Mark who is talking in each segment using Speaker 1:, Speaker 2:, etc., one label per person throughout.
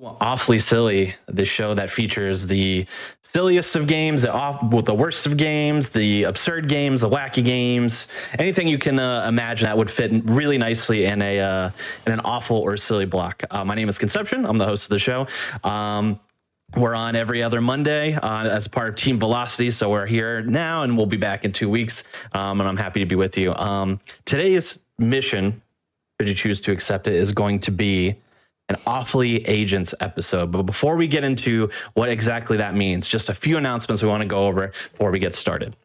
Speaker 1: Awfully Silly, the show that features the silliest of games, the worst of games, the absurd games, the wacky games, anything you can imagine that would fit really nicely in an awful or silly block. My name is Conception. I'm the host of the show. We're on every other Monday as part of Team Velocity, so we're here now, and we'll be back in 2 weeks. And I'm happy to be with you. Today's mission, should you choose to accept it, is going to be an Awfully Agents episode. But before we get into what exactly that means, just a few announcements we want to go over before we get started.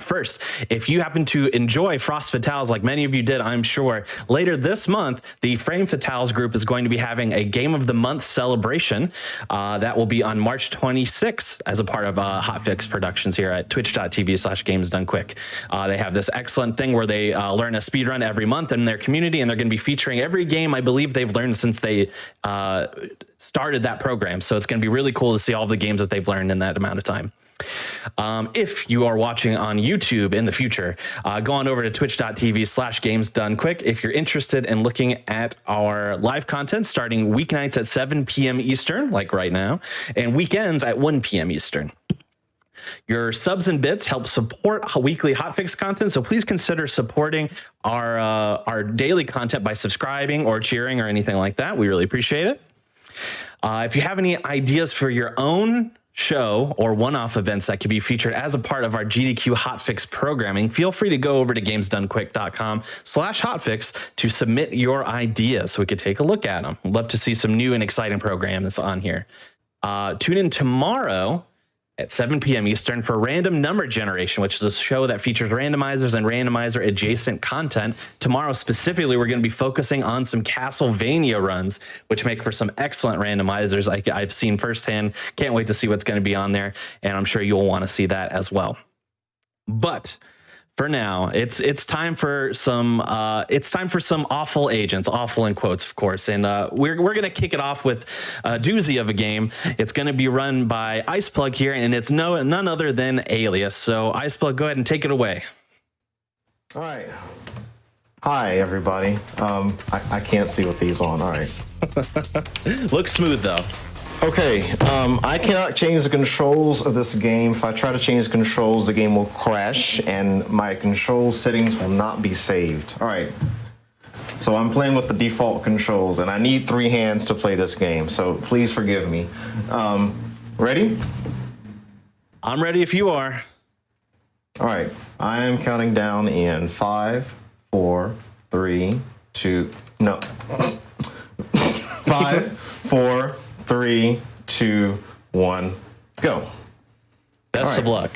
Speaker 1: First, if you happen to enjoy Frost Fatales like many of you did, I'm sure, later this month, the Frame Fatales group is going to be having a Game of the Month celebration that will be on March 26th as a part of Hotfix Productions here at twitch.tv/gamesdonequick. They have this excellent thing where they learn a speedrun every month in their community, and they're going to be featuring every game I believe they've learned since they started that program. So it's going to be really cool to see all the games that they've learned in that amount of time. If you are watching on YouTube in the future, go on over to twitch.tv/gamesdonequick. If you're interested in looking at our live content starting weeknights at 7 p.m. Eastern, like right now, and weekends at 1 p.m. Eastern. Your subs and bits help support weekly hotfix content, so please consider supporting our daily content by subscribing or cheering or anything like that. We really appreciate it. If you have any ideas for your own show or one-off events that could be featured as a part of our GDQ Hotfix programming, feel free to go over to gamesdonequick.com/hotfix to submit your ideas so we could take a look at them. We'd love to see some new and exciting programs on here. Tune in tomorrow at 7 p.m. Eastern for Random Number Generation, which is a show that features randomizers and randomizer adjacent content. Tomorrow specifically, we're going to be focusing on some Castlevania runs, which make for some excellent randomizers I've seen firsthand. Can't wait to see what's going to be on there, and I'm sure you'll want to see that as well. But for now, it's time for some awful agents, awful in quotes, of course, and we're gonna kick it off with a doozy of a game. It's gonna be run by Iceplug here, and it's none other than Alias. So Iceplug, go ahead and take it away.
Speaker 2: All right. Hi everybody. I can't see with these on. All right.
Speaker 1: Looks smooth though.
Speaker 2: Okay, I cannot change the controls of this game. If I try to change the controls, the game will crash and my control settings will not be saved. All right, so I'm playing with the default controls and I need 3 hands to play this game, so please forgive me. Ready?
Speaker 1: I'm ready if you are.
Speaker 2: All right, I am counting down in 5, 4, 3, 2, no. 5, 4, 3, 2, 1, go.
Speaker 1: Best of luck.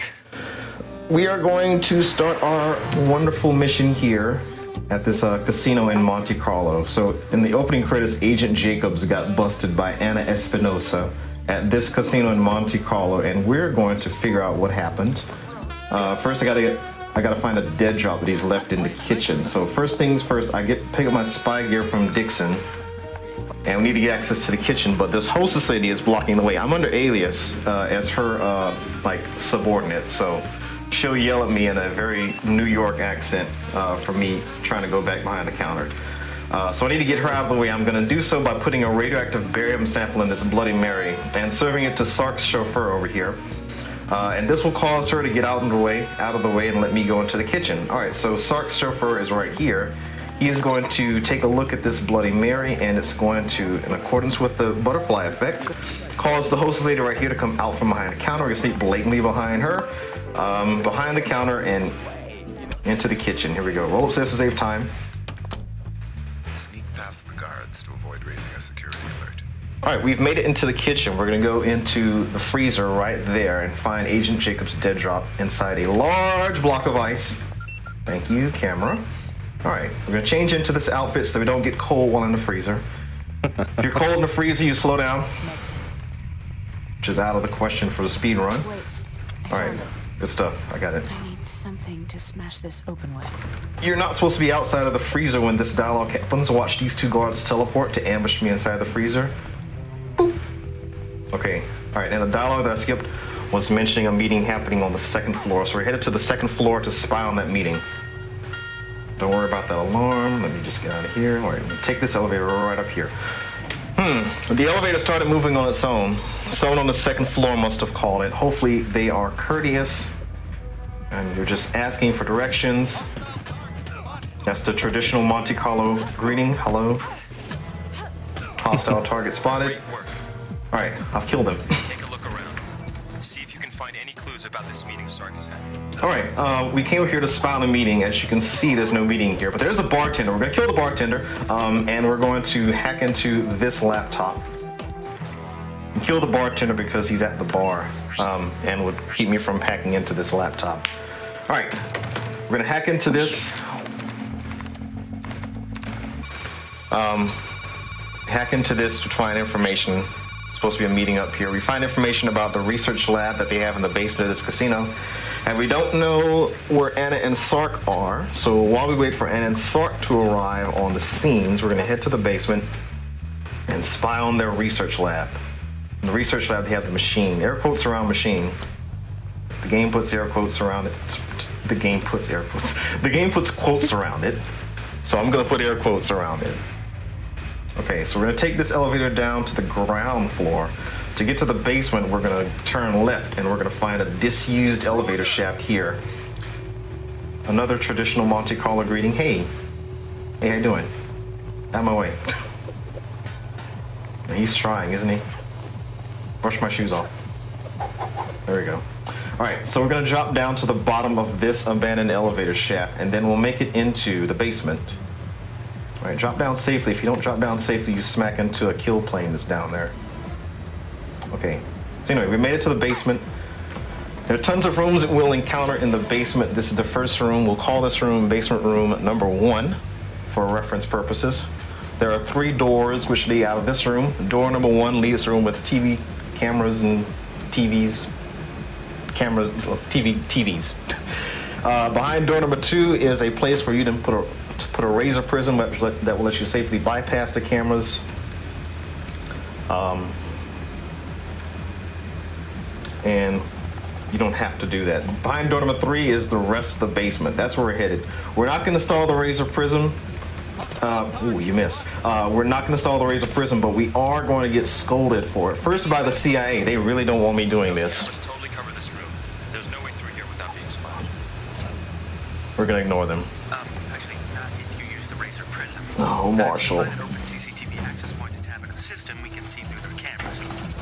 Speaker 2: We are going to start our wonderful mission here at this casino in Monte Carlo. So in the opening credits, Agent Jacobs got busted by Anna Espinosa at this casino in Monte Carlo, and we're going to figure out what happened. First, I gotta find a dead drop that he's left in the kitchen. So first things first, pick up my spy gear from Dixon. And we need to get access to the kitchen, but this hostess lady is blocking the way. I'm under Alias as her subordinate, so she'll yell at me in a very New York accent for me trying to go back behind the counter. So I need to get her out of the way. I'm going to do so by putting a radioactive barium sample in this Bloody Mary and serving it to Sark's chauffeur over here. And this will cause her to get out of the way and let me go into the kitchen. All right, so Sark's chauffeur is right here. He's going to take a look at this Bloody Mary, and it's going to, in accordance with the butterfly effect, cause the hostess lady right here to come out from behind the counter. We're going to see blatantly behind her, behind the counter, and into the kitchen. Here we go. Roll upstairs to save time.
Speaker 3: Sneak past the guards to avoid raising a security alert.
Speaker 2: All right, we've made it into the kitchen. We're going to go into the freezer right there and find Agent Jacobs' dead drop inside a large block of ice. Thank you, camera. All right, we're gonna change into this outfit so we don't get cold while in the freezer. If you're cold in the freezer, you slow down, which is out of the question for the speed run. All right, good stuff, I got it.
Speaker 4: I need something to smash this open with.
Speaker 2: You're not supposed to be outside of the freezer when this dialogue happens. Watch these 2 guards teleport to ambush me inside the freezer. Boop. Okay, all right, and the dialogue that I skipped was mentioning a meeting happening on the 2nd floor, so we're headed to the 2nd floor to spy on that meeting. Don't worry about that alarm. Let me just get out of here. All right, take this elevator right up here. The elevator started moving on its own. Someone on the second floor must have called it. Hopefully they are courteous and you're just asking for directions. That's the traditional Monte Carlo greeting. Hello. Hostile target spotted.
Speaker 5: Great work.
Speaker 2: All right, I've killed him.
Speaker 5: Take a look around. See if you can find any clues about this meeting Sark has had.
Speaker 2: All right, we came here to spy on a meeting. As you can see, there's no meeting here, but there's a bartender. We're gonna kill the bartender, and we're going to hack into this laptop. And kill the bartender because he's at the bar, and would keep me from hacking into this laptop. All right, we're gonna hack into this. Hack into this to find information. It's supposed to be a meeting up here. We find information about the research lab that they have in the basement of this casino. And we don't know where Anna and Sark are. So while we wait for Anna and Sark to arrive on the scenes, we're gonna head to the basement and spy on their research lab. In the research lab, they have the machine. Air quotes around machine. The game puts air quotes around it. The game puts air quotes. The game puts quotes around it. So I'm gonna put air quotes around it. Okay, so we're gonna take this elevator down to the ground floor. To get to the basement, we're gonna turn left and we're gonna find a disused elevator shaft here. Another traditional Monte Carlo greeting. Hey, how you doing? Out of my way. He's trying, isn't he? Brush my shoes off. There we go. All right, so we're gonna drop down to the bottom of this abandoned elevator shaft and then we'll make it into the basement. All right, drop down safely. If you don't drop down safely, you smack into a kill plane that's down there. Okay, so anyway, we made it to the basement. There are tons of rooms that we'll encounter in the basement. This is the first room. We'll call this room basement room number 1 for reference purposes. There are 3 doors which lead out of this room. Door number 1 leads the room with TV cameras and TVs. TVs. Behind door number 2 is a place where you can put a razor prism that will let you safely bypass the cameras. And you don't have to do that. Behind door number 3 is the rest of the basement. That's where we're headed. We're not going to install the razor prism. Ooh, you missed. We're not going to install the razor prism, but we are going to get scolded for it. First by the CIA. They really don't want me doing this.
Speaker 5: Totally cover this room. There's no way through here without being spotted.
Speaker 2: We're going to ignore them.
Speaker 5: Actually, not if you use the razor prism.
Speaker 2: Oh, Marshall.
Speaker 5: If you find an open CCTV access point to tap into the system, we can see through their cameras.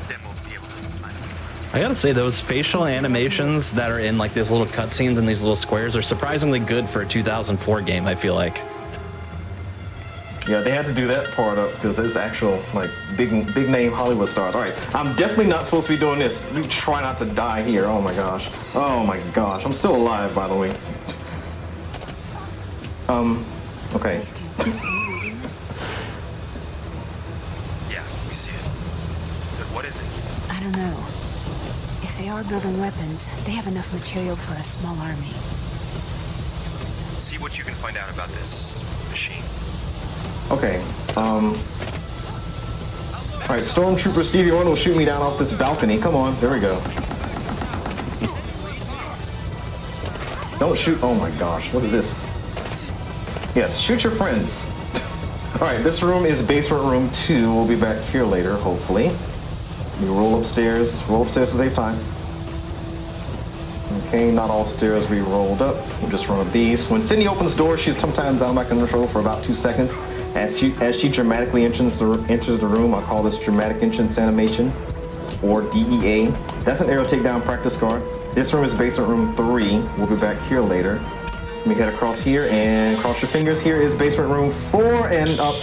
Speaker 5: Then we'll be able to find a way through.
Speaker 1: I gotta say, those facial animations that are in like these little cutscenes and these little squares are surprisingly good for a 2004 game, I feel like.
Speaker 2: Yeah, they had to do that part up because there's actual like big name Hollywood stars. All right, I'm definitely not supposed to be doing this. You try not to die here. Oh my gosh. Oh my gosh. I'm still alive, by the way. Okay.
Speaker 5: Yeah, we see it. But what is it?
Speaker 4: I don't know. If they are building weapons, they have enough material for a small army.
Speaker 5: See what you can find out about this machine.
Speaker 2: Okay. All right, Stormtrooper Stevie Wonder will shoot me down off this balcony. Come on, there we go. Don't shoot. Oh my gosh, what is this? Yes, shoot your friends. All right, this room is basement room 2. We'll be back here later, hopefully. We roll upstairs to save time. Okay, not all stairs we rolled up. We'll just run up these. When Sydney opens doors, she's sometimes out of my control for about 2 seconds. As she dramatically enters the room, I call this dramatic entrance animation, or DEA. That's an aerial takedown practice card. This room is basement room 3. We'll be back here later. Let me head across here and cross your fingers. Here is basement room 4 and up.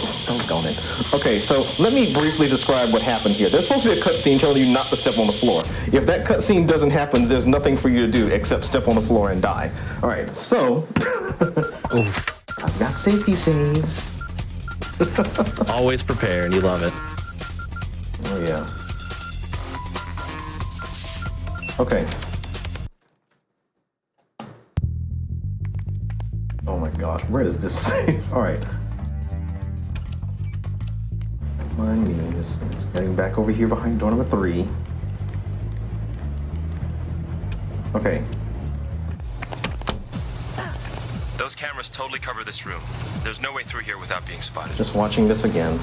Speaker 2: Don't it. Okay, so let me briefly describe what happened here. There's supposed to be a cutscene telling you not to step on the floor. If that cutscene doesn't happen, there's nothing for you to do except step on the floor and die. All right, so I've got safety saves.
Speaker 1: Always prepared. You love it.
Speaker 2: Oh yeah. Okay. Oh my gosh, where is this save? All right. Mind me, just getting back over here behind door number 3. Okay.
Speaker 5: Those cameras totally cover this room. There's no way through here without being spotted.
Speaker 2: Just watching this again.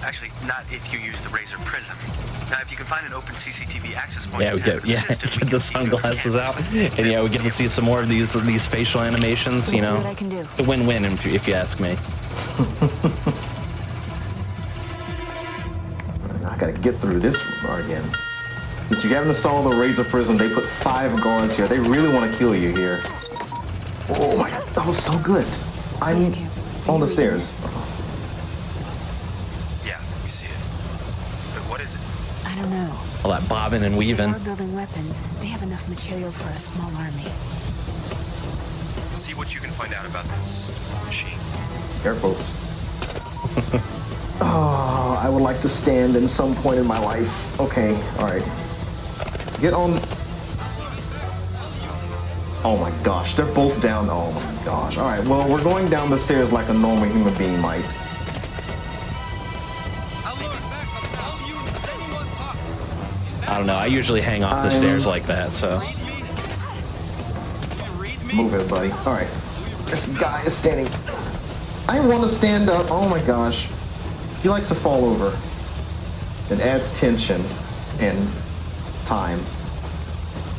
Speaker 5: Actually, not if you use the Razor Prism. Now, if you can find an open CCTV access point,
Speaker 1: Yeah, we
Speaker 5: to
Speaker 1: get get the sunglasses out, and yeah, we get to see some more of these facial animations. You
Speaker 4: Let's see
Speaker 1: know,
Speaker 4: what I can do.
Speaker 1: a win-win if you ask me.
Speaker 2: I gotta get through this again. Since you haven't installed the Razor Prism, they put 5 guards here. They really want to kill you here. Oh my god, that was so good. I'm on the stairs.
Speaker 5: Yeah, we see it. But what is it?
Speaker 4: I don't know.
Speaker 1: All that bobbing and
Speaker 4: If
Speaker 1: weaving.
Speaker 4: they are building weapons, they have enough material for a small army.
Speaker 5: See what you can find out about this machine.
Speaker 2: Air quotes. Oh, I would like to stand in some point in my life. Okay, alright. Get on. Oh my gosh, they're both down. Oh my gosh. Alright, well, we're going down the stairs like a normal human being might.
Speaker 1: I don't know. I usually hang off the stairs like that, so.
Speaker 2: Move it, buddy. Alright. This guy is standing. I want to stand up. Oh my gosh. He likes to fall over. It adds tension and time.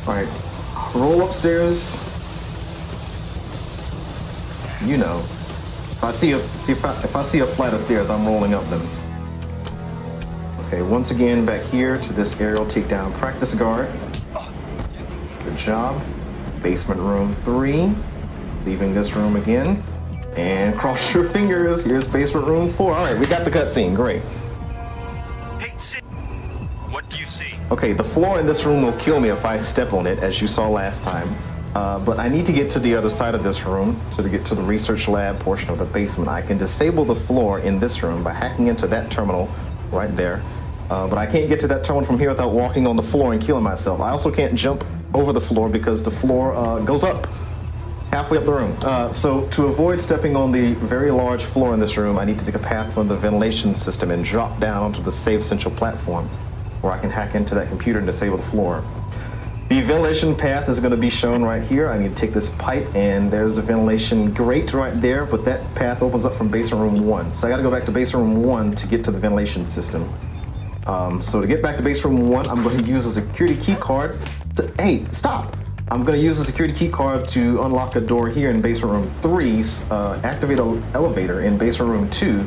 Speaker 2: Alright. Roll upstairs. You know. If I see a flight of stairs, I'm rolling up them. Okay, once again back here to this aerial takedown practice guard. Good job. Basement room 3. Leaving this room again. And cross your fingers. Here's basement room 4. Alright, we got the cutscene. Great.
Speaker 5: Hey, Sid, what do you see?
Speaker 2: Okay, the floor in this room will kill me if I step on it, as you saw last time. But I need to get to the other side of this room to get to the research lab portion of the basement. I can disable the floor in this room by hacking into that terminal right there. But I can't get to that terminal from here without walking on the floor and killing myself. I also can't jump over the floor because the floor goes up halfway up the room. So to avoid stepping on the very large floor in this room, I need to take a path from the ventilation system and drop down onto the safe central platform where I can hack into that computer and disable the floor. The ventilation path is going to be shown right here. I need to take this pipe, and there's a ventilation grate right there, but that path opens up from basement room 1. So I got to go back to basement room 1 to get to the ventilation system. So to get back to base room 1, I'm going to use a security key card to, hey, stop! I'm going to use a security key card to unlock a door here in basement room 3, activate an elevator in basement room 2,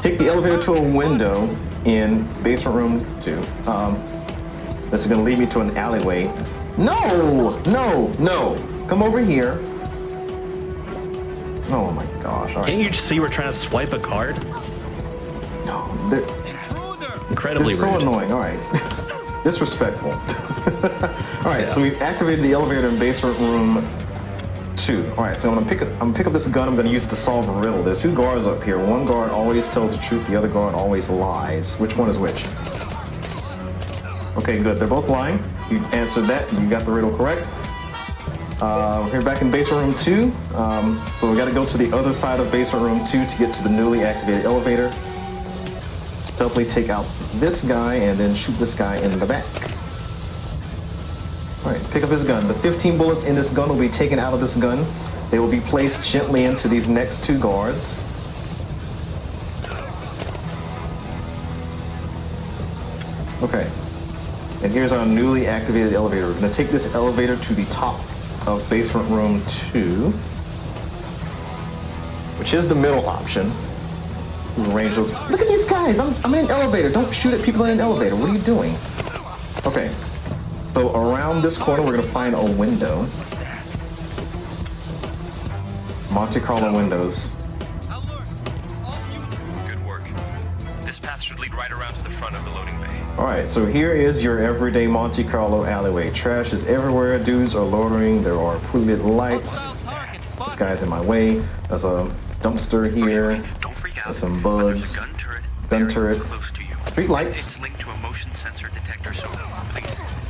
Speaker 2: take the elevator to a window in basement room 2. This is going to lead me to an alleyway. No! No! No! Come over here. Oh my gosh. All right.
Speaker 1: Can't you just see we're trying to swipe a card?
Speaker 2: No,
Speaker 1: Incredibly
Speaker 2: they're so
Speaker 1: rude.
Speaker 2: annoying. All right. Disrespectful. All right,
Speaker 1: Yeah.
Speaker 2: so we've activated the elevator in basement room 2. All right, so I'm gonna pick up this gun. I'm gonna use it to solve a riddle. There's 2 guards up here. One guard always tells the truth. The other guard always lies. Which one is which? Okay, good. They're both lying. You answered that. You got the riddle correct. We're here back in basement room 2. So we got to go to the other side of basement room 2 to get to the newly activated elevator. Stealthily take out this guy and then shoot this guy in the back. Alright, pick up his gun. The 15 bullets in this gun will be taken out of this gun. They will be placed gently into these next 2 guards. Okay. And here's our newly activated elevator. We're going to take this elevator to the top of basement room 2, which is the middle option. Arrange those. Look at these guys! I'm in an elevator. Don't shoot at people in an elevator. What are you doing? Okay. So around this corner, we're gonna find a window. Monte Carlo windows.
Speaker 5: Good work. This path should lead right around to the front of the loading bay.
Speaker 2: All right. So here is your everyday Monte Carlo alleyway. Trash is everywhere. Dudes are loitering. There are poorly lit lights. This guy's in my way. There's a dumpster here.
Speaker 5: Don't freak out.
Speaker 2: There's some
Speaker 5: But there's
Speaker 2: bugs.
Speaker 5: a gun turret.
Speaker 2: Gun
Speaker 5: very
Speaker 2: turret.
Speaker 5: Close to you.
Speaker 2: Street lights.
Speaker 5: It's linked to a motion sensor detector, so please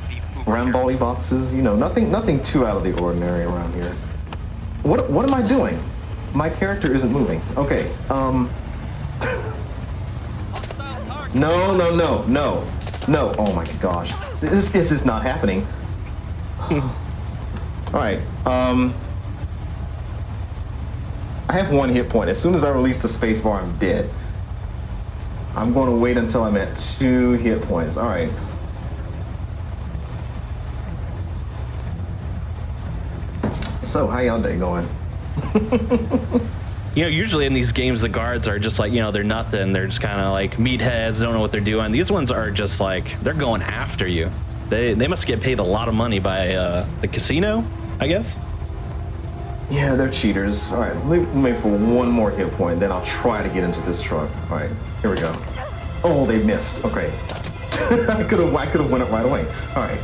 Speaker 5: be uber
Speaker 2: Ramboli boxes. You know, nothing too out of the ordinary around here. What am I doing? My character isn't moving. Okay. No. Oh my gosh. This is not happening. Alright. I have 1 hit point. As soon as I release the spacebar, I'm dead. I'm going to wait until I'm at 2 hit points. All right. So, how y'all day going?
Speaker 1: You know, usually in these games, the guards are just like, you know, they're nothing. They're just kind of like meatheads, don't know what they're doing. These ones are just like, they're going after you. They must get paid a lot of money by the casino, I guess.
Speaker 2: Yeah, they're cheaters. All right, let me for one more hit point, then I'll try to get into this truck. All right, here we go. Oh, they missed. Okay. I could have went it right away. All right.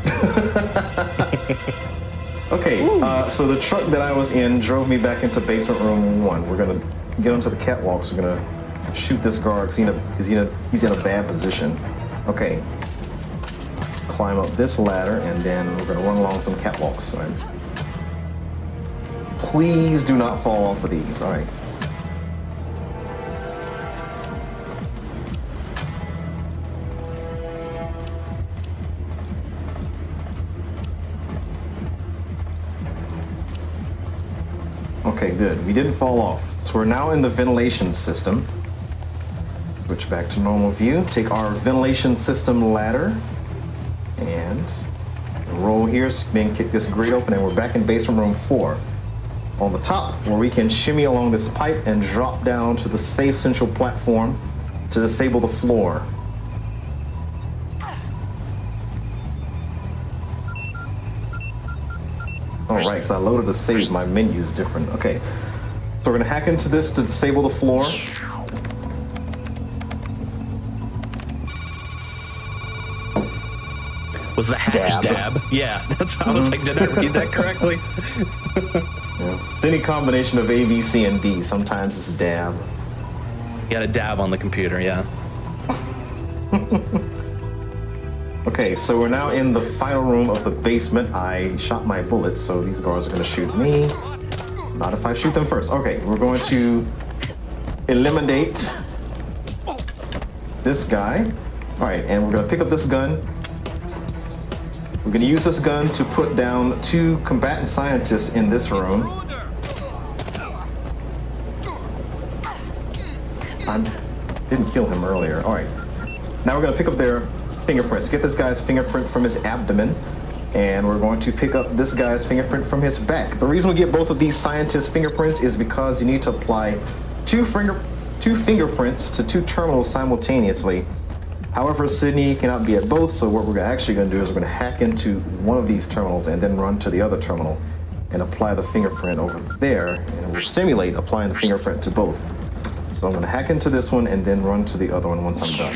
Speaker 2: Okay, so the truck that I was in drove me back into basement room 1. We're gonna get onto the catwalks. We're gonna shoot this guard because he's in a bad position. Okay. Climb up this ladder and then we're gonna run along some catwalks. All right. Please do not fall off of these. All right. Okay, good. We didn't fall off. So we're now in the ventilation system. Switch back to normal view. Take our ventilation system ladder and roll here, then kick this grate open, and we're back in basement room 4. On the top, where we can shimmy along this pipe and drop down to the safe central platform to disable the floor. All right, because I loaded a save, my menu's different. Okay, so we're gonna hack into this to disable the floor.
Speaker 1: Was the hack dab? Yeah, that's how I was like, did I read that correctly?
Speaker 2: Yeah. It's any combination of A, B, C, and D. Sometimes it's dab.
Speaker 1: You got a dab on the computer, yeah.
Speaker 2: Okay, so we're now in the final room of the basement. I shot my bullets, so these guards are gonna shoot me. Not if I shoot them first. Okay, we're going to eliminate this guy. All right, and we're gonna pick up this gun. We're gonna use this gun to put down 2 combatant scientists in this room. I didn't kill him earlier. All right, now we're gonna pick up their fingerprints. Get this guy's fingerprint from his abdomen, and we're going to pick up this guy's fingerprint from his back. The reason we get both of these scientists' fingerprints is because you need to apply 2 fingerprints to 2 terminals simultaneously. However, Sydney cannot be at both, so what we're actually going to do is we're going to hack into one of these terminals and then run to the other terminal and apply the fingerprint over there, and we'll simulate applying the fingerprint to both. So I'm going to hack into this one and then run to the other one once I'm done.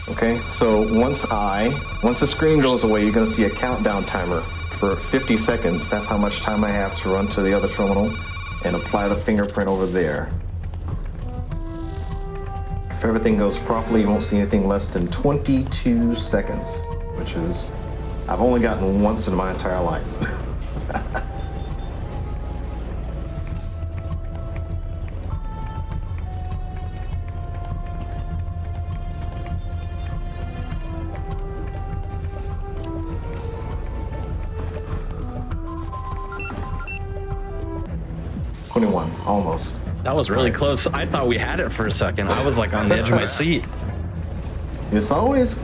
Speaker 2: Okay, so once the screen goes away, you're going to see a countdown timer for 50 seconds. That's how much time I have to run to the other terminal and apply the fingerprint over there. If everything goes properly, you won't see anything less than 22 seconds, which is, I've only gotten once in my entire life. Almost.
Speaker 1: That was really close. I thought we had it for a second. I was like on the edge of my seat.
Speaker 2: It's always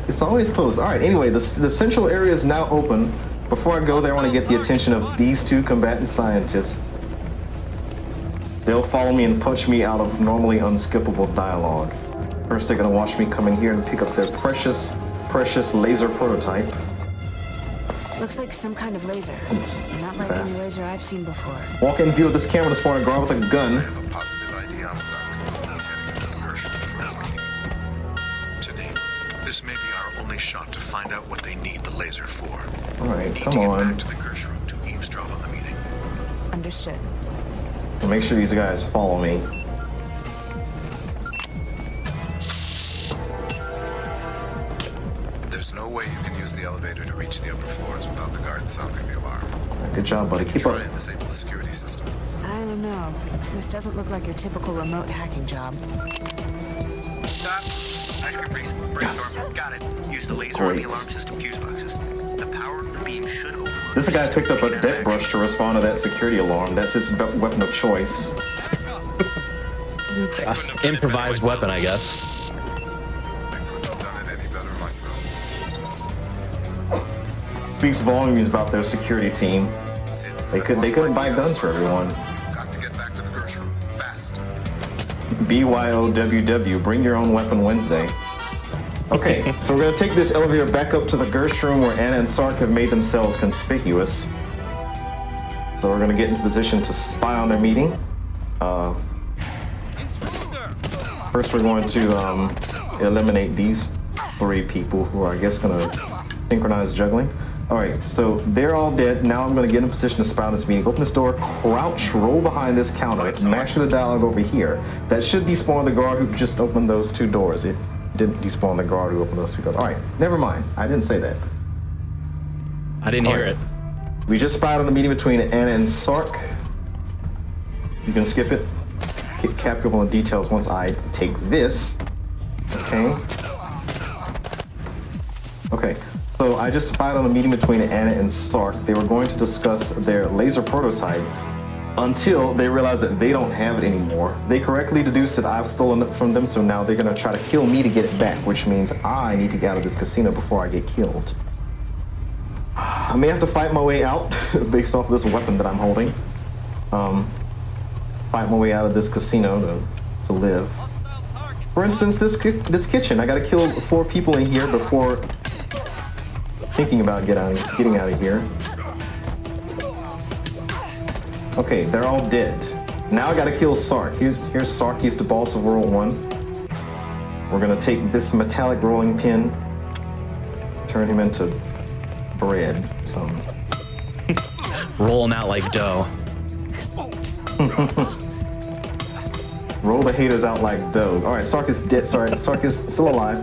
Speaker 2: close. All right, anyway, the central area is now open. Before I go there, I want to get the attention of these 2 combatant scientists. They'll follow me and punch me out of normally unskippable dialogue. First, they're going to watch me come in here and pick up their precious laser prototype.
Speaker 4: Looks like some kind of laser.
Speaker 2: Oops,
Speaker 4: Not like any laser I've seen before.
Speaker 2: Walk in view of this camera to spawn a guard with a gun.
Speaker 3: I have a positive ID on stock. He's heading into the Gershon for his meeting. Today, this may be our only shot to find out what they need the laser for.
Speaker 2: All right,
Speaker 3: we need
Speaker 2: come
Speaker 3: to get
Speaker 2: on.
Speaker 3: back to the Gershon to eavesdrop on the meeting.
Speaker 4: Understood.
Speaker 2: So make sure these guys follow me.
Speaker 3: There's no way you can use the elevator to reach the upper floors without the guards sounding the alarm.
Speaker 2: Good job, buddy. Keep
Speaker 3: Try
Speaker 2: up.
Speaker 3: and disable the security system.
Speaker 4: I don't know. This doesn't look like your typical remote hacking job.
Speaker 5: Ice cream freeze. Brainstorm. Got it. Use the laser on the alarm system fuse boxes. The power of the beam should overload.
Speaker 2: This guy picked up a deck brush to respond to that security alarm. That's his weapon of choice.
Speaker 1: Improvised weapon, I guess.
Speaker 3: I couldn't have done it any better myself.
Speaker 2: Speaks volumes about their security team. They couldn't buy guns for everyone.
Speaker 3: You've got to get back to the Gersh room. Fast.
Speaker 2: BYOWW, bring your own weapon Wednesday. Okay, so we're gonna take this elevator back up to the Gersh room where Anna and Sark have made themselves conspicuous. So we're gonna get into position to spy on their meeting. First we're going to eliminate these 3 people who are, I guess, gonna synchronize juggling. Alright, so they're all dead. Now I'm gonna get in position to spy on this meeting. Open this door, crouch, roll behind this counter, mash the dialogue over here. That should despawn the guard who just opened those 2 doors. It didn't despawn the guard who opened those 2 doors. Alright, never mind. I didn't say that.
Speaker 1: I didn't hear it.
Speaker 2: We just spied on the meeting between Anna and Sark. You can skip it. Cap up on the details once I take this. Okay. Okay. So I just spied on a meeting between Anna and Sark. They were going to discuss their laser prototype until they realized that they don't have it anymore. They correctly deduced that I've stolen it from them, so now they're going to try to kill me to get it back, which means I need to get out of this casino before I get killed. I may have to fight my way out based off of this weapon that I'm holding. Fight my way out of this casino to live. For instance, this kitchen. I gotta kill 4 people in here before thinking about getting out of here. Okay, they're all dead. Now I gotta kill Sark. Here's Sark. He's the boss of World 1. We're gonna take this metallic rolling pin, turn him into bread.
Speaker 1: Roll him out like dough.
Speaker 2: Roll the haters out like dough. All right, Sark is dead. Sorry, Sark is still alive.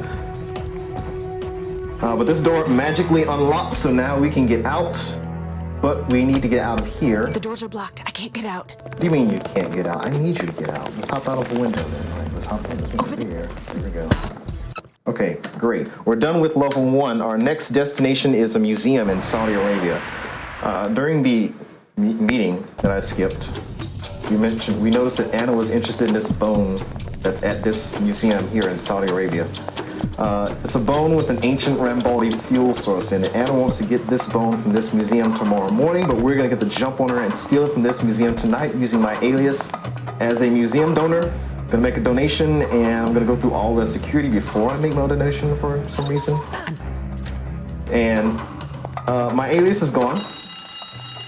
Speaker 2: But this door magically unlocks, so now we can get out. But we need to get out of here.
Speaker 4: The doors are blocked. I can't get out.
Speaker 2: What do you mean you can't get out? I need you to get out. Let's hop out of the window then. All right, let's hop out of the here. There we go. Okay, great. We're done with level 1. Our next destination is a museum in Saudi Arabia. During the meeting that I skipped, we noticed that Anna was interested in this bone that's at this museum here in Saudi Arabia. It's a bone with an ancient Rambaldi fuel source in it. Anna wants to get this bone from this museum tomorrow morning, but we're gonna get the jump on her and steal it from this museum tonight using my alias as a museum donor. Gonna make a donation, and I'm gonna go through all the security before I make my donation for some reason. And my alias is gone.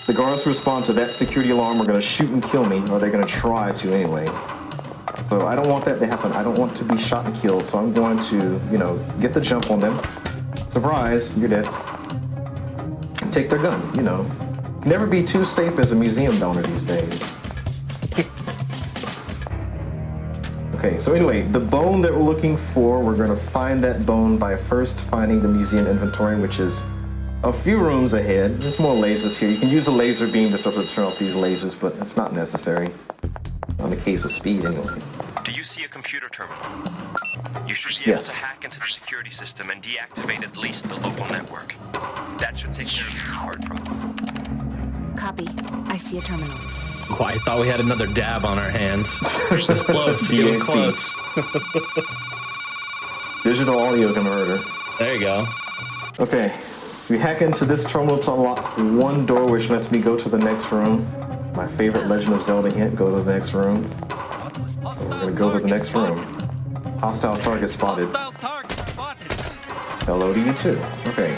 Speaker 2: The guards who respond to that security alarm are gonna shoot and kill me, or they're gonna try to anyway. So I don't want that to happen. I don't want to be shot and killed, so I'm going to, get the jump on them. Surprise, you're dead. And take their gun, Never be too safe as a museum donor these days. Okay, so anyway, the bone that we're looking for, we're gonna find that bone by first finding the museum inventory, which is a few rooms ahead. There's more lasers here. You can use a laser beam to turn off these lasers, but it's not necessary. On the case of speed, anyway.
Speaker 5: Do you see a computer terminal? You should be able to hack into the security system and deactivate at least the local network. That should take care of the keycard problem.
Speaker 4: Copy. I see a terminal.
Speaker 1: Oh, I thought we had another dab on our hands. It was close. Getting close.
Speaker 2: Digital audio converter.
Speaker 1: There you go.
Speaker 2: Okay. So we hack into this terminal to unlock one door, which lets me go to the next room. My favorite Legend of Zelda hint, go to the next room. So we're gonna go to the next room. Hostile target spotted. Hello to you too. Okay.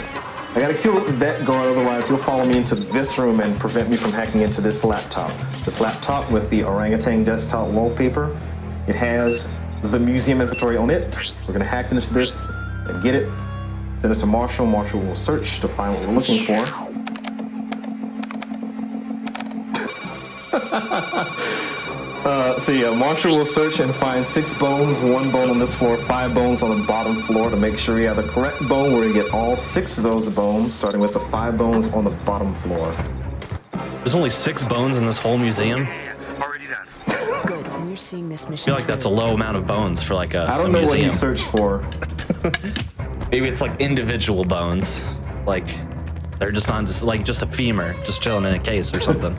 Speaker 2: I gotta kill that guard, otherwise he'll follow me into this room and prevent me from hacking into this laptop. This laptop with the orangutan desktop wallpaper. It has the museum inventory on it. We're gonna hack into this and get it. Send it to Marshall. Marshall will search to find what we're looking for. Marshall will search and find 6 bones, 1 bone on this floor, 5 bones on the bottom floor to make sure we have the correct bone. We're gonna get all 6 of those bones, starting with the 5 bones on the bottom floor.
Speaker 1: There's only 6 bones in this whole museum.
Speaker 5: Yeah, already done.
Speaker 4: Good. And you're seeing this
Speaker 1: I
Speaker 4: mission.
Speaker 1: feel like that's a low amount of bones for like a
Speaker 2: I don't know
Speaker 1: museum.
Speaker 2: what he searched for.
Speaker 1: Maybe it's like individual bones, like they're just on just a femur, just chilling in a case or something.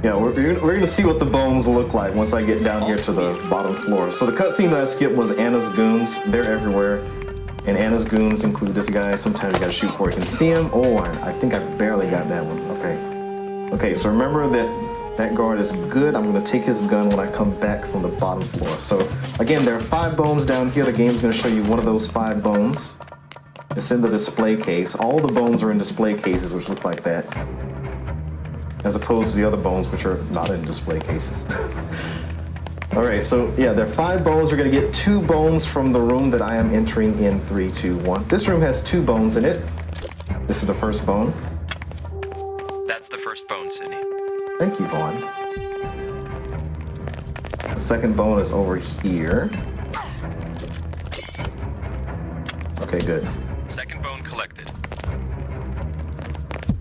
Speaker 2: Yeah, we're gonna see what the bones look like once I get down here to the bottom floor. So the cutscene that I skipped was Anna's goons. They're everywhere. And Anna's goons include this guy. Sometimes you gotta shoot before you can see him. Oh, I think I barely got that one. Okay. Okay, so remember that guard is good. I'm gonna take his gun when I come back from the bottom floor. So again, there are 5 bones down here. The game's gonna show you one of those 5 bones. It's in the display case. All the bones are in display cases, which look like that. As opposed to the other bones, which are not in display cases. All right, so yeah, there are 5 bones. We're gonna get 2 bones from the room that I am entering in 3, 2, 1. This room has 2 bones in it. This is the first bone.
Speaker 5: That's the first bone, Sydney.
Speaker 2: Thank you, Vaughn. The second bone is over here. Okay, good.
Speaker 5: Second bone collected.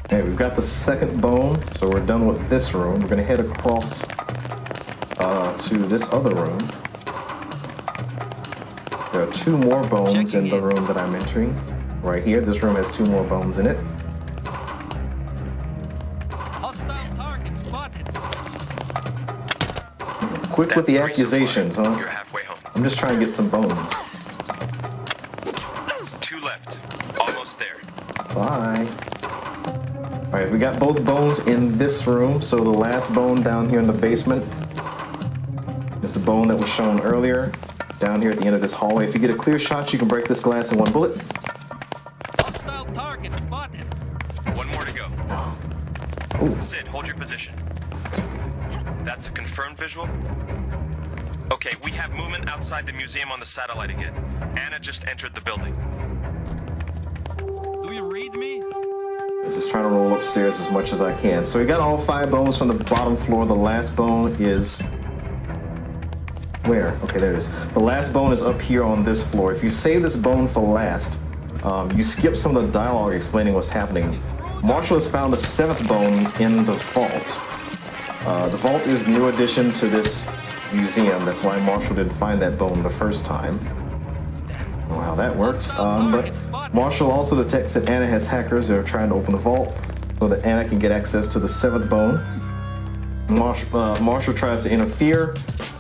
Speaker 2: Okay, we've got the second bone, so we're done with this room. We're gonna head across to this other room. There are 2 more bones in the room that I'm entering. Right here, this room has 2 more bones in it.
Speaker 6: Hostile target spotted.
Speaker 2: Quick with
Speaker 5: That's
Speaker 2: the
Speaker 5: 3 so far.
Speaker 2: accusations, huh?
Speaker 5: You're halfway home.
Speaker 2: I'm just trying to get some bones.
Speaker 5: 2 left. Almost there.
Speaker 2: Bye. All right, we got both bones in this room. So the last bone down here in the basement is the bone that was shown earlier, down here at the end of this hallway. If you get a clear shot, you can break this glass in 1 bullet.
Speaker 6: Hostile target spotted.
Speaker 5: 1 more to go.
Speaker 2: Ooh.
Speaker 5: Sid, hold your position. That's a confirmed visual? Okay, we have movement outside the museum on the satellite again. Anna just entered the building.
Speaker 6: Do you read me?
Speaker 2: I'm just trying to roll upstairs as much as I can. So we got all 5 bones from the bottom floor. The last bone is... Where? Okay, there it is. The last bone is up here on this floor. If you save this bone for last, you skip some of the dialogue explaining what's happening. Marshall has found the 7th bone in the vault. The vault is a new addition to this museum. That's why Marshall didn't find that bone the first time. I don't know how that works. But Marshall also detects that Anna has hackers that are trying to open the vault so that Anna can get access to the 7th bone. Marshall tries to interfere,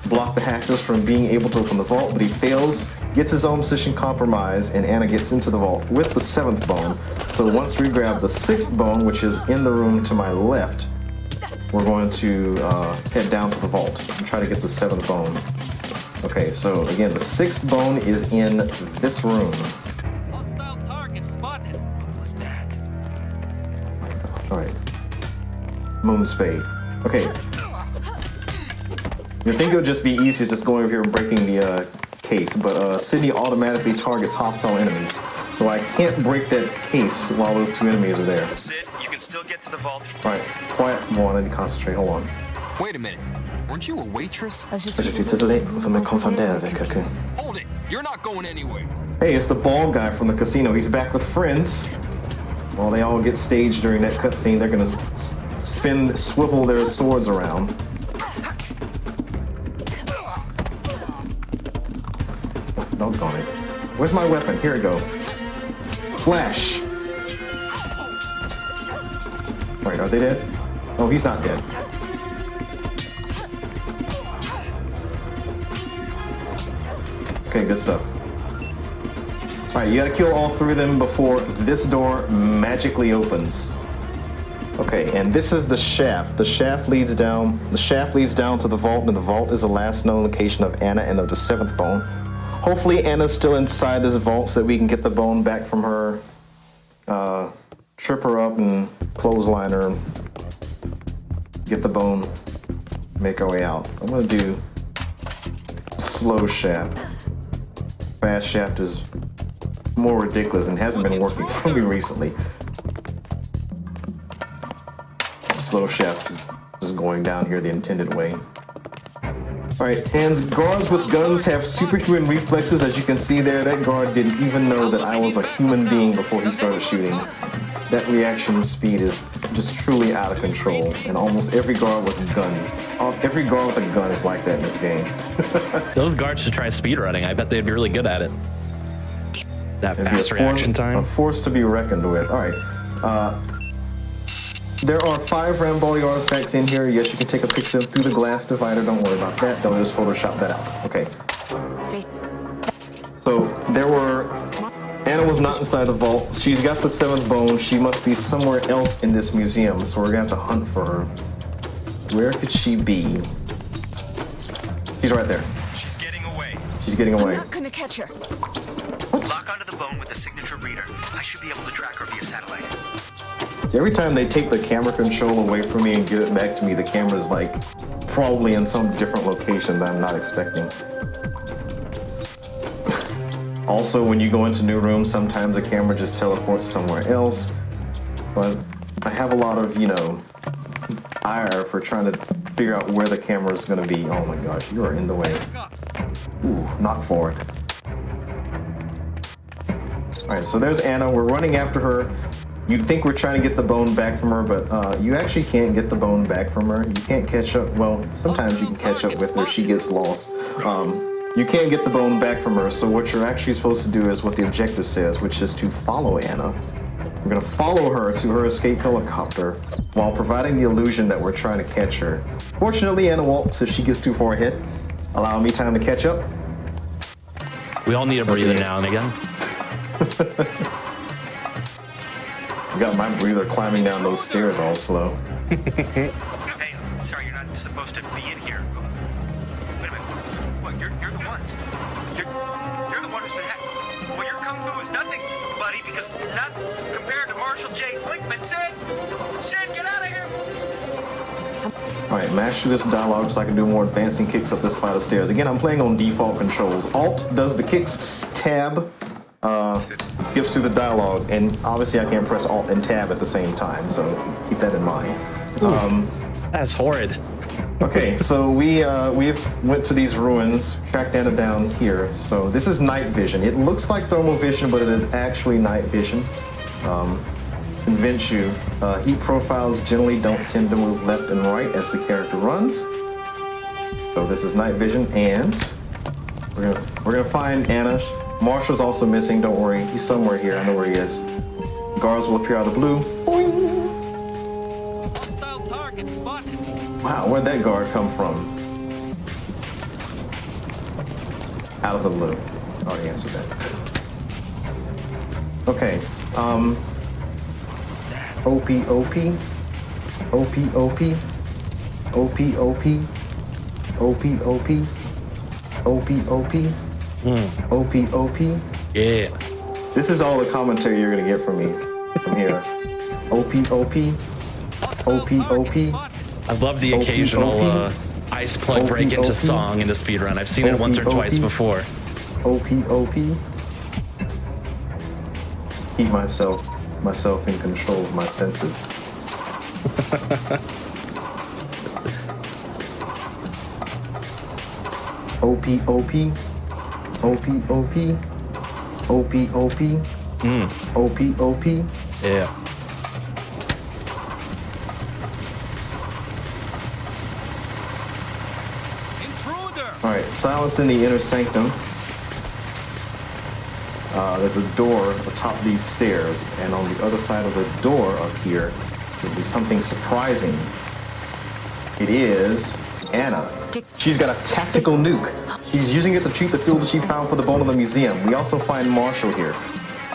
Speaker 2: block the hackers from being able to open the vault, but he fails, gets his own position compromised, and Anna gets into the vault with the 7th bone. So once we grab the 6th bone, which is in the room to my left, we're going to head down to the vault and try to get the 7th bone. Okay, so again, the 6th bone is in this room.
Speaker 6: Hostile target spotted. What was that?
Speaker 2: All right. Moon spade. Okay. You think it would just be easy just going over here and breaking the case, but Sydney automatically targets hostile enemies. So I can't break that case while those 2 enemies are there.
Speaker 5: Sid, you can still get to the vault.
Speaker 2: All right, quiet, Vaughn, I need to concentrate. Hold on.
Speaker 7: Wait a minute. Weren't you a waitress?
Speaker 2: Je suis désolé, vous me confondez avec quelqu'un.
Speaker 7: Hold it. You're not going anywhere.
Speaker 2: Hey, it's the bald guy from the casino. He's back with friends. While they all get staged during that cutscene, they're gonna swivel their swords around. Doggone it. Where's my weapon? Here we go. Slash. Alright, are they dead? Oh, he's not dead. Okay, good stuff. Alright, you gotta kill all 3 of them before this door magically opens. Okay, and this is the shaft. The shaft leads down to the vault, and the vault is the last known location of Anna and of the 7th bone. Hopefully Anna's still inside this vault so that we can get the bone back from her, trip her up and clothesline her, get the bone, make our way out. I'm gonna do slow shaft. Fast shaft is more ridiculous and hasn't been working for me recently. Slow shaft is just going down here the intended way. Alright, and guards with guns have superhuman reflexes. As you can see there, that guard didn't even know that I was a human being before he started shooting. That reaction speed is just truly out of control, and almost every guard with a gun, every guard with a gun is like that in this game.
Speaker 1: Those guards should try speedrunning. I bet they'd be really good at it. That
Speaker 2: It'd be
Speaker 1: fast reaction
Speaker 2: a
Speaker 1: time.
Speaker 2: force to be reckoned with. Alright, there are 5 Ramboli artifacts in here. Yes, you can take a picture through the glass divider. Don't worry about that. Don't just Photoshop that out. Okay. So Anna was not inside the vault. She's got the 7th bone. She must be somewhere else in this museum. So we're gonna have to hunt for her. Where could she be? She's right there.
Speaker 5: She's getting away.
Speaker 2: She's getting away.
Speaker 4: I'm not gonna catch her.
Speaker 5: Lock onto the bone with the signature reader. I should be able to track her via satellite.
Speaker 2: Every time they take the camera control away from me and give it back to me, the camera's like probably in some different location that I'm not expecting. Also, when you go into new rooms, sometimes the camera just teleports somewhere else. But I have a lot of, ire for trying to figure out where the camera is going to be. Oh my gosh, you are in the way. Ooh, knock forward. Alright, so there's Anna. We're running after her. You'd think we're trying to get the bone back from her, but you actually can't get the bone back from her. You can't catch up. Well, sometimes you can catch up with her. She gets lost. You can't get the bone back from her, so what you're actually supposed to do is what the objective says, which is to follow Anna. We're going to follow her to her escape helicopter while providing the illusion that we're trying to catch her. Fortunately, Anna walks if she gets too far ahead, allowing me time to catch up.
Speaker 1: We all need a breather now and again.
Speaker 2: I got my breather climbing down those stairs all slow.
Speaker 5: Hey, sorry, you're not supposed to be in here. Wait a minute. What, you're the ones. You're the one who's been hacked. Well, your kung fu is nothing, buddy, because not compared to Marshall J. Blinkman. Sid, get out of here!
Speaker 2: Alright, mash through this dialogue so I can do more advancing kicks up this flight of stairs. Again, I'm playing on default controls. Alt does the kicks, tab skips through the dialogue, and obviously I can't press Alt and tab at the same time, so keep that in mind.
Speaker 1: That's horrid.
Speaker 2: Okay, so we went to these ruins, tracked Anna down here. So this is night vision. It looks like thermal vision, but it is actually night vision. Convince you. Heat profiles generally don't tend to move left and right as the character runs. So this is night vision, and we're gonna find Anna. Marshall's also missing. Don't worry, he's somewhere here. I know where he is. Guards will appear out of the blue. Boing.
Speaker 6: Hostile target spotted.
Speaker 2: Wow, where'd that guard come from? Out of the blue. Already answered that. Okay. OP. OP.
Speaker 1: Yeah.
Speaker 2: This is all the commentary you're gonna get from me from here. OP.
Speaker 1: I love the occasional ice plug break into song in the speedrun. I've seen it once or twice before.
Speaker 2: OP. Keep myself in control of my senses. OP.
Speaker 1: Yeah.
Speaker 6: Intruder!
Speaker 2: Alright, silence in the inner sanctum. There's a door atop these stairs, and on the other side of the door up here will be something surprising. It is Anna. She's got a tactical nuke. She's using it to treat the fuel that she found for the bone of the museum. We also find Marshall here.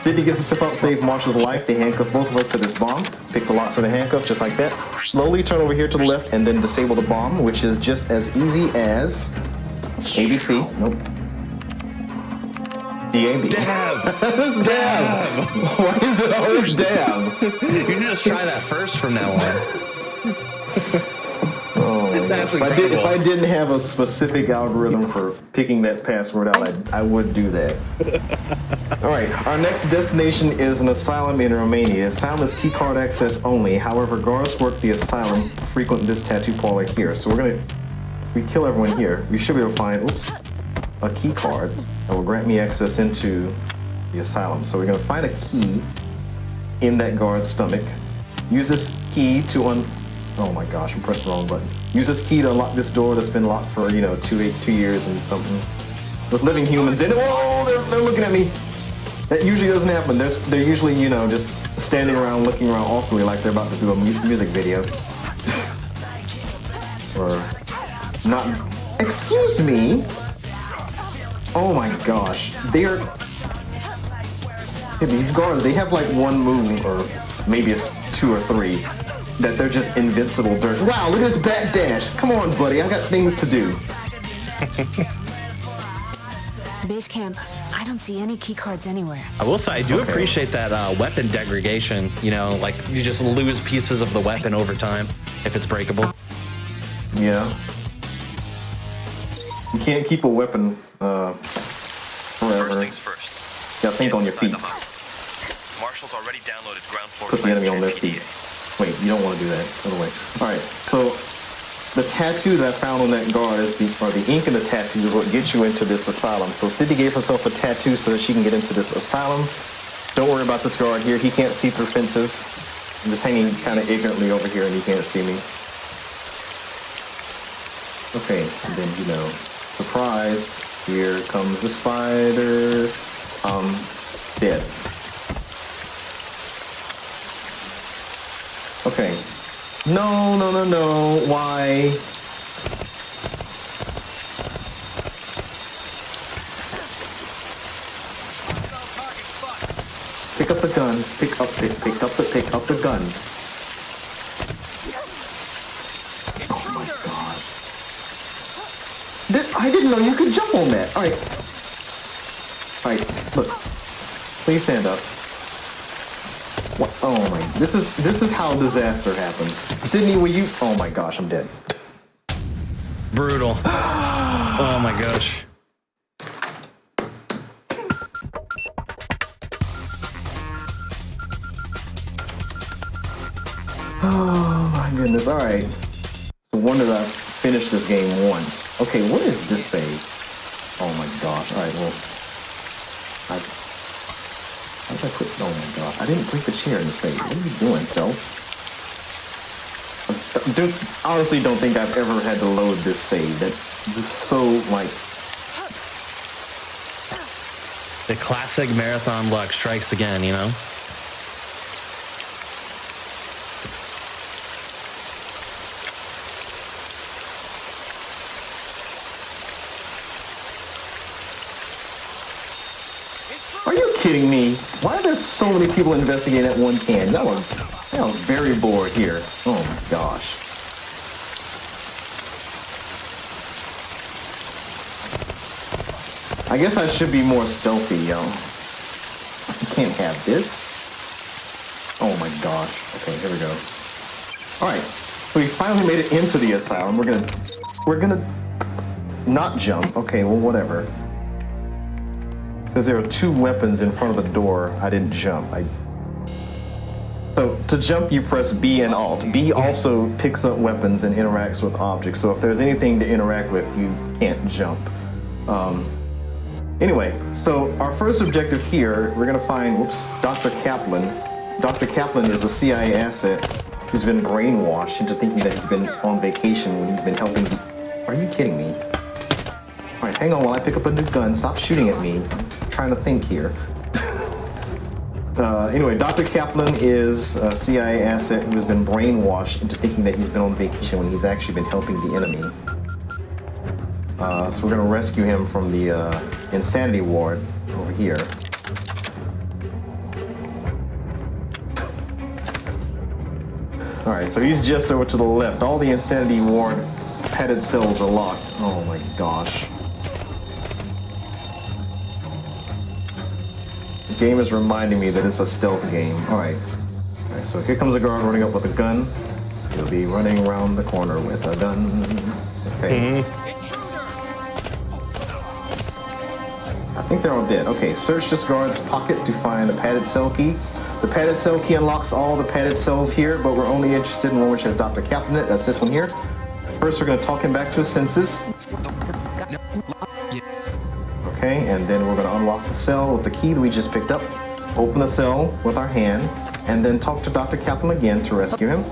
Speaker 2: Sydney gets to step up, save Marshall's life. They handcuff both of us to this bomb. Pick the locks of the handcuff just like that. Slowly turn over here to the left and then disable the bomb, which is just as easy as ABC. Nope. DAB.
Speaker 1: Dab.
Speaker 2: It's dab. Why is it always dab?
Speaker 1: You can just try that first from now on. That's incredible.
Speaker 2: If I didn't have a specific algorithm for picking that password out, I would do that. All right, our next destination is an asylum in Romania. Asylum is keycard access only. However, guards work the asylum frequent this tattoo parlor here. So if we kill everyone here, we should be able to find, a key card that will grant me access into the asylum. So we're gonna find a key in that guard's stomach. Use this key to oh my gosh, I'm pressing the wrong button. Use this key to unlock this door that's been locked for, 2 years and something. With living humans in it. Oh, they're looking at me. That usually doesn't happen. They're usually, just standing around looking around awkwardly like they're about to do a music video. Or not. Excuse me? Oh my gosh. They're... These guards, they have like one move, or maybe it's 2 or 3, that they're just invincible during. Wow, look at this back dash. Come on, buddy, I got things to do.
Speaker 4: Base camp. I don't see any key cards anywhere.
Speaker 1: I will say I do appreciate that weapon degradation. You know, like you just lose pieces of the weapon over time if it's breakable.
Speaker 2: Yeah. You can't keep a weapon forever.
Speaker 5: First things first.
Speaker 2: Yeah, think on your feet.
Speaker 5: Marshall's already downloaded ground floor.
Speaker 2: Put the enemy on their feet. Wait, you don't want to do that. Other way. All right. So the tattoo that I found on that guard is the ink in the tattoo is what gets you into this asylum. So Sydney gave herself a tattoo so that she can get into this asylum. Don't worry about this guard here. He can't see through fences. I'm just hanging kind of ignorantly over here, and he can't see me. Okay, and then surprise. Here comes the spider. Dead. Okay. No. Why? Pick up the gun. Pick up the gun. Oh my god. I didn't know you could jump on that. Alright, look. Please stand up. What? Oh my, this is how disaster happens. Sydney, will you? Oh my gosh, I'm dead.
Speaker 1: Brutal. Oh my gosh.
Speaker 2: Oh my goodness, alright. So wonder that I finished this game once. Okay, what is this save? Oh my gosh, alright, well. How did I quit? Oh my god, I didn't break the chair in the save. What are you doing, self? Honestly don't think I've ever had to load this save. That is so, like...
Speaker 1: The classic marathon luck strikes again, you know?
Speaker 2: Are you kidding me? Why are there so many people investigating at one can? Y'all are very bored here. Oh my gosh. I guess I should be more stealthy, yo. You can't have this. Oh my gosh. Okay, here we go. Alright. So we finally made it into the asylum. We're gonna not jump. Okay, well whatever. Says there are 2 weapons in front of the door. I didn't jump. So to jump, you press B and Alt. B also picks up weapons and interacts with objects. So if there's anything to interact with, you can't jump. Anyway, so our first objective here, we're gonna find, Dr. Kaplan. Dr. Kaplan is a CIA asset who's been brainwashed into thinking that he's been on vacation when he's been helping. Are you kidding me? All right, hang on while I pick up a new gun. Stop shooting at me. I'm trying to think here. Anyway, Dr. Kaplan is a CIA asset who has been brainwashed into thinking that he's been on vacation when he's actually been helping the enemy. So we're gonna rescue him from the insanity ward over here. All right, so he's just over to the left. All the insanity ward padded cells are locked. Oh my gosh. The game is reminding me that it's a stealth game. All right, so here comes a guard running up with a gun. He'll be running around the corner with a gun. Okay. I think they're all dead. Okay, search this guard's pocket to find a padded cell key. The padded cell key unlocks all the padded cells here, but we're only interested in one which has Dr. Kaplan in it. That's this one here. First, we're going to talk him back to his senses. Okay, and then we're going to unlock the cell with the key that we just picked up. Open the cell with our hand, and then talk to Dr. Kaplan again to rescue him.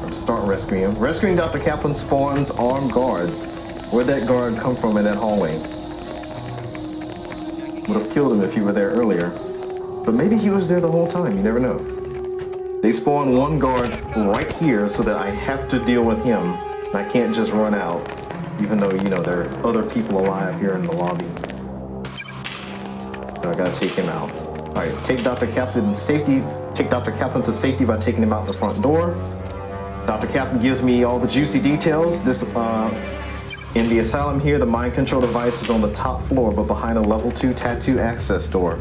Speaker 2: Or to start rescuing him. Rescuing Dr. Kaplan spawns armed guards. Where'd that guard come from in that hallway? Would have killed him if you were there earlier. But maybe he was there the whole time, you never know. They spawn one guard right here so that I have to deal with him. And I can't just run out, even though, you know, there are other people alive here in the lobby. So I gotta take him out. All right, take Dr. Kaplan to safety. Take Dr. Kaplan to safety by taking him out the front door. Dr. Kaplan gives me all the juicy details. This, in the asylum here, the mind control device is on the top floor, but behind a level 2 tattoo access door.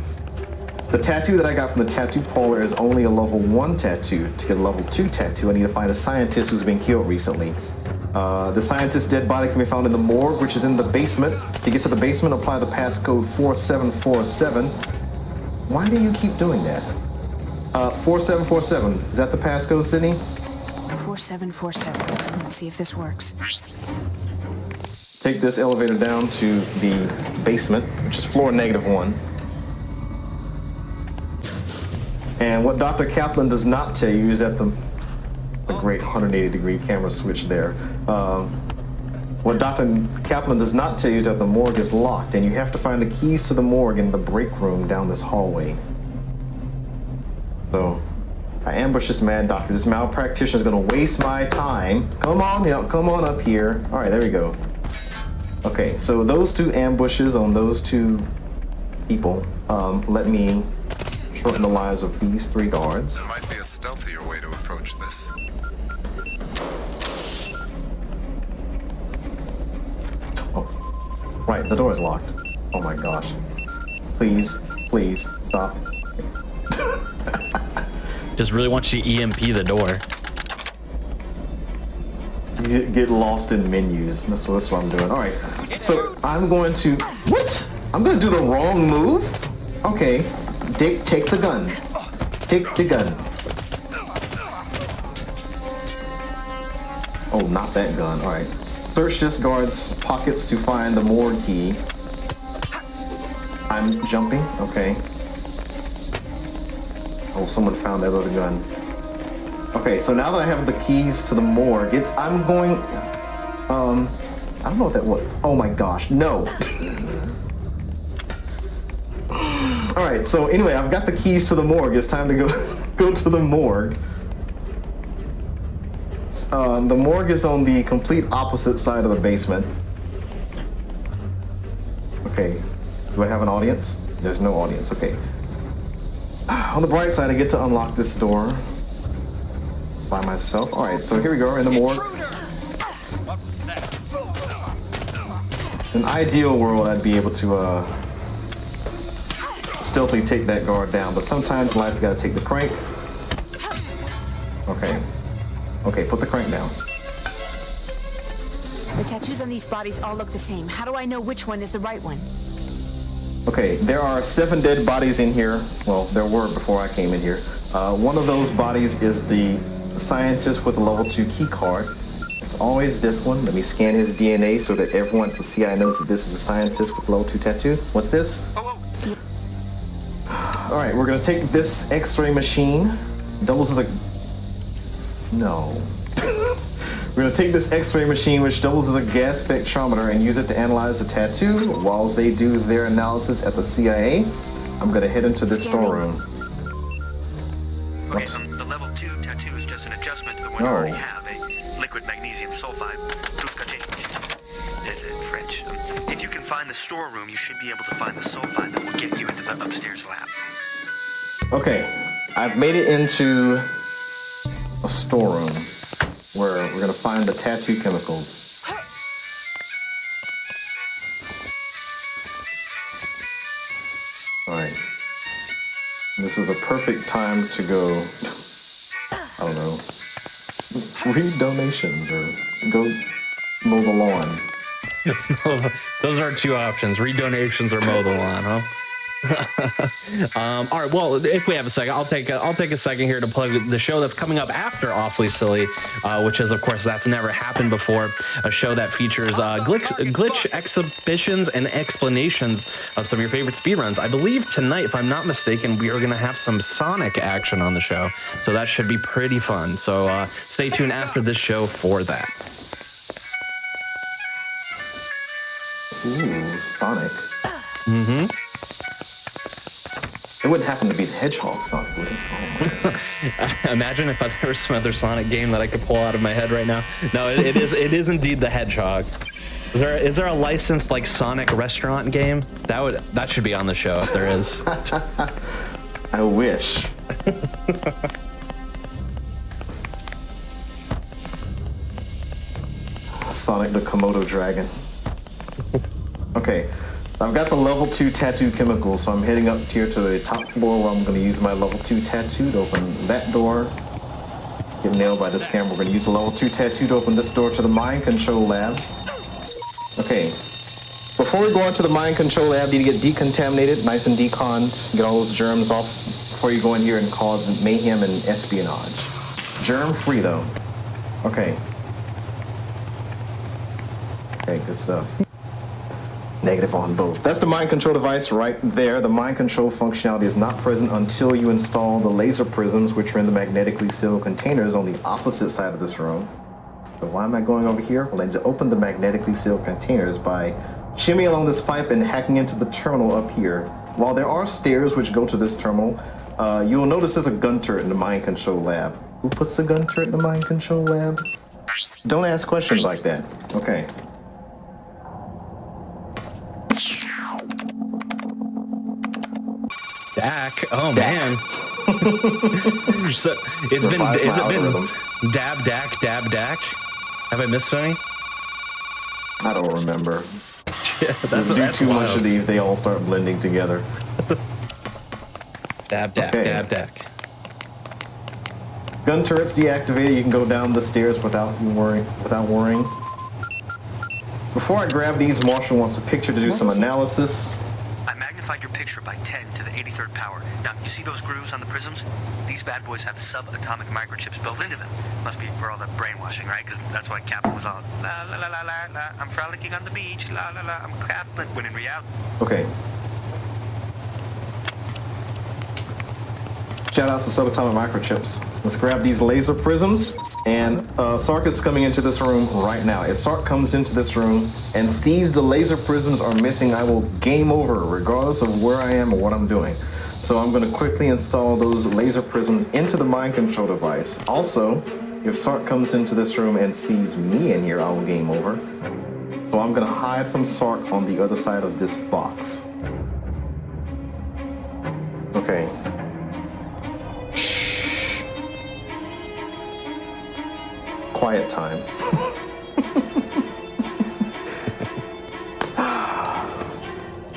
Speaker 2: The tattoo that I got from the tattoo parlor is only a level 1 tattoo. To get a level 2 tattoo, I need to find a scientist who's been killed recently. The scientist's dead body can be found in the morgue, which is in the basement. To get to the basement, apply the passcode 4747. Why do you keep doing that? 4747. Is that the passcode, Sydney?
Speaker 4: 4747. Let's see if this works.
Speaker 2: Take this elevator down to the basement, which is floor -1. And what Dr. Kaplan does not tell you is that the great 180-degree camera switch there. What Dr. Kaplan does not tell you is that the morgue is locked, and you have to find the keys to the morgue in the break room down this hallway. So, I ambush this mad doctor. This malpractitioner is going to waste my time. Come on, come on up here. All right, there we go. Okay, so those 2 ambushes on those 2 people let me shorten the lives of these 3 guards.
Speaker 3: There might be a stealthier way to approach this.
Speaker 2: Oh, right, the door is locked. Oh my gosh. Please, please, stop.
Speaker 1: Just really want you to EMP the door.
Speaker 2: Get lost in menus. That's what I'm doing. All right, so I'm going to... What? I'm going to do the wrong move? Okay, take the gun. Take the gun. Oh, not that gun. All right. Search this guard's pockets to find the morgue key. I'm jumping. Okay. Oh, someone found that other gun. Okay, so now that I have the keys to the morgue, I'm going... I don't know what that was. Oh my gosh, no. All right, so anyway, I've got the keys to the morgue. It's time to go to the morgue. The morgue is on the complete opposite side of the basement. Okay, do I have an audience? There's no audience, okay. On the bright side, I get to unlock this door by myself. All right, so here we go, in the morgue. In an ideal world, I'd be able to stealthily take that guard down, but sometimes in life you gotta take the crank. Okay. Okay, put the crank down.
Speaker 4: The tattoos on these bodies all look the same. How do I know which one is the right one?
Speaker 2: Okay, there are 7 dead bodies in here. Well, there were before I came in here. One of those bodies is the scientist with the level 2 key card. It's always this one. Let me scan his DNA so that everyone at the CIA knows that this is a scientist with level 2 tattoo. What's this? All right, we're gonna take this X-ray machine. Doubles as a... No. We're gonna take this X-ray machine, which doubles as a gas spectrometer, and use it to analyze the tattoo. While they do their analysis at the CIA, I'm gonna head into this storeroom.
Speaker 5: Okay, so the level 2 tattoo is just an adjustment to the one you already have, a liquid magnesium sulfide. Is it French? If you can find the storeroom, you should be able to find the sulfide that will get you into the upstairs lab.
Speaker 2: Okay, I've made it into a storeroom where we're gonna find the tattoo chemicals. All right. This is a perfect time to go, I don't know, read donations or go mow the lawn.
Speaker 1: Those are 2 options: read donations or mow the lawn, huh? All right, well, if we have a second, I'll take a second here to plug the show that's coming up after Awfully Silly, which is, of course, That's Never Happened Before, a show that features glitch exhibitions and explanations of some of your favorite speedruns. I believe tonight, if I'm not mistaken, we are going to have some Sonic action on the show, so that should be pretty fun. So stay tuned after this show for that.
Speaker 2: Ooh, Sonic. It wouldn't happen to be the Hedgehog Sonic, would it? Oh my.
Speaker 1: Imagine if there was some other Sonic game that I could pull out of my head right now. No, it is indeed the Hedgehog. Is there a licensed like Sonic restaurant game? That should be on the show if there is.
Speaker 2: I wish. Sonic the Komodo Dragon. Okay, I've got the level 2 tattoo chemical, so I'm heading up here to the top floor where I'm going to use my level 2 tattoo to open that door. Get nailed by this camera. We're going to use the level 2 tattoo to open this door to the mind control lab. Okay, before we go on to the mind control lab, you need to get decontaminated, nice and deconned, get all those germs off before you go in here and cause mayhem and espionage. Germ free though. Okay. Okay, good stuff. Negative on both. That's the mind control device right there. The mind control functionality is not present until you install the laser prisms, which are in the magnetically sealed containers on the opposite side of this room. So why am I going over here? Well, I need to open the magnetically sealed containers by shimmying along this pipe and hacking into the terminal up here. While there are stairs which go to this terminal, you'll notice there's a gun turret in the mind control lab. Who puts the gun turret in the mind control lab? Don't ask questions like that. Okay.
Speaker 1: Dak. Oh man. So has it been dab dak? Have I missed any?
Speaker 2: I don't remember.
Speaker 1: Yeah, that's
Speaker 2: too
Speaker 1: wild.
Speaker 2: much of these, they all start blending together.
Speaker 1: Dab dak,
Speaker 2: Okay.
Speaker 1: dab dak.
Speaker 2: Gun turret's deactivated. You can go down the stairs without worrying. Before I grab these, Marshall wants a picture to do some analysis.
Speaker 5: I magnified your picture by 10 to the 83rd power. Now, you see those grooves on the prisms? These bad boys have subatomic microchips built into them. Must be for all the brainwashing, right? Because that's why Captain was on. La la la la la la. I'm frolicking on the beach. La la la. I'm Captain. When in reality.
Speaker 2: Okay. Shout outs to subatomic microchips. Let's grab these laser prisms. And Sark is coming into this room right now. If Sark comes into this room and sees the laser prisms are missing, I will game over regardless of where I am or what I'm doing. So I'm going to quickly install those laser prisms into the mind control device. Also, if Sark comes into this room and sees me in here, I will game over. So I'm going to hide from Sark on the other side of this box. Okay. Quiet time.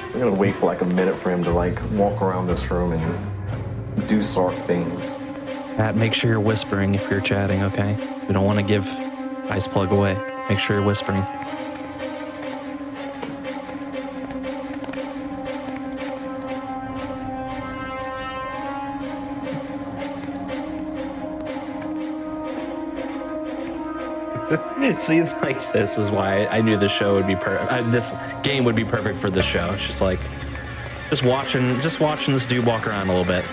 Speaker 2: I'm gonna wait for like a minute for him to like walk around this room and do Sark things.
Speaker 1: Pat, make sure you're whispering if you're chatting, okay? We don't want to give Ice Plug away. Make sure you're whispering. See, like this is why I knew this show would be this game would be perfect for this show. It's just like just watching this dude walk around a little bit.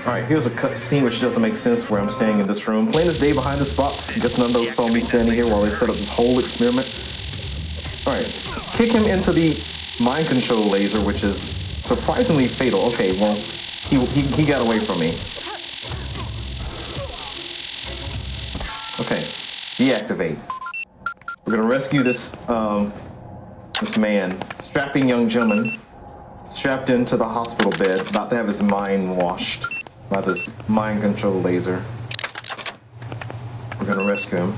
Speaker 2: All right, here's a cut scene which doesn't make sense where I'm staying in this room. Plain as day behind this box. Guess none of those saw me standing here while they set up this whole experiment. All right, kick him into the mind control laser, which is surprisingly fatal. Okay, well, he got away from me. Okay. Deactivate. We're gonna rescue this this man, strapping young gentleman, strapped into the hospital bed, about to have his mind washed by this mind control laser. We're gonna rescue him.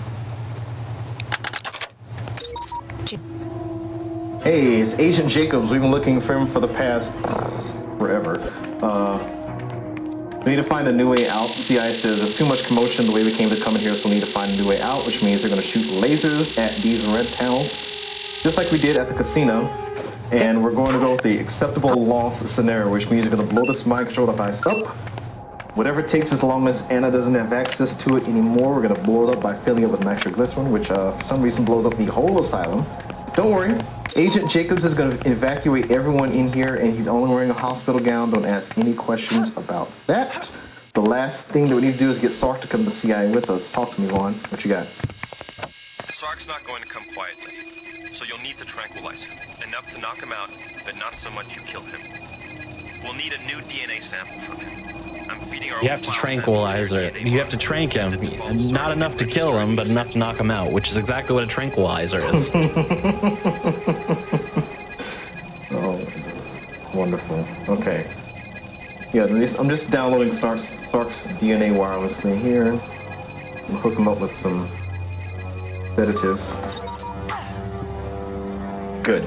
Speaker 2: Hey, it's Agent Jacobs. We've been looking for him for the past forever. We need to find a new way out. CI says there's too much commotion the way we came to come in here, so we need to find a new way out, which means they're going to shoot lasers at these red panels, just like we did at the casino. And we're going to go with the acceptable loss scenario, which means we're going to blow this mind control device up. Whatever it takes, as long as Anna doesn't have access to it anymore, we're going to blow it up by filling it with nitroglycerin, which for some reason blows up the whole asylum. Don't worry. Agent Jacobs is going to evacuate everyone in here, and he's only wearing a hospital gown. Don't ask any questions about that. The last thing that we need to do is get Sark to come to CIA with us. Talk to me, Juan. What you got?
Speaker 8: Sark's not going to come quietly, so you'll need to tranquilize him. Enough to knock him out, but not so much you kill him. We'll need a new DNA sample from him. I'm feeding our
Speaker 1: You
Speaker 8: old
Speaker 1: have to
Speaker 8: file
Speaker 1: tranquilize
Speaker 8: sample to
Speaker 1: it.
Speaker 8: your
Speaker 1: You have to trank him. Not enough to kill him, but enough to knock him out, which is exactly what a tranquilizer is.
Speaker 2: Oh, wonderful. Okay. Yeah, I'm just downloading Sark's DNA wirelessly here. And hook him up with some sedatives. Good.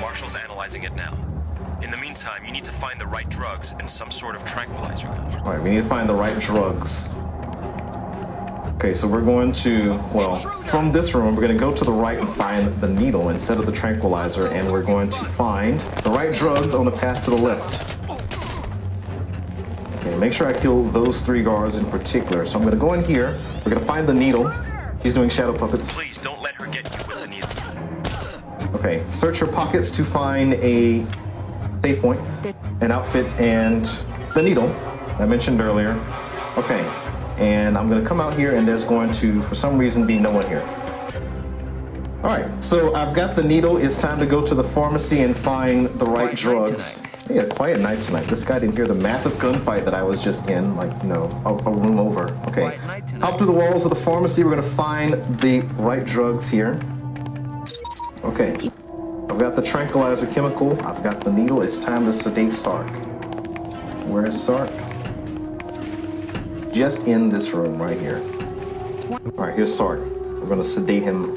Speaker 8: Marshall's analyzing it now. In the meantime, you need to find the right drugs and some sort of tranquilizer gun.
Speaker 2: All right, we need to find the right drugs. Okay, so we're going to, well, from this room, we're going to go to the right and find the needle instead of the tranquilizer, and we're going to find the right drugs on the path to the left. Okay, make sure I kill those 3 guards in particular. So I'm going to go in here. We're going to find the needle. She's doing shadow puppets.
Speaker 8: Please don't let her get you with the needle.
Speaker 2: Okay, search your pockets to find a save point, an outfit, and the needle I mentioned earlier. Okay, and I'm going to come out here, and there's going to, for some reason, be no one here. All right, so I've got the needle. It's time to go to the pharmacy and find the right drugs. Yeah, quiet night tonight. This guy didn't hear the massive gunfight that I was just in, like, you know, a room over. Okay, up through the walls of the pharmacy. We're going to find the right drugs here. Okay, I've got the tranquilizer chemical. I've got the needle. It's time to sedate Sark. Where is Sark? Just in this room right here. All right, here's Sark. We're going to sedate him.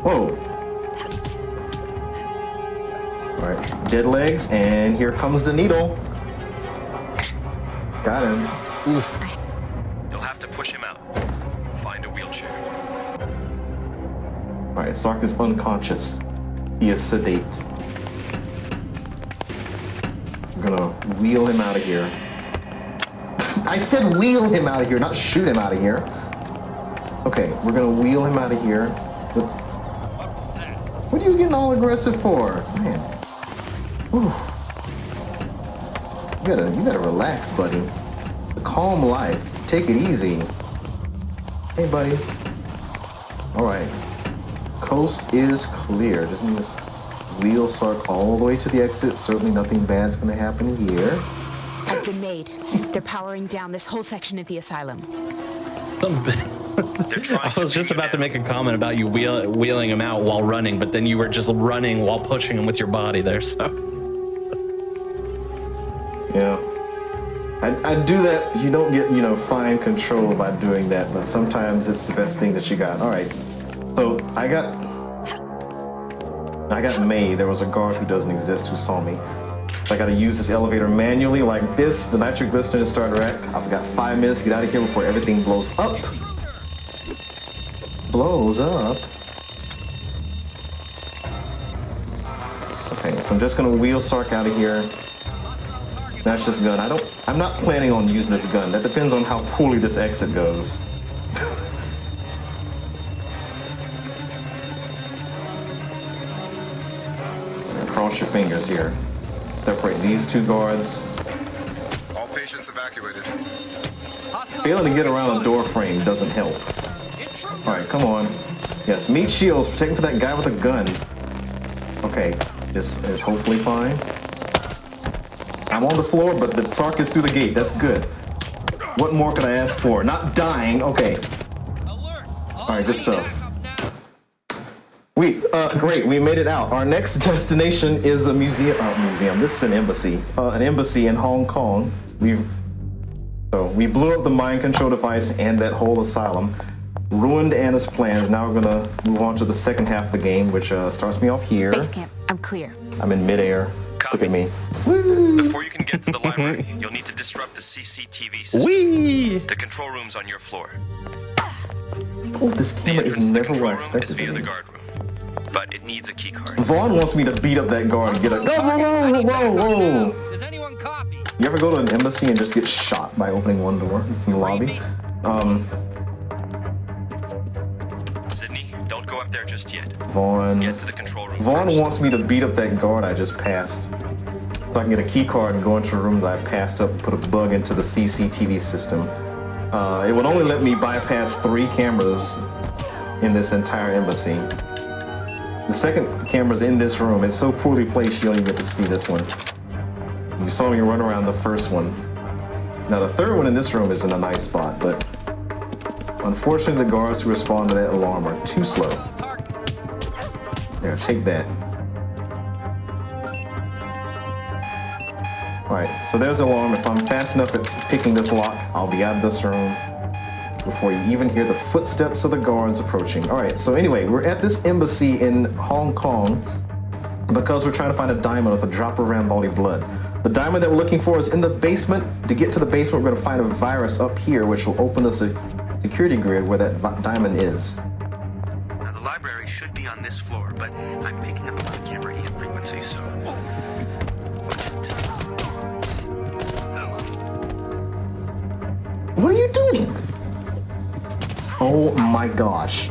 Speaker 2: Whoa. All right, dead legs, and here comes the needle. Got him. Oof.
Speaker 8: You'll have to push him out. Find a wheelchair.
Speaker 2: All right, Sark is unconscious. He is sedate. I'm gonna wheel him out of here. I said wheel him out of here, not shoot him out of here. Okay, we're gonna wheel him out of here. What are you getting all aggressive for? Man. Whew. You gotta relax, buddy. It's a calm life. Take it easy. Hey, buddies. All right. Coast is clear. Just need to wheel Sark all the way to the exit. Certainly nothing bad's gonna happen here.
Speaker 4: Has been made. They're powering down this whole section of the asylum.
Speaker 1: I was just about to make a comment about you wheeling him out while running, but then you were just running while pushing him with your body there, so.
Speaker 2: Yeah. I do that. You don't get, you know, fine control by doing that, but sometimes it's the best thing that you got. All right. So I got May. There was a guard who doesn't exist who saw me. I got to use this elevator manually like this. The nitroglycerin starter rack. I've got 5 minutes to get out of here before everything blows up. Blows up. Okay, so I'm just gonna wheel Sark out of here. That's just gun. I'm not planning on using this gun. That depends on how poorly this exit goes. Cross your fingers here. Separate these 2 guards.
Speaker 3: All patients evacuated.
Speaker 2: Failing to get around a door frame doesn't help. All right, come on. Yes, meat shields. Protecting for that guy with a gun. Okay, this is hopefully fine. I'm on the floor, but the Sark is through the gate. That's good. What more could I ask for? Not dying. Okay. All right, good stuff. Great. We made it out. Our next destination is a museum. This is an embassy. An embassy in Hong Kong. We blew up the mind control device and that whole asylum. Ruined Anna's plans. Now we're gonna move on to the second half of the game, which starts me off here.
Speaker 4: Base camp. I'm clear.
Speaker 2: I'm in midair.
Speaker 8: Copy.
Speaker 2: Look at me.
Speaker 8: Before you can get to the library, you'll need to disrupt the CCTV system.
Speaker 1: Whee!
Speaker 8: The control room's on your floor.
Speaker 2: Oh, this
Speaker 8: The
Speaker 2: camera
Speaker 8: entrance
Speaker 2: is
Speaker 8: to the
Speaker 2: never
Speaker 8: control
Speaker 2: what I
Speaker 8: room is
Speaker 2: expected
Speaker 8: via
Speaker 2: to
Speaker 8: the
Speaker 2: be.
Speaker 8: guard room, but it needs a key card.
Speaker 2: Vaughn wants me to beat up that guard and get a. Whoa!
Speaker 6: Does anyone copy?
Speaker 2: You ever go to an embassy and just get shot by opening one door from the lobby?
Speaker 8: Sydney, don't go up there just yet.
Speaker 2: Vaughn.
Speaker 8: Get to the control room
Speaker 2: Vaughn
Speaker 8: first.
Speaker 2: wants me to beat up that guard I just passed. So I can get a key card and go into a room that I passed up and put a bug into the CCTV system. It would only let me bypass 3 cameras in this entire embassy. The second camera's in this room. It's so poorly placed you don't even get to see this one. You saw me run around the first one. Now the third one in this room is in a nice spot, but unfortunately the guards who respond to that alarm are too slow. There, take that. Alright, so there's the alarm. If I'm fast enough at picking this lock, I'll be out of this room before you even hear the footsteps of the guards approaching. Alright, so anyway, we're at this embassy in Hong Kong because we're trying to find a diamond with a drop of Ramboli blood. The diamond that we're looking for is in the basement. To get to the basement, we're going to find a virus up here, which will open us a security grid where that diamond is.
Speaker 5: Now, the library should be on this floor, but I'm picking up a lot of camera EM frequency, so...
Speaker 2: What are you doing? Oh my gosh.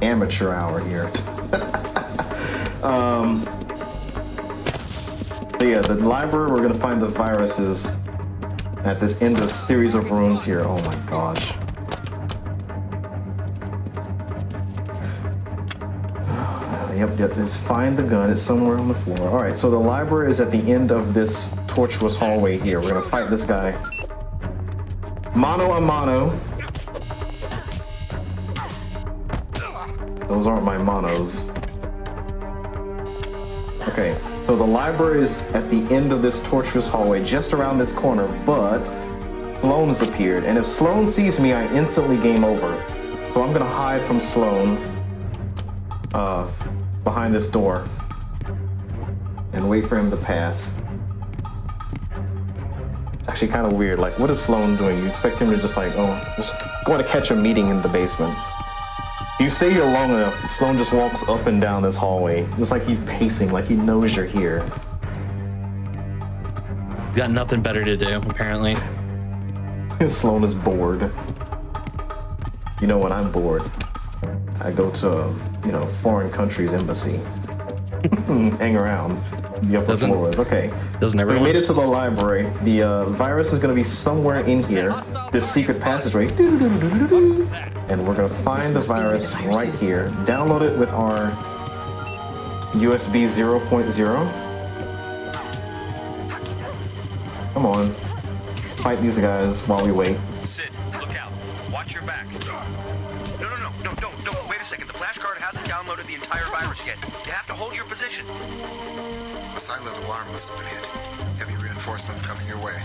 Speaker 2: Amateur hour here. So yeah, the library, we're gonna find the viruses at this end of series of rooms here. Oh my gosh. Yep, just find the gun. It's somewhere on the floor. All right, so the library is at the end of this tortuous hallway here. We're gonna fight this guy. Mano a mano. Those aren't my monos. Okay, so the library is at the end of this tortuous hallway, just around this corner, but Sloan has appeared, and if Sloan sees me, I instantly game over. So I'm gonna hide from Sloan behind this door and wait for him to pass. It's actually kind of weird. Like, what is Sloan doing? You expect him to just like, oh, just going to catch a meeting in the basement. If you stay here long enough, Sloan just walks up and down this hallway. It's like he's pacing, like he knows you're here.
Speaker 1: Got nothing better to do, apparently.
Speaker 2: Sloan is bored. You know, when I'm bored, I go to, you know, foreign country's embassy. Hang around the upper floors. Okay.
Speaker 1: Doesn't everyone?
Speaker 2: We made it to the library. The virus is going to be somewhere in here. This secret passageway. And we're going to find the virus right here. Download it with our USB 0.0. Come on. Fight these guys while we wait.
Speaker 5: Sid, look out. Watch your back. No, wait a second. The flashcard hasn't downloaded the entire virus yet. You have to hold your position.
Speaker 3: A silent alarm must have been hit. Heavy reinforcements coming your way.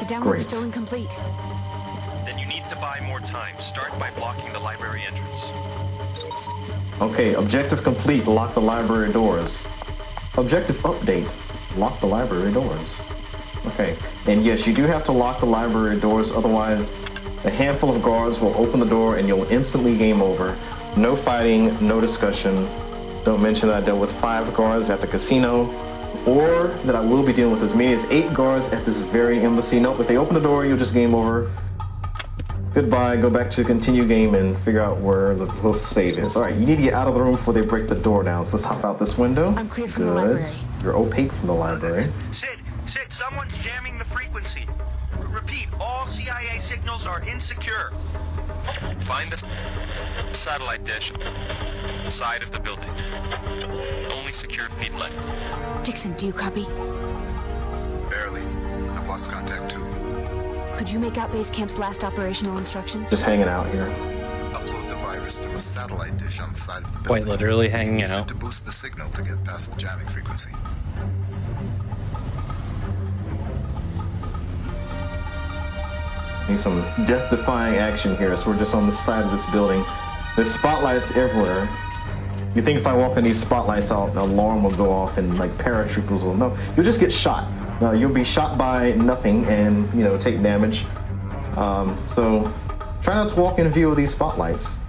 Speaker 4: The download's
Speaker 2: Great.
Speaker 4: still incomplete.
Speaker 8: Then you need to buy more time. Start by blocking the library entrance.
Speaker 2: Okay, objective complete. Lock the library doors. Objective update. Lock the library doors. Okay, and yes, you do have to lock the library doors, otherwise a handful of guards will open the door and you'll instantly game over. No fighting, no discussion. Don't mention that I dealt with 5 guards at the casino, or that I will be dealing with as many as 8 guards at this very embassy. Nope, if they open the door, you'll just game over. Goodbye, go back to continue game and figure out where the closest save is. All right, you need to get out of the room before they break the door down. So let's hop out this window.
Speaker 4: I'm clear from the library.
Speaker 2: You're opaque from the library.
Speaker 5: Sid, someone's jamming the frequency. Repeat, all CIA signals are insecure.
Speaker 8: Find the satellite dish side of the building. Only secure feed left.
Speaker 4: Dixon, do you copy?
Speaker 3: Barely. I've lost contact too.
Speaker 4: Could you make out base camp's last operational instructions?
Speaker 2: Just hanging out here.
Speaker 3: Upload the virus through a satellite dish on the side of the
Speaker 1: Quite
Speaker 3: building.
Speaker 1: literally hanging
Speaker 3: Use it
Speaker 1: out.
Speaker 3: to boost the signal to get past the jamming frequency.
Speaker 2: Need some death-defying action here, so we're just on the side of this building. There's spotlights everywhere. You think if I walk in these spotlights out, an alarm will go off and like paratroopers will know. You'll just get shot. You'll be shot by nothing and, you know, take damage. So try not to walk in view of these spotlights.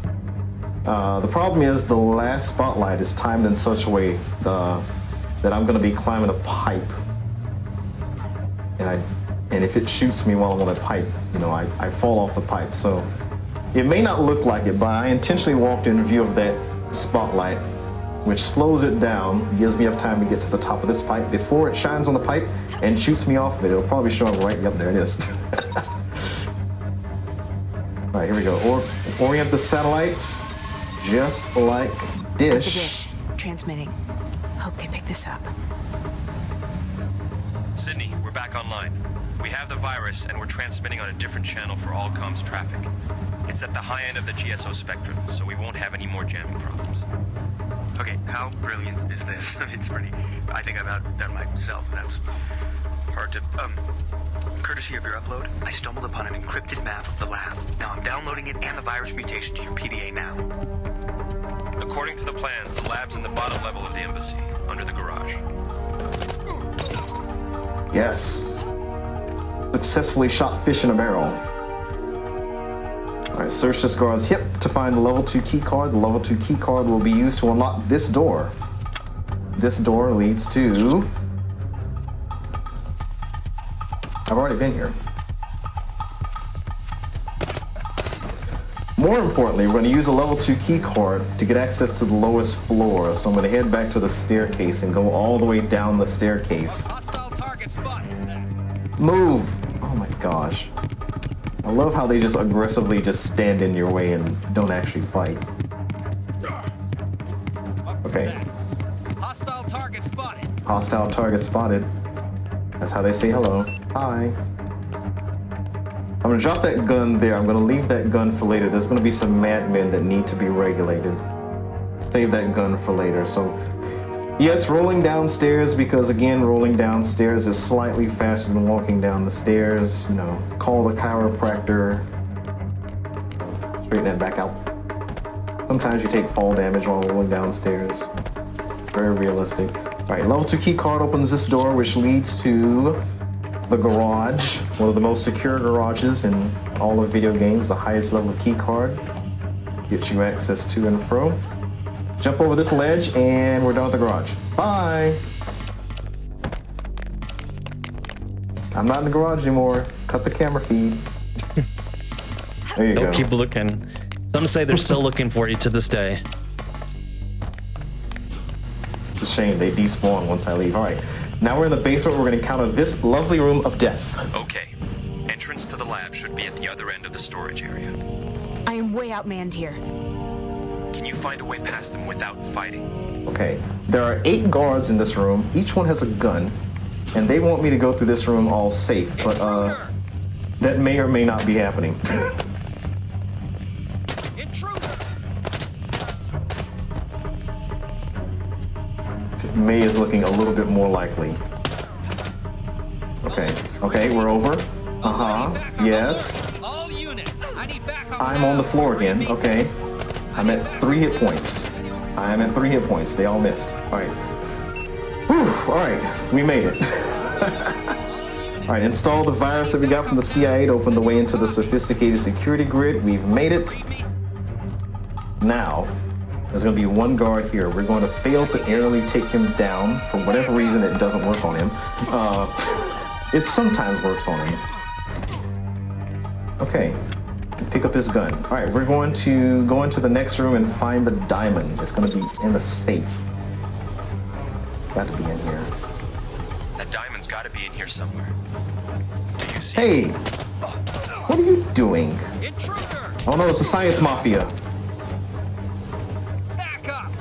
Speaker 2: The problem is the last spotlight is timed in such a way that I'm gonna be climbing a pipe. And if it shoots me while I'm on a pipe, you know, I fall off the pipe. So it may not look like it, but I intentionally walked in view of that spotlight, which slows it down, gives me enough time to get to the top of this pipe before it shines on the pipe and shoots me off of it. It'll probably show up right up there. It is. All right, here we go. Orient the satellite, just like dish.
Speaker 4: transmitting. Hope they pick this up.
Speaker 8: Sydney, we're back online. We have the virus, and we're transmitting on a different channel for all comms traffic. It's at the high end of the GSO spectrum, so we won't have any more jamming problems.
Speaker 5: Okay, how brilliant is this? It's pretty. I think I've outdone myself, and that's hard to. Courtesy of your upload, I stumbled upon an encrypted map of the lab. Now I'm downloading it and the virus mutation to your PDA now.
Speaker 8: According to the plans, the lab's in the bottom level of the embassy, under the garage.
Speaker 2: Yes. Successfully shot fish in a barrel. Alright, search this guard's hip to find the level 2 key card. The level 2 key card will be used to unlock this door. This door leads to... I've already been here. More importantly, we're going to use a level 2 key card to get access to the lowest floor. So I'm going to head back to the staircase and go all the way down the staircase.
Speaker 6: Hostile target spotted.
Speaker 2: Move! Oh my gosh. I love how they just aggressively just stand in your way and don't actually fight. Okay.
Speaker 6: Hostile target spotted.
Speaker 2: Hostile target spotted. That's how they say hello. Hi. I'm gonna drop that gun there. I'm gonna leave that gun for later. There's gonna be some madmen that need to be regulated. Save that gun for later. So, yes, rolling downstairs, because again, rolling downstairs is slightly faster than walking down the stairs. You know, call the chiropractor. Straighten that back out. Sometimes you take fall damage while rolling downstairs. Very realistic. All right, level 2 key card opens this door, which leads to the garage, one of the most secure garages in all of video games. The highest level key card gets you access to and fro. Jump over this ledge, and we're done with the garage. Bye. I'm not in the garage anymore. Cut the camera feed. There you go.
Speaker 1: Don't keep looking. Some say they're still looking for you to this day.
Speaker 2: It's a shame they despawn once I leave. All right, now we're in the basement. We're going to encounter this lovely room of death.
Speaker 8: Okay. Entrance to the lab should be at the other end of the storage area.
Speaker 4: I am way outmanned here.
Speaker 8: Can you find a way past them without fighting?
Speaker 2: Okay, there are 8 guards in this room. Each one has a gun, and they want me to go through this room all safe, but that may or may not be happening.
Speaker 6: Intruder.
Speaker 2: May is looking a little bit more likely. Okay, we're over. Yes.
Speaker 6: All units. I need backup.
Speaker 2: I'm on the floor again. Okay. I'm at 3 hit points. I am at 3 hit points. They all missed. All right. Whew. All right. We made it. All right. Install the virus that we got from the CIA to open the way into the sophisticated security grid. We've made it. Now, there's going to be one guard here. We're going to fail to aerially take him down. For whatever reason, it doesn't work on him. It sometimes works on him. Okay. Pick up his gun. All right, we're going to go into the next room and find the diamond. It's going to be in the safe. It's got to be in here.
Speaker 8: That diamond's got to be in here somewhere. Do you see?
Speaker 2: Hey, what are you doing?
Speaker 6: Intruder.
Speaker 2: Oh no, it's the science mafia.
Speaker 6: Back up.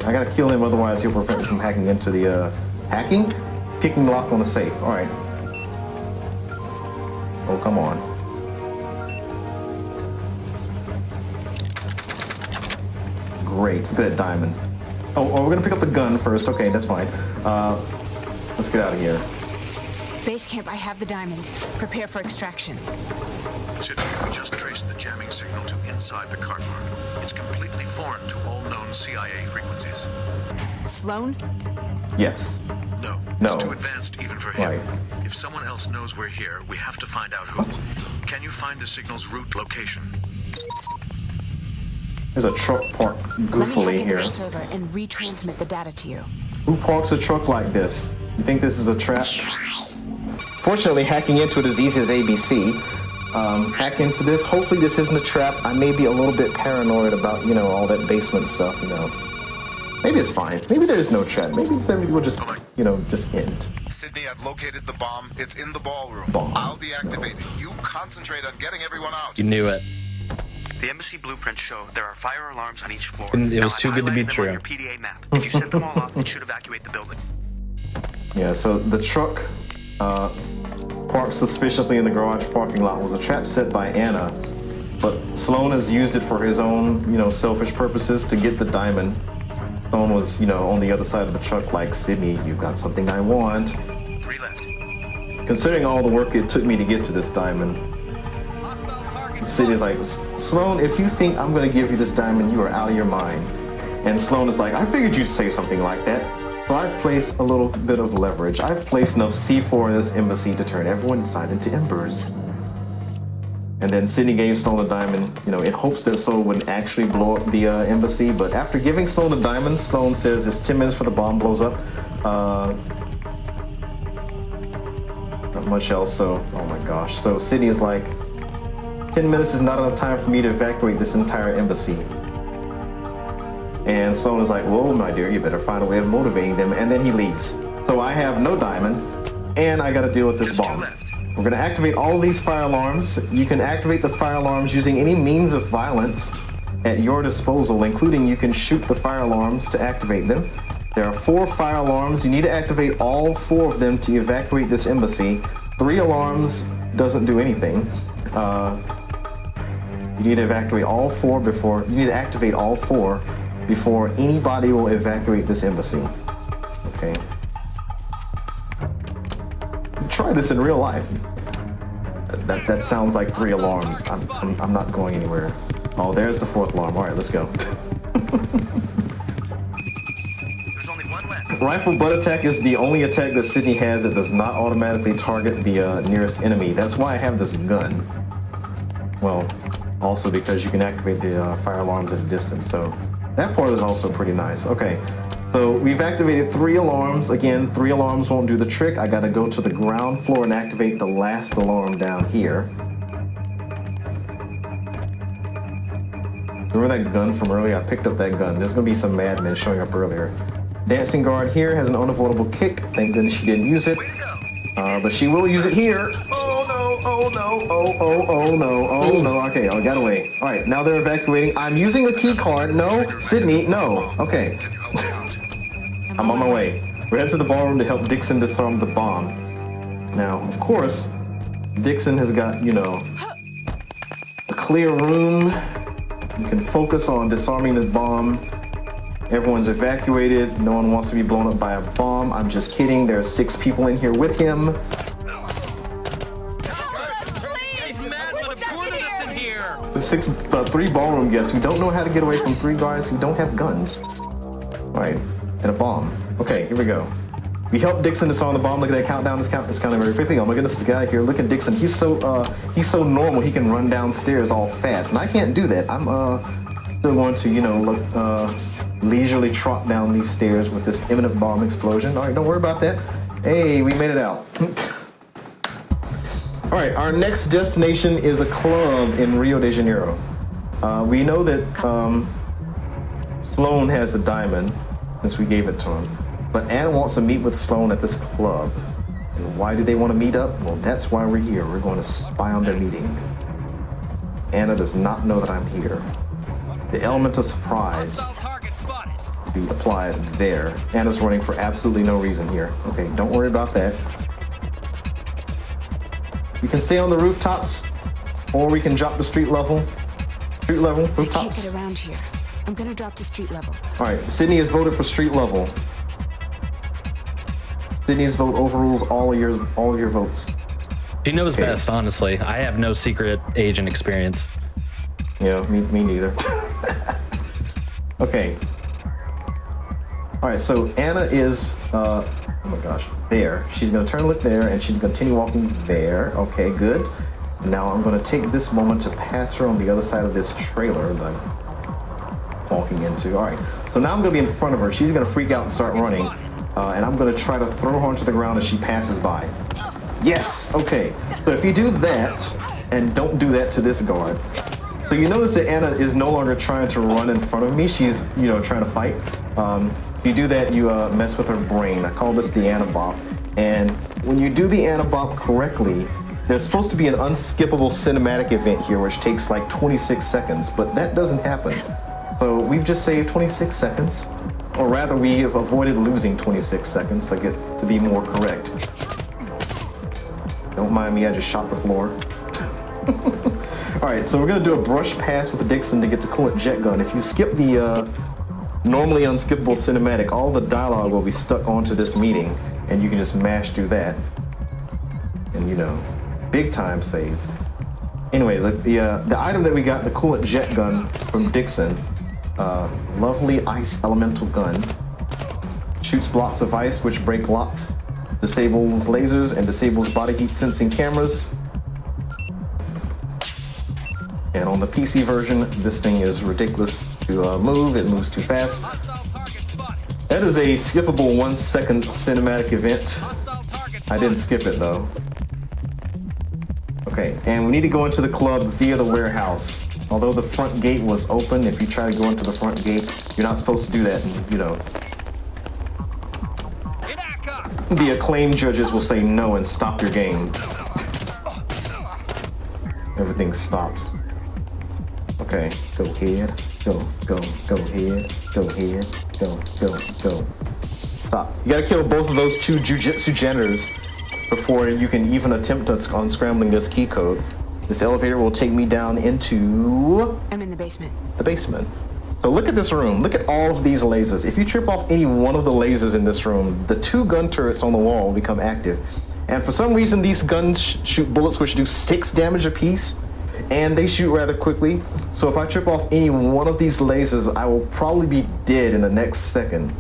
Speaker 2: I gotta kill him, otherwise he'll prevent me from hacking into the hacking? Picking lock on the safe. All right. Oh, come on. Great, look at that diamond. Oh, we're gonna pick up the gun first. Okay, that's fine. Let's get out of here.
Speaker 4: Base camp, I have the diamond. Prepare for extraction.
Speaker 3: Sydney, we just traced the jamming signal to inside the car park. It's completely foreign to all known CIA frequencies.
Speaker 4: Sloan?
Speaker 2: Yes.
Speaker 3: No,
Speaker 2: No.
Speaker 3: it's too advanced even for him.
Speaker 2: Right.
Speaker 3: If someone else knows we're here, we have to find out who. Can you find the signal's route location?
Speaker 2: There's a truck parked
Speaker 4: Let me
Speaker 2: goofily
Speaker 4: hack into
Speaker 2: here.
Speaker 4: the server and retransmit the data to you.
Speaker 2: Who parks a truck like this? You think this is a trap? Fortunately, hacking into it is easy as ABC. Hack into this. Hopefully this isn't a trap. I may be a little bit paranoid about, you know, all that basement stuff, you know. Maybe it's fine. Maybe there is no trap. Maybe somebody will just, you know, just end.
Speaker 9: Sydney, I've located the bomb. It's in the ballroom.
Speaker 2: Bomb.
Speaker 9: I'll deactivate it. You concentrate on getting everyone out.
Speaker 1: You knew it.
Speaker 5: The embassy blueprints show there are fire alarms on each floor.
Speaker 1: And it
Speaker 5: Now,
Speaker 1: was too
Speaker 5: I've
Speaker 1: good to be
Speaker 5: highlighted them
Speaker 1: true.
Speaker 5: on your PDA map. If you set them all off, it should evacuate the building.
Speaker 2: Yeah, so the truck parked suspiciously in the garage parking lot was a trap set by Anna, but Sloan has used it for his own, selfish purposes to get the diamond. Sloan was, on the other side of the truck like, Sydney, you've got something I want.
Speaker 5: 3 left.
Speaker 2: Considering all the work it took me to get to this diamond, Sydney's like, Sloan, if you think I'm going to give you this diamond, you are out of your mind. And Sloan is like, I figured you'd say something like that. So I've placed a little bit of leverage. I've placed enough C4 in this embassy to turn everyone inside into embers. And then Sydney gave Sloan a diamond, in hopes that Sloan wouldn't actually blow up the embassy. But after giving Sloan a diamond, Sloan says it's 10 minutes for the bomb blows up. Not much else, so, oh my gosh. So Sydney is like, 10 minutes is not enough time for me to evacuate this entire embassy. And Sloan is like, whoa, my dear, you better find a way of motivating them. And then he leaves. So I have no diamond, and I gotta deal with this bomb. We're gonna activate all of these fire alarms. You can activate the fire alarms using any means of violence at your disposal, including you can shoot the fire alarms to activate them. There are 4 fire alarms. You need to activate all 4 of them to evacuate this embassy. 3 alarms doesn't do anything. You need to evacuate all 4 before, you need to activate all 4 before anybody will evacuate this embassy. Okay. Try this in real life. That sounds like 3 alarms. I'm not going anywhere. Oh, there's the 4th alarm. All right, let's go.
Speaker 5: There's only 1 left.
Speaker 2: Rifle butt attack is the only attack that Sydney has that does not automatically target the nearest enemy. That's why I have this gun. Well, also because you can activate the fire alarms at a distance, so that part is also pretty nice. Okay, so we've activated 3 alarms. Again, 3 alarms won't do the trick. I gotta go to the ground floor and activate the last alarm down here. So remember that gun from earlier? I picked up that gun. There's gonna be some madmen showing up earlier. Dancing guard here has an unavoidable kick. Thank goodness she didn't use it. But she will use it here. Oh no, oh no, oh no, oh no. Okay, I got away. All right, now they're evacuating. I'm using a key card. No, Sydney, no. Okay. I'm on my way. We're headed to the ballroom to help Dixon disarm the bomb. Now, of course, Dixon has got, a clear room. You can focus on disarming the bomb. Everyone's evacuated. No one wants to be blown up by a bomb. I'm just kidding. There are 6 people in here with him. The 3 ballroom guests who don't know how to get away from 3 guys who don't have guns. All right, and a bomb. Okay, here we go. We helped Dixon disarm the bomb. Look at that countdown. It's counting very quickly. Oh my goodness, this guy here. Look at Dixon. He's so normal. He can run downstairs all fast, and I can't do that. I'm still going to, leisurely trot down these stairs with this imminent bomb explosion. All right, don't worry about that. Hey, we made it out. All right, our next destination is a club in Rio de Janeiro. We know that Sloan has a diamond since we gave it to him, but Anna wants to meet with Sloan at this club. And why do they want to meet up? Well, that's why we're here. We're going to spy on their meeting. Anna does not know that I'm here. The element of surprise be applied there. Anna's running for absolutely no reason here. Okay, don't worry about that. We can stay on the rooftops, or we can drop to street level. Street level, rooftops.
Speaker 4: I can't get around here. I'm gonna drop to street level.
Speaker 2: All right, Sydney has voted for street level. Sydney's vote overrules all of your votes.
Speaker 1: She knows best, honestly. I have no secret agent experience.
Speaker 2: Yeah, me neither. Okay. All right, so Anna is, oh my gosh, there. She's gonna turn, look there, and she's gonna continue walking there. Okay, good. Now I'm gonna take this moment to pass her on the other side of this trailer that I'm walking into. All right, so now I'm gonna be in front of her. She's gonna freak out and start running, and I'm gonna try to throw her onto the ground as she passes by. Yes, okay. So if you do that, and don't do that to this guard. So you notice that Anna is no longer trying to run in front of me. She's, trying to fight. If you do that, you mess with her brain. I call this the Anna Bop. And when you do the Anna Bop correctly, there's supposed to be an unskippable cinematic event here, which takes like 26 seconds, but that doesn't happen. So we've just saved 26 seconds, or rather we have avoided losing 26 seconds to be more correct. Don't mind me, I just shot the floor. All right, so we're gonna do a brush pass with the Dixon to get the coolant jet gun. If you skip the normally unskippable cinematic, all the dialogue will be stuck onto this meeting, and you can just mash through that. And you know, big time save. Anyway, the item that we got, the coolant jet gun from Dixon, lovely ice elemental gun, shoots blocks of ice which break locks, disables lasers, and disables body heat sensing cameras. And on the PC version, this thing is ridiculous to move. It moves too fast. That is a skippable 1 second cinematic event. I didn't skip it though. Okay, and we need to go into the club via the warehouse. Although the front gate was open, if you try to go into the front gate, you're not supposed to do that, you know. The acclaimed judges will say no and stop your game. Everything stops. Okay, go ahead, go ahead, go. Stop. You gotta kill both of those two jujitsu janitors before you can even attempt unscrambling this key code. This elevator will take me down into...
Speaker 4: I'm in the basement.
Speaker 2: The basement. So look at this room. Look at all of these lasers. If you trip off any one of the lasers in this room, the 2 gun turrets on the wall will become active. And for some reason, these guns shoot bullets which do 6 damage apiece, and they shoot rather quickly. So if I trip off any one of these lasers, I will probably be dead in the next second.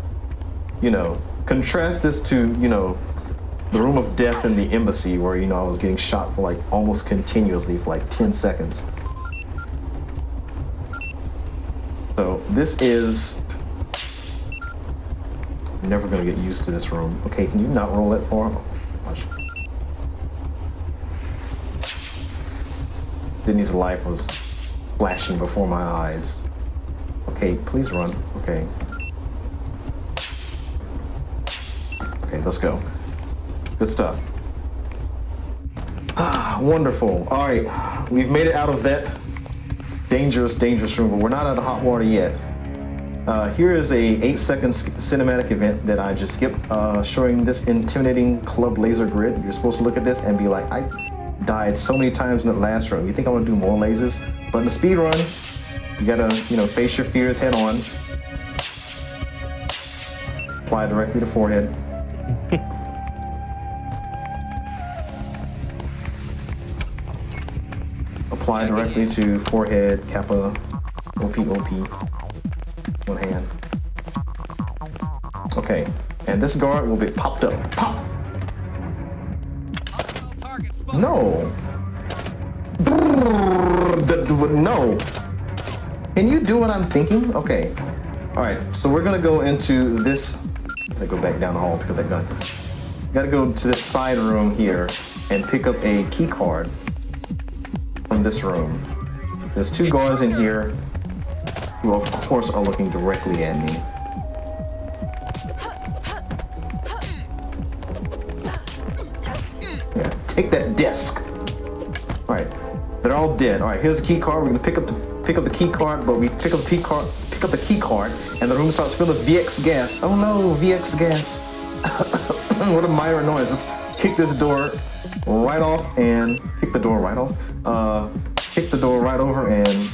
Speaker 2: You know, contrast this to, you know, the room of death in the embassy where, you know, I was getting shot for like almost continuously for like 10 seconds. So this is... I'm never gonna get used to this room. Okay, can you not roll that far? Oh, gosh. Sydney's life was flashing before my eyes. Okay, please run. Okay. Okay, let's go. Good stuff. Ah, wonderful. All right, we've made it out of that dangerous room, but we're not out of hot water yet. Here is a 8-second cinematic event that I just skipped, showing this intimidating club laser grid. You're supposed to look at this and be like, I died so many times in the last room. You think I want to do more lasers? But in the speed run, you gotta, you know, face your fears head on. Apply directly to forehead. Apply directly to forehead, kappa, OP, one hand. Okay, and this guard will be popped up. Pop! No! No! Can you do what I'm thinking? Okay. Alright, so we're gonna go into this. I'm gonna go back down the hall and pick up that gun. Gotta go to this side room here and pick up a key card from this room. There's 2 guards in here who of course are looking directly at me. Yeah, take that disc. All right, they're all dead. All right, here's the key card. We're gonna pick up the key card, but we pick up the key card, and the room starts filling with VX gas. Oh no, VX gas! What a minor annoyance. Let's kick this door right off and kick the door right off. Kick the door right over and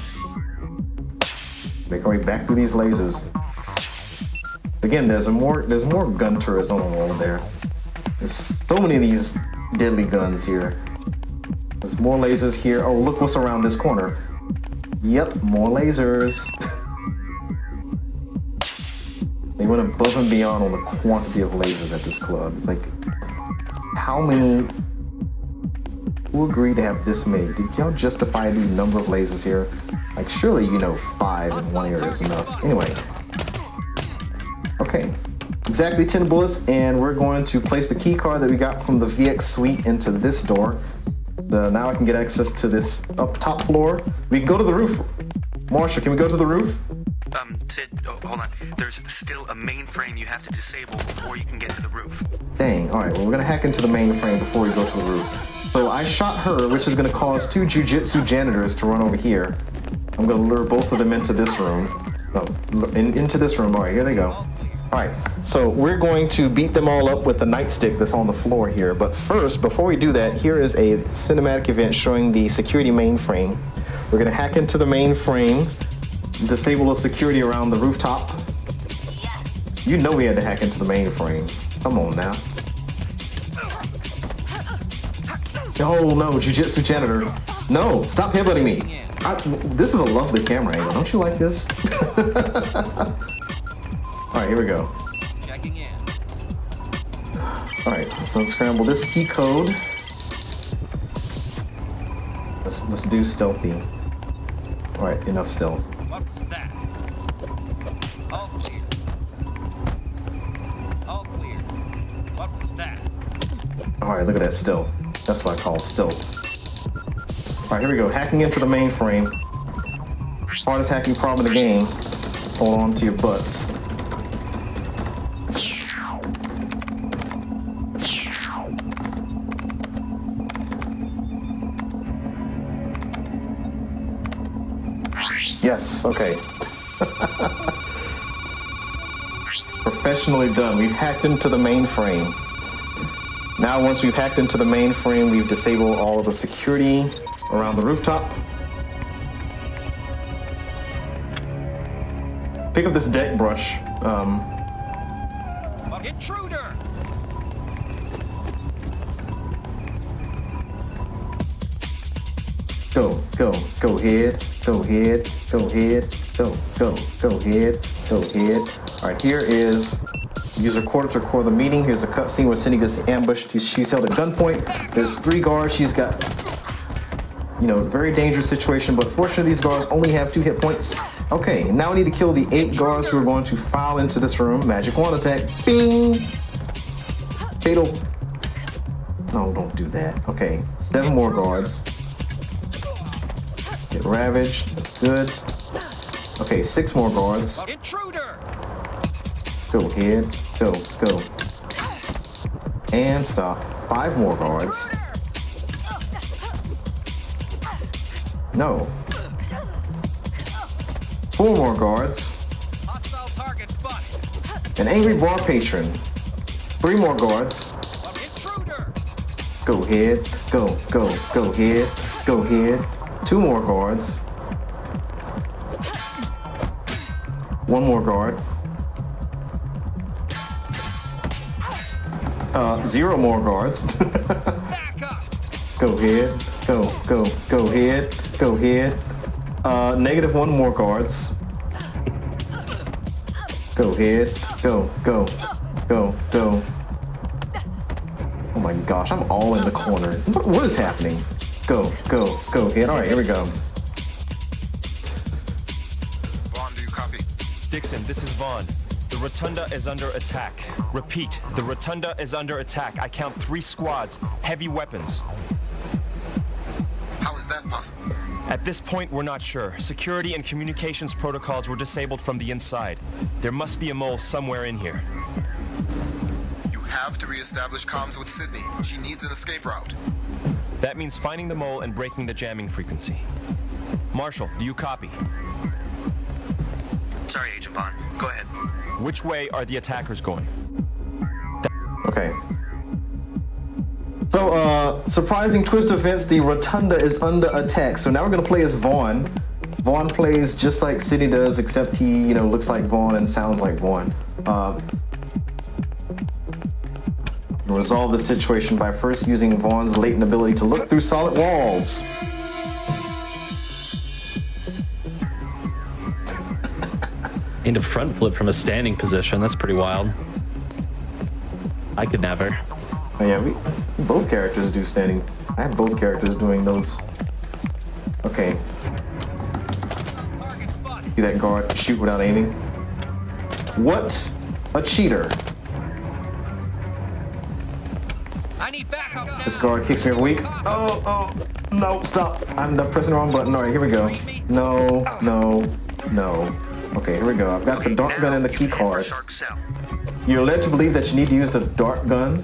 Speaker 2: make our way back through these lasers. Again, there's more gun turrets on the wall there. There's so many of these deadly guns here. There's more lasers here. Oh, look what's around this corner. Yep, more lasers. They went above and beyond on the quantity of lasers at this club. It's like, how many? Who agreed to have this many? Did y'all justify the number of lasers here? Like, surely, you know, 5 in one area is enough. Anyway. Okay. Exactly 10 bullets, and we're going to place the key card that we got from the VX suite into this door. So now I can get access to this up top floor. We can go to the roof. Marsha, can we go to the roof?
Speaker 5: Sid, hold on. There's still a mainframe you have to disable before you can get to the roof.
Speaker 2: Dang, all right, well, we're gonna hack into the mainframe before we go to the roof. So So I shot her, which is gonna cause 2 jujitsu janitors to run over here. I'm gonna lure both of them into this room. No, into this room. All right, here they go. All right, so we're going to beat them all up with the nightstick that's on the floor here. But first, before we do that, here is a cinematic event showing the security mainframe. We're gonna hack into the mainframe, disable the security around the rooftop. You know we had to hack into the mainframe. Come on now. Oh no, Jujitsu Janitor. No, stop headbutting me. This is a lovely camera angle. Don't you like this? All right, here we go.
Speaker 6: Checking in.
Speaker 2: All right, so unscramble this key code. Let's do stealthy. All right, enough stealth.
Speaker 6: What was that? All clear. All clear. What was that?
Speaker 2: All right, look at that stealth. That's what I call stealth. All right, here we go. Hacking into the mainframe. Hardest hacking problem in the game. Hold on to your butts. Yes, okay. Professionally done. We've hacked into the mainframe. Now, once we've hacked into the mainframe, we've disabled all of the security around the rooftop. Pick up this deck brush.
Speaker 6: Intruder!
Speaker 2: Go ahead, go ahead, go ahead, go ahead, go ahead. All right, here is use recorder to record the meeting. Here's a cutscene where Cindy gets ambushed. She's held at gunpoint. There's 3 guards. She's got, very dangerous situation, but fortunately these guards only have 2 hit points. Okay, now we need to kill the 8 guards who are going to file into this room. Magic wand attack. Bing! Fatal. No, don't do that. Okay, 7 more guards. Get ravaged. That's good. Okay, 6 more guards.
Speaker 6: Intruder!
Speaker 2: Go ahead. Go. And stop. 5 more guards. No. 4 more guards.
Speaker 6: Hostile target spotted.
Speaker 2: An angry bar patron. 3 more guards.
Speaker 6: Intruder!
Speaker 2: Go ahead. Go ahead. Go ahead. 2 more guards. 1 more guard. 0 more guards. Go ahead. Go ahead. Go ahead. Negative 1 more guards. Go ahead. Go. Oh my gosh, I'm all in the corner. What is happening? Go ahead. All right, here we go.
Speaker 9: Vaughn, do you copy?
Speaker 10: Dixon, this is Vaughn. The Rotunda is under attack. Repeat, the Rotunda is under attack. I count 3 squads, heavy weapons.
Speaker 9: How is that possible?
Speaker 10: At this point, we're not sure. Security and communications protocols were disabled from the inside. There must be a mole somewhere in here.
Speaker 9: You have to reestablish comms with Sydney. She needs an escape route.
Speaker 10: That means finding the mole and breaking the jamming frequency. Marshall, do you copy?
Speaker 5: Sorry, Agent Bond. Go ahead.
Speaker 10: Which way are the attackers going?
Speaker 2: Okay. So, surprising twist of events, the Rotunda is under attack. So now we're gonna play as Vaughn. Vaughn plays just like Sidney does, except he, looks like Vaughn and sounds like Vaughn. Resolve the situation by first using Vaughn's latent ability to look through solid walls.
Speaker 1: Into front flip from a standing position. That's pretty wild. I could never.
Speaker 2: Oh, yeah, we both characters do standing. I have both characters doing those. Okay. See that guard shoot without aiming? What a cheater.
Speaker 6: I need backup now.
Speaker 2: This guard kicks me every week. Oh, no, stop. I'm pressing the wrong button. All right, here we go. No. Okay, here we go. I've got the dart gun and the key card. You're led to believe that you need to use the dart gun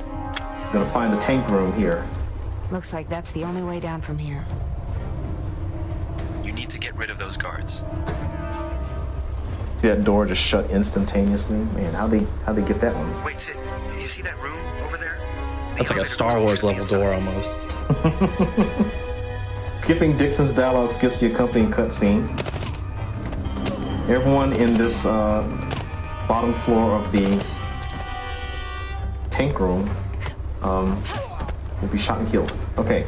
Speaker 2: Gonna find the tank room here.
Speaker 4: Looks like that's the only way down from here.
Speaker 8: You need to get rid of those guards.
Speaker 2: See that door just shut instantaneously? Man, how'd they get that one?
Speaker 5: Wait, Sid, you see that room over there?
Speaker 1: That's like a Star Wars level door almost.
Speaker 2: Skipping Dixon's dialogue skips the accompanying cutscene. Everyone in this bottom floor of the tank room will be shot and killed. Okay.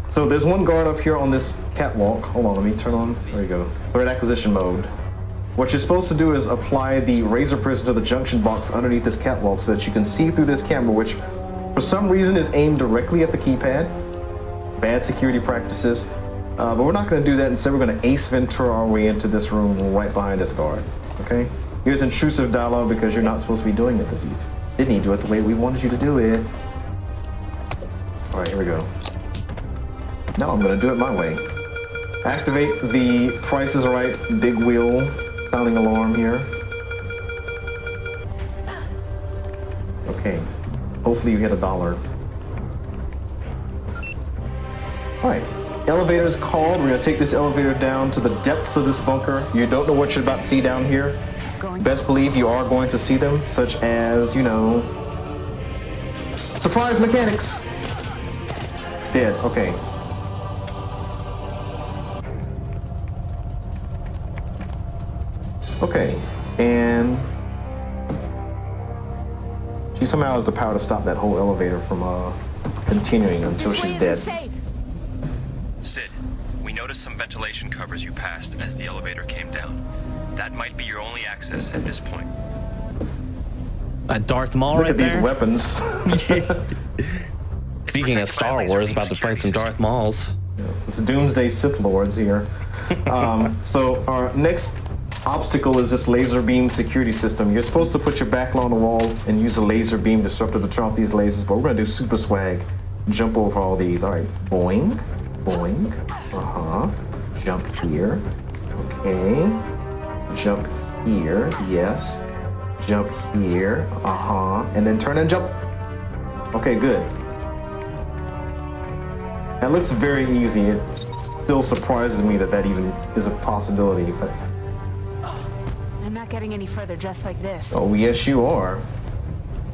Speaker 2: So there's one guard up here on this catwalk. Hold on, let me turn on. There you go. Threat acquisition mode. What you're supposed to do is apply the razor prism to the junction box underneath this catwalk so that you can see through this camera, which for some reason is aimed directly at the keypad. Bad security practices. But we're not going to do that. Instead, we're going to Ace Ventura our way into this room right behind this guard. Okay? Here's intrusive dialogue because you're not supposed to be doing it. Sydney, do it the way we wanted you to do it. All right, here we go. Now I'm going to do it my way. Activate the Price is Right big wheel sounding alarm here. Okay. Hopefully you hit $1. All right. Elevator is called. We're going to take this elevator down to the depths of this bunker. You don't know what you're about to see down here. Best believe you are going to see them, such as, you know, surprise mechanics. Dead. Okay. Okay. And she somehow has the power to stop that whole elevator from continuing until she's dead.
Speaker 8: Sid, we noticed some ventilation covers you passed as the elevator came down. That might be your only access at this point.
Speaker 1: Darth Maul
Speaker 2: Look
Speaker 1: right
Speaker 2: at
Speaker 1: there.
Speaker 2: these weapons.
Speaker 1: Speaking of Star Wars, about to fight some Darth Mauls.
Speaker 2: It's Doomsday Sith Lords here. So our next obstacle is this laser beam security system. You're supposed to put your back along the wall and use a laser beam disruptor to turn off these lasers, but we're gonna do super swag. Jump over all these. All right, boing, boing. Jump here. Okay. Jump here. Yes. Jump here. And then turn and jump. Okay, good. That looks very easy. It still surprises me that even is a possibility, but
Speaker 4: I'm not getting any further dressed like this.
Speaker 2: oh yes you are.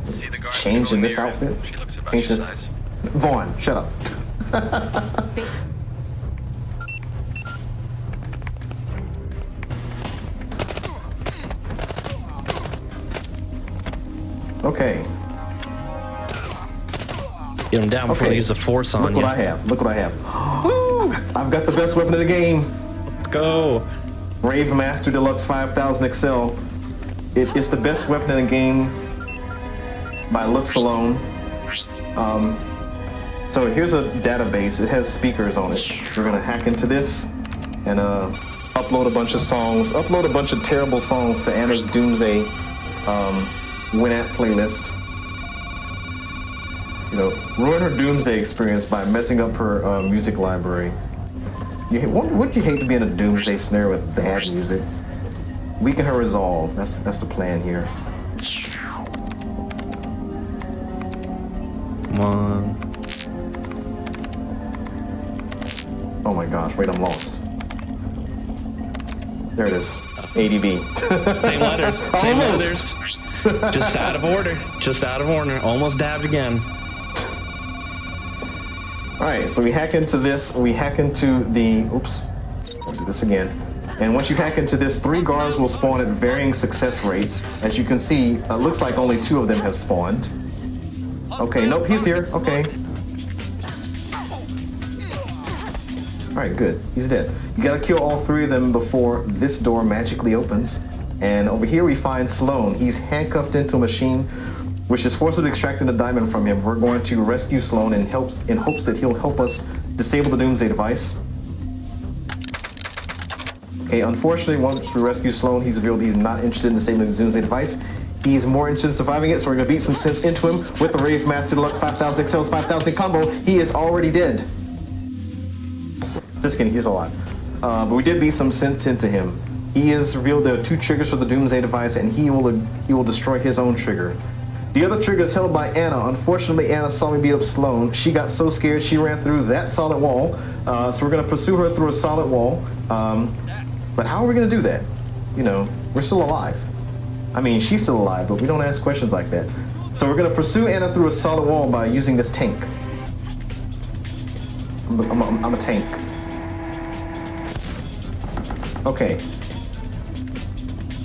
Speaker 8: See the guard
Speaker 2: Changing this
Speaker 8: control mirror?
Speaker 2: outfit.
Speaker 8: She looks about
Speaker 2: Change
Speaker 8: your
Speaker 2: this.
Speaker 8: size.
Speaker 2: Vaughn, shut up. Okay.
Speaker 1: Get him down before they use the force on
Speaker 2: Look
Speaker 1: you.
Speaker 2: what I have. Look what I have. Woo! I've got the best weapon in the game.
Speaker 1: Let's go.
Speaker 2: Rave Master Deluxe 5000 XL. It's the best weapon in the game by looks alone. So here's a database. It has speakers on it. We're gonna hack into this and upload a bunch of songs, upload a bunch of terrible songs to Anna's Doomsday Winamp playlist. You know, ruin her Doomsday experience by messing up her music library. Wouldn't you hate to be in a Doomsday snare with bad music? Weaken her resolve. That's the plan here.
Speaker 1: Come on.
Speaker 2: Oh my gosh, wait, I'm lost. There it is. ADB.
Speaker 1: Same letters. Same
Speaker 2: Almost.
Speaker 1: letters. Just out of order. Just out of order. Almost dabbed again.
Speaker 2: Alright, so we hack into this. We hack into the... Oops. I'll do this again. And once you hack into this, 3 guards will spawn at varying success rates. As you can see, it looks like only 2 of them have spawned. Okay, nope, he's here. Okay. Alright, good. He's dead. You gotta kill all 3 of them before this door magically opens. And over here we find Sloan. He's handcuffed into a machine which is forcibly extracting the diamond from him. We're going to rescue Sloan in hopes that he'll help us disable the Doomsday device. Okay, unfortunately, once we rescue Sloan, he's revealed he's not interested in disabling the Doomsday device. He's more interested in surviving it, so we're gonna beat some sense into him with the Rave Master Deluxe 5000 XL's 5000 combo. He is already dead. Just kidding, he's alive. But we did beat some sense into him. He has revealed there are 2 triggers for the Doomsday device, and he will destroy his own trigger. The other trigger is held by Anna. Unfortunately, Anna saw me beat up Sloan. She got so scared she ran through that solid wall. So we're gonna pursue her through a solid wall. But how are we gonna do that? You know, we're still alive. I mean, she's still alive, but we don't ask questions like that. So we're gonna pursue Anna through a solid wall by using this tank. I'm a tank. Okay.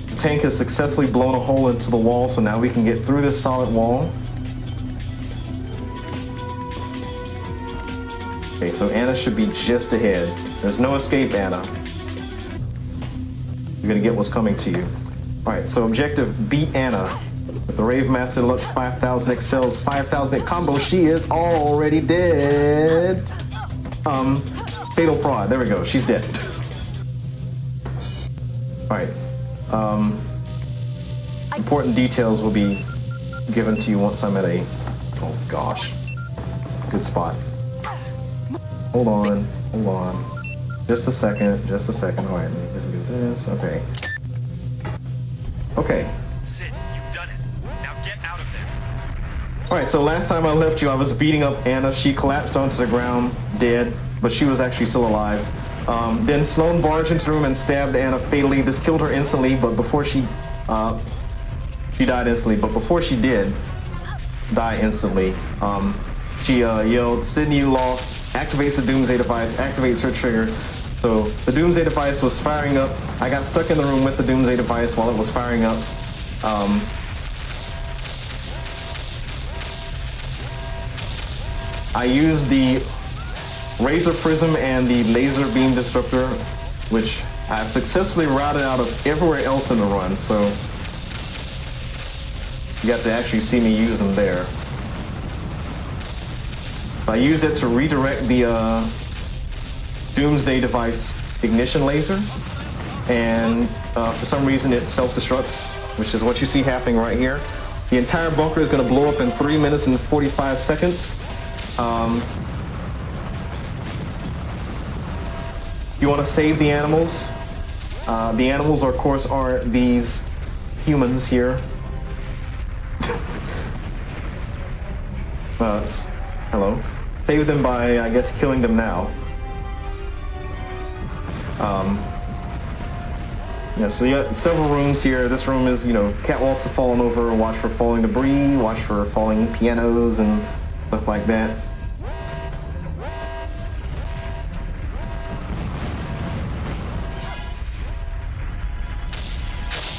Speaker 2: The tank has successfully blown a hole into the wall, so now we can get through this solid wall. Okay, so Anna should be just ahead. There's no escape, Anna. You're gonna get what's coming to you. Alright, so objective, beat Anna. With the Rave Master Lux 5000 excels 5000 combo, she is already dead. Fatal prod, there we go, she's dead. Alright. Important details will be given to you once I'm at a... Oh gosh. Good spot. Hold on. Just a second. Alright, let me just do this. Okay. Okay.
Speaker 8: Sid, you've done it. Now get out of there.
Speaker 2: Alright, so last time I left you, I was beating up Anna. She collapsed onto the ground, dead, but she was actually still alive. Then Sloan barged into the room and stabbed Anna fatally. This killed her instantly, but before she died instantly. But before she did die instantly, she yelled, "Sydney, you lost." Activates the Doomsday device, activates her trigger. So the Doomsday device was firing up. I got stuck in the room with the Doomsday device while it was firing up. I used the Razor Prism and the Laser Beam Disruptor, which I've successfully routed out of everywhere else in the run, so you got to actually see me use them there. I used it to redirect the Doomsday device ignition laser, and for some reason it self-destructs, which is what you see happening right here. The entire bunker is going to blow up in 3 minutes and 45 seconds. You want to save the animals. The animals, of course, are these humans here. Hello. Save them by, I guess, killing them now. Yeah, so you got several rooms here. This room is, you know, catwalks have fallen over. Watch for falling debris. Watch for falling pianos and stuff like that.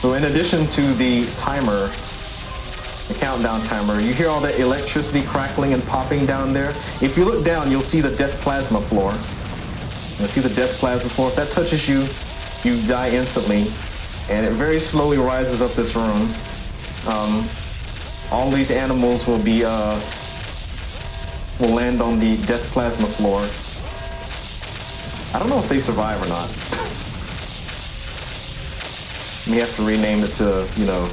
Speaker 2: So in addition to the timer, the countdown timer, you hear all that electricity crackling and popping down there. If you look down, you'll see the death plasma floor. You'll see the death plasma floor. If that touches you, you die instantly. And it very slowly rises up this room. All these animals will be, will land on the death plasma floor. I don't know if they survive or not. We have to rename it to, you know,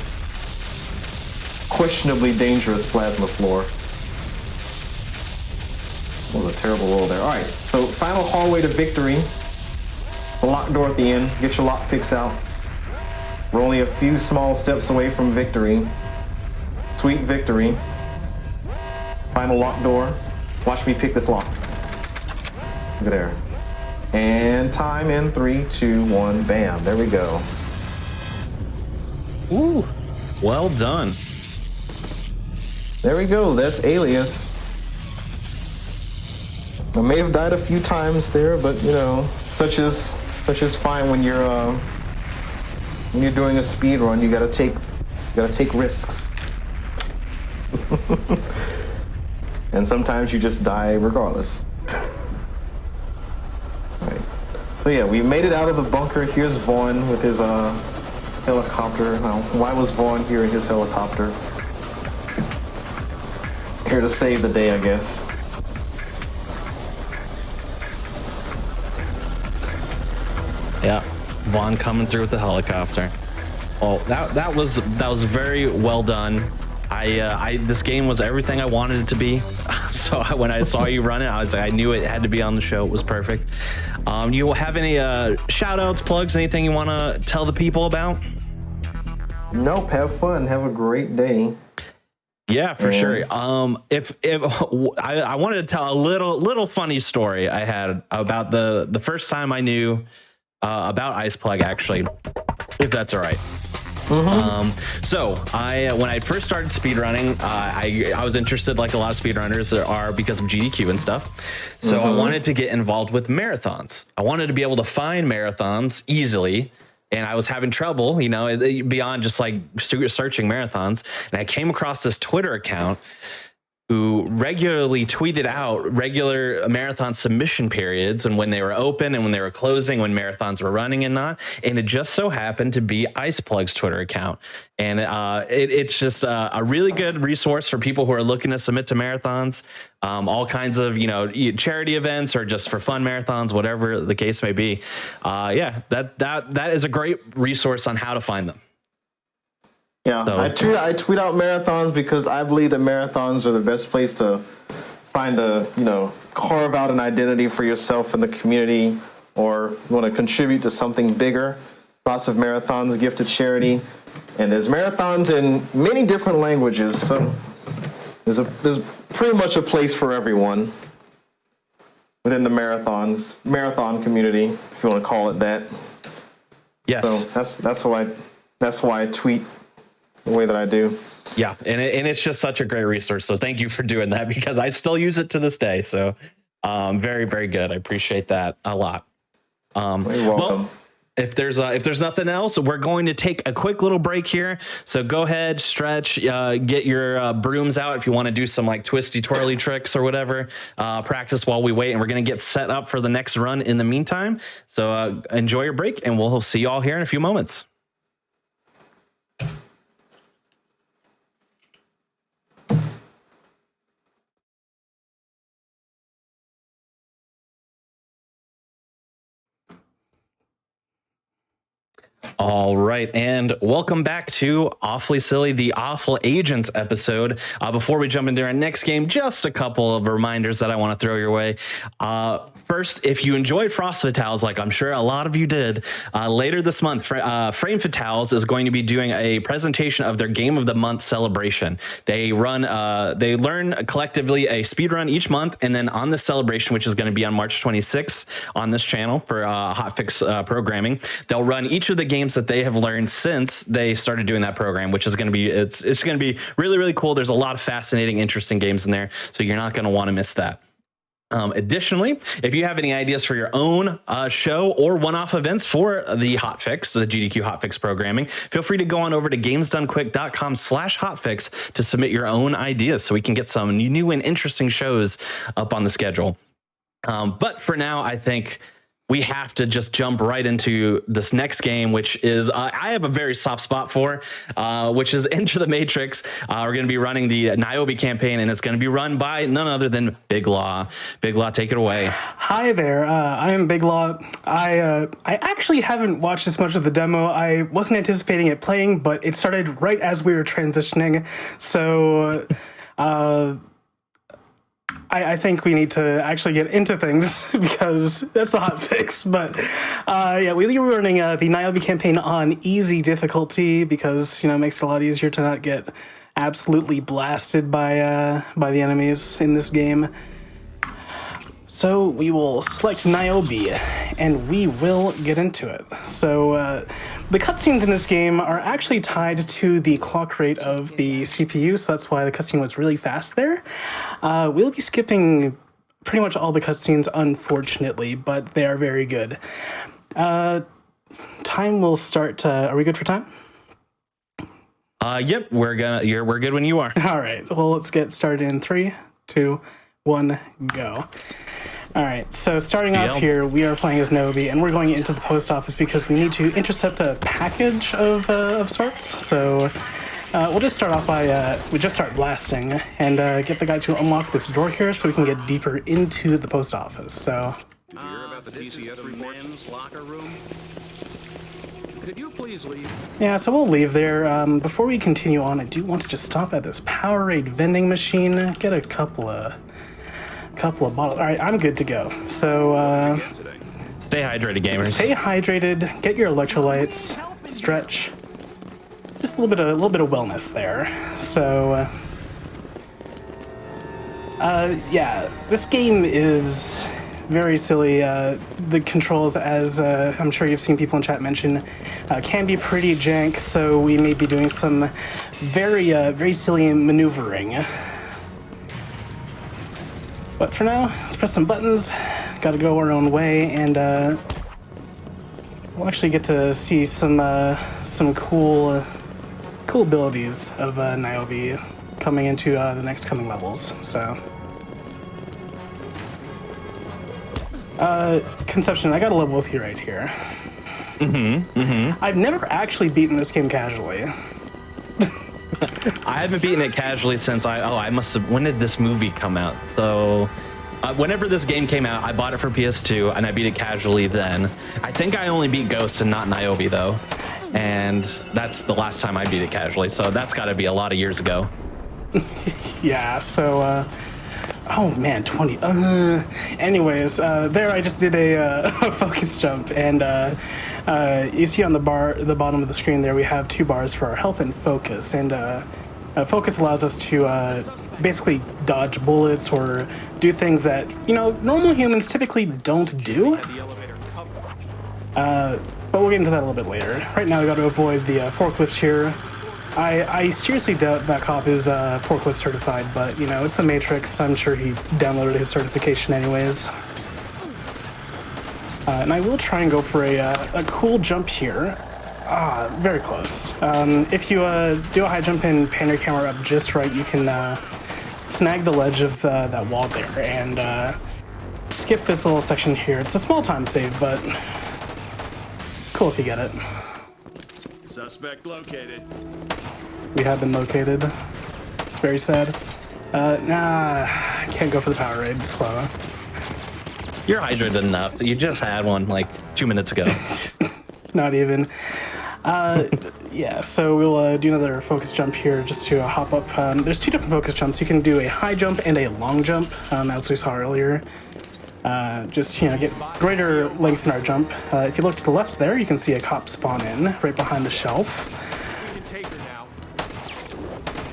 Speaker 2: questionably dangerous plasma floor. That was a terrible roll there. Alright, so final hallway to victory. The locked door at the end. Get your lock picks out. We're only a few small steps away from victory. Sweet victory. Final locked door. Watch me pick this lock. Look at there. And time in 3, 2, 1, bam. There we go.
Speaker 1: Ooh, well done.
Speaker 2: There we go. That's Alias. I may have died a few times there, but you know, such is fine when you're doing a speed run. You gotta take risks. And sometimes you just die regardless. Right. So yeah, we made it out of the bunker. Here's Vaughn with his helicopter. Now, why was Vaughn here in his helicopter? Here to save the day, I guess.
Speaker 1: Yeah, Vaughn coming through with the helicopter. Oh, that was very well done. This game was everything I wanted it to be. So when I saw you run it, I knew it had to be on the show. It was perfect. You have any shout outs, plugs, anything you want to tell the people about?
Speaker 2: Nope. Have fun. Have a great day.
Speaker 1: Yeah, for sure. If I wanted to tell a little funny story I had about the first time I knew about Ice Plug, actually, if that's all right. So when I first started speedrunning, I was interested, like a lot of speedrunners are, because of GDQ and stuff. So I wanted to get involved with marathons. I wanted to be able to find marathons easily. And I was having trouble, you know, beyond just like searching marathons. And I came across this Twitter account who regularly tweeted out regular marathon submission periods and when they were open and when they were closing, when marathons were running and not. And it just so happened to be Ice Plug's Twitter account. And it's just a really good resource for people who are looking to submit to marathons, all kinds of, you know, charity events or just for fun marathons, whatever the case may be. Yeah, that is a great resource on how to find them.
Speaker 2: Yeah, so. I tweet out marathons because I believe that marathons are the best place to find carve out an identity for yourself in the community, or you want to contribute to something bigger. Lots of marathons give to charity, and there's marathons in many different languages. So there's pretty much a place for everyone within the marathon community, if you want to call it that.
Speaker 1: Yes.
Speaker 2: So that's why I tweet the way that I do.
Speaker 1: Yeah, and it's just such a great resource. So thank you for doing that, because I still use it to this day. So very, very good. I appreciate that a lot.
Speaker 2: You're welcome.
Speaker 1: Well, if there's nothing else, we're going to take a quick little break here. So go ahead, stretch, get your brooms out if you want to do some like twisty twirly tricks or whatever. Practice while we wait, and we're going to get set up for the next run in the meantime. So enjoy your break, and we'll see you all here in a few moments. All right, and welcome back to Awfully Silly, the Awful Agents episode. Before we jump into our next game, just a couple of reminders that I want to throw your way. First, if you enjoyed Frost Fatales, like I'm sure a lot of you did, later this month, Frame Fatales is going to be doing a presentation of their Game of the Month celebration. They learn collectively a speed run each month, and then on the celebration, which is going to be on March 26th on this channel for Hotfix programming, they'll run each of the games that they have learned since they started doing that program, which is going to be it's going to be really, really cool. There's a lot of fascinating, interesting games in there, so you're not going to want to miss that. Additionally, if you have any ideas for your own show or one-off events for the Hotfix, the GDQ Hotfix programming, feel free to go on over to gamesdonequick.com/hotfix to submit your own ideas so we can get some new and interesting shows up on the schedule. But for now, I think we have to just jump right into this next game, which is I have a very soft spot for, which is Enter the Matrix. We're going to be running the Niobe campaign, and it's going to be run by none other than Big Law. Big Law, take it away.
Speaker 11: Hi there. I am Big Law. I actually haven't watched as much of the demo. I wasn't anticipating it playing, but it started right as we were transitioning. So I think we need to actually get into things because that's the hot fix. But yeah, we were running the Niobe campaign on easy difficulty because, you know, it makes it a lot easier to not get absolutely blasted by the enemies in this game. So we will select Niobe, and we will get into it. So the cutscenes in this game are actually tied to the clock rate of the CPU, so that's why the cutscene was really fast there. We'll be skipping pretty much all the cutscenes, unfortunately, but they are very good. Time will start. Are we good for time?
Speaker 1: Yep, we're good when you are.
Speaker 11: All right. Well, let's get started in 3, 2, 1, go. All right, so starting off here, we are playing as Niobe, and we're going into the post office because we need to intercept a package of sorts. So we'll just start off by, we just start blasting and get the guy to unlock this door here so we can get deeper into the post office. So.
Speaker 6: Did you hear about the DCS men's locker room? Could you please leave?
Speaker 11: Yeah, so we'll leave there. Before we continue on, I do want to just stop at this Powerade vending machine, get a couple of bottles. All right, I'm good to go. So
Speaker 1: stay hydrated, gamers.
Speaker 11: Stay hydrated. Get your electrolytes. Stretch. Just a little bit of wellness there. So Yeah, this game is very silly. The controls, as I'm sure you've seen people in chat mention, can be pretty jank, so we may be doing some very silly maneuvering. But for now, let's press some buttons, gotta go our own way, and we'll actually get to see some cool abilities of Niobe coming into the next coming levels. So, Conception, I got a level with you right here. I've never actually beaten this game casually.
Speaker 1: I haven't beaten it casually since I must have, when did this movie come out? So whenever this game came out, I bought it for PS2 and I beat it casually then. I think I only beat Ghost and not Niobe though. And that's the last time I beat it casually. So that's gotta be a lot of years ago.
Speaker 11: Yeah, so, oh man, 20. Anyways, there I just did a focus jump, and you see on the bottom of the screen there, we have 2 bars for our health and focus, and focus allows us to basically dodge bullets or do things that, you know, normal humans typically don't do. But we'll get into that a little bit later. Right now we got to avoid the forklift here. I seriously doubt that cop is forklift certified, but you know, it's the Matrix. I'm sure he downloaded his certification anyways. And I will try and go for a cool jump here. Very close. If you do a high jump and pan your camera up just right, you can snag the ledge of that wall there and skip this little section here. It's a small time save, but cool if you get it.
Speaker 6: Suspect located.
Speaker 11: We have been located. It's very sad. Nah, I can't go for the power raid. Slow.
Speaker 1: You're hydrated enough. You just had one like 2 minutes ago.
Speaker 11: Not even. Yeah, so we'll do another focus jump here just to hop up. There's 2 different focus jumps. You can do a high jump and a long jump, as we saw earlier. Just, you know, get greater length in our jump. If you look to the left there, you can see a cop spawn in right behind the shelf.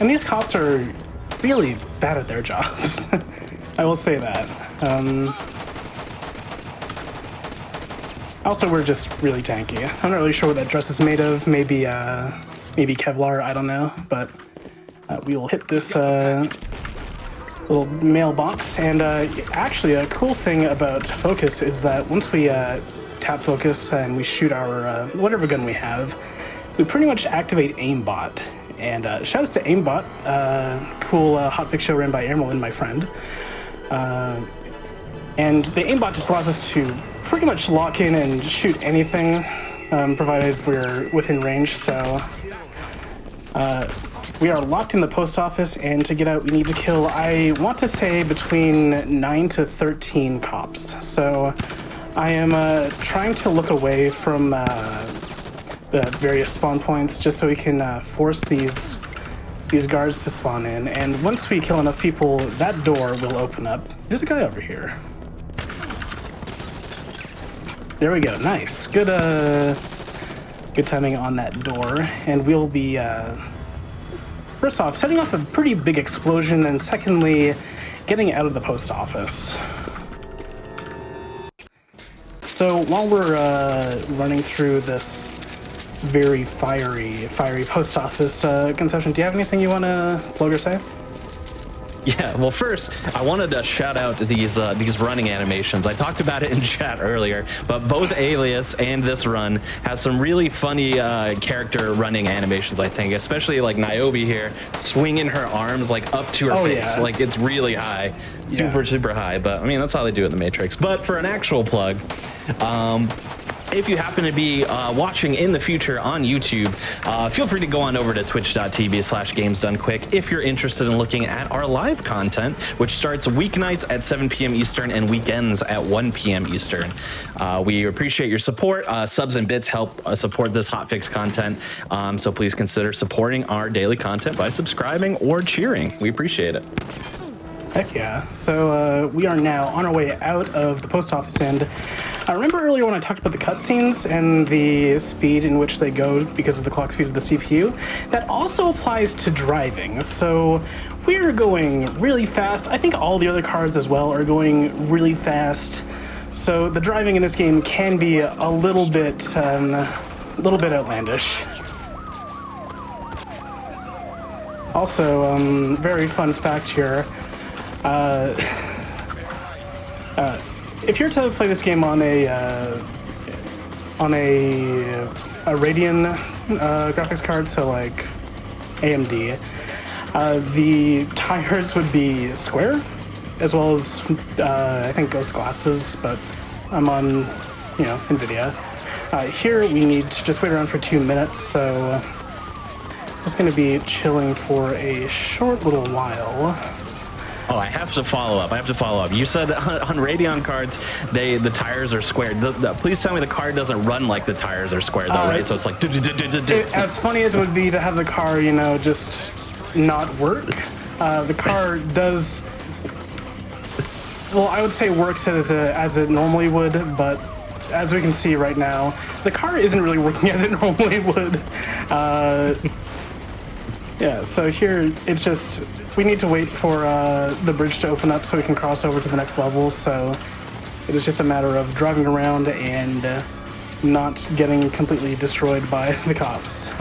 Speaker 11: And these cops are really bad at their jobs. I will say that. Also, we're just really tanky. I'm not really sure what that dress is made of. Maybe Kevlar, I don't know. But we will hit this little mailbox. And actually, a cool thing about focus is that once we tap focus and we shoot our whatever gun we have, we pretty much activate aimbot. And shoutouts to aimbot, cool hotfix show ran by Airmo and my friend. And the aimbot just allows us to pretty much lock in and shoot anything, provided we're within range. So we are locked in the post office, and to get out, we need to kill, I want to say, between 9 to 13 cops. So I am trying to look away from the various spawn points just so we can force these guards to spawn in. And once we kill enough people, that door will open up. There's a guy over here. There we go. Nice. Good timing on that door. And we'll be first off setting off a pretty big explosion, and secondly getting out of the post office. So while we're running through this very fiery post office, Conception, do you have anything you want to plug or say?
Speaker 1: Yeah, well, first, I wanted to shout out these running animations. I talked about it in chat earlier, but both Alias and this run have some really funny character running animations, I think, especially like Niobe here, swinging her arms like up to her face. Yeah. Like it's really high, super high, but I mean, that's how they do it in the Matrix. But for an actual plug, if you happen to be watching in the future on YouTube, feel free to go on over to twitch.tv/gamesdonequick if you're interested in looking at our live content, which starts weeknights at 7 p.m. Eastern and weekends at 1 p.m. Eastern. We appreciate your support. Subs and bits help support this hotfix content, so please consider supporting our daily content by subscribing or cheering. We appreciate it.
Speaker 11: Heck yeah. So we are now on our way out of the post office, and I remember earlier when I talked about the cutscenes and the speed in which they go because of the clock speed of the CPU, that also applies to driving. So we're going really fast. I think all the other cars as well are going really fast. So the driving in this game can be a little bit outlandish. Also, very fun fact here. If you're to play this game on a Radeon graphics card, so like AMD, the tires would be square, as well as I think Ghost glasses, but I'm on, NVIDIA. Here we need to just wait around for 2 minutes, so I'm just going to be chilling for a short little while.
Speaker 1: Oh, I have to follow up. You said on Radeon cards, the tires are squared. Please tell me the car doesn't run like the tires are squared, though, right? So it's like...
Speaker 11: As funny as it would be to have the car, just not work, the car does... Well, I would say works as it normally would, but as we can see right now, the car isn't really working as it normally would. Yeah, so here it's just... We need to wait for the bridge to open up so we can cross over to the next level, so it is just a matter of driving around and not getting completely destroyed by the cops.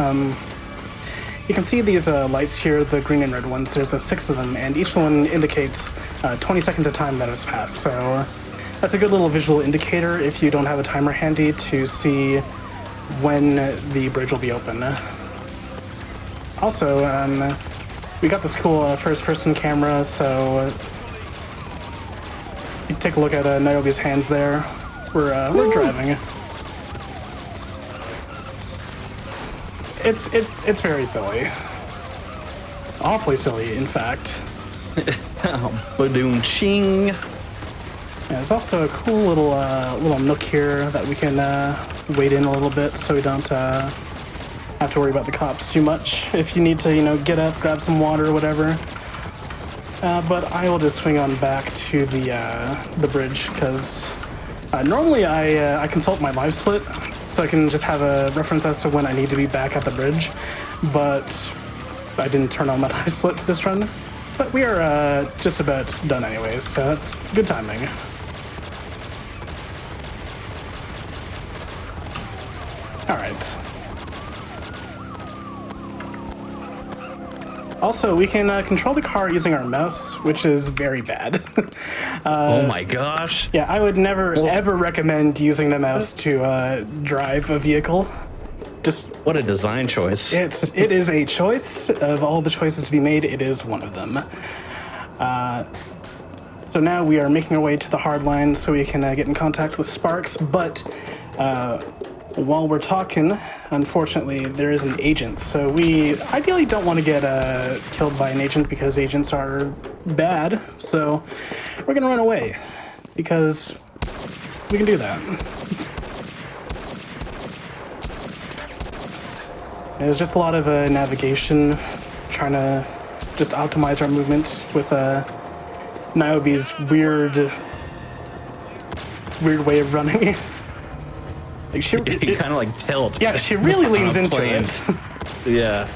Speaker 11: You can see these lights here, the green and red ones. There's 6 of them, and each one indicates 20 seconds of time that has passed, so that's a good little visual indicator if you don't have a timer handy to see when the bridge will be open. Also, we got this cool first-person camera, so you can take a look at Niobe's hands there. We're driving. It's very silly, awfully silly, in fact.
Speaker 1: Badoom ching.
Speaker 11: Yeah, there's also a cool little nook here that we can wait in a little bit, so we don't have to worry about the cops too much. If you need to, get up, grab some water or whatever. But I will just swing on back to the bridge, because normally I consult my live split, so I can just have a reference as to when I need to be back at the bridge. But I didn't turn on my live split for this run. But we are just about done anyways, so that's good timing. All right. Also, we can control the car using our mouse, which is very bad.
Speaker 1: Oh my gosh.
Speaker 11: Yeah, I would never, ever recommend using the mouse to drive a vehicle. Just
Speaker 1: what a design choice.
Speaker 11: It is a choice. Of all the choices to be made, it is one of them. So now we are making our way to the hard line so we can get in contact with Sparks, but while we're talking, unfortunately, there is an agent. So we ideally don't want to get killed by an agent because agents are bad. So we're going to run away because we can do that. There's just a lot of navigation, trying to just optimize our movement with Niobe's weird way of running. Like she
Speaker 1: you kind of like tilt.
Speaker 11: Yeah, she really leans into it.
Speaker 1: Yeah.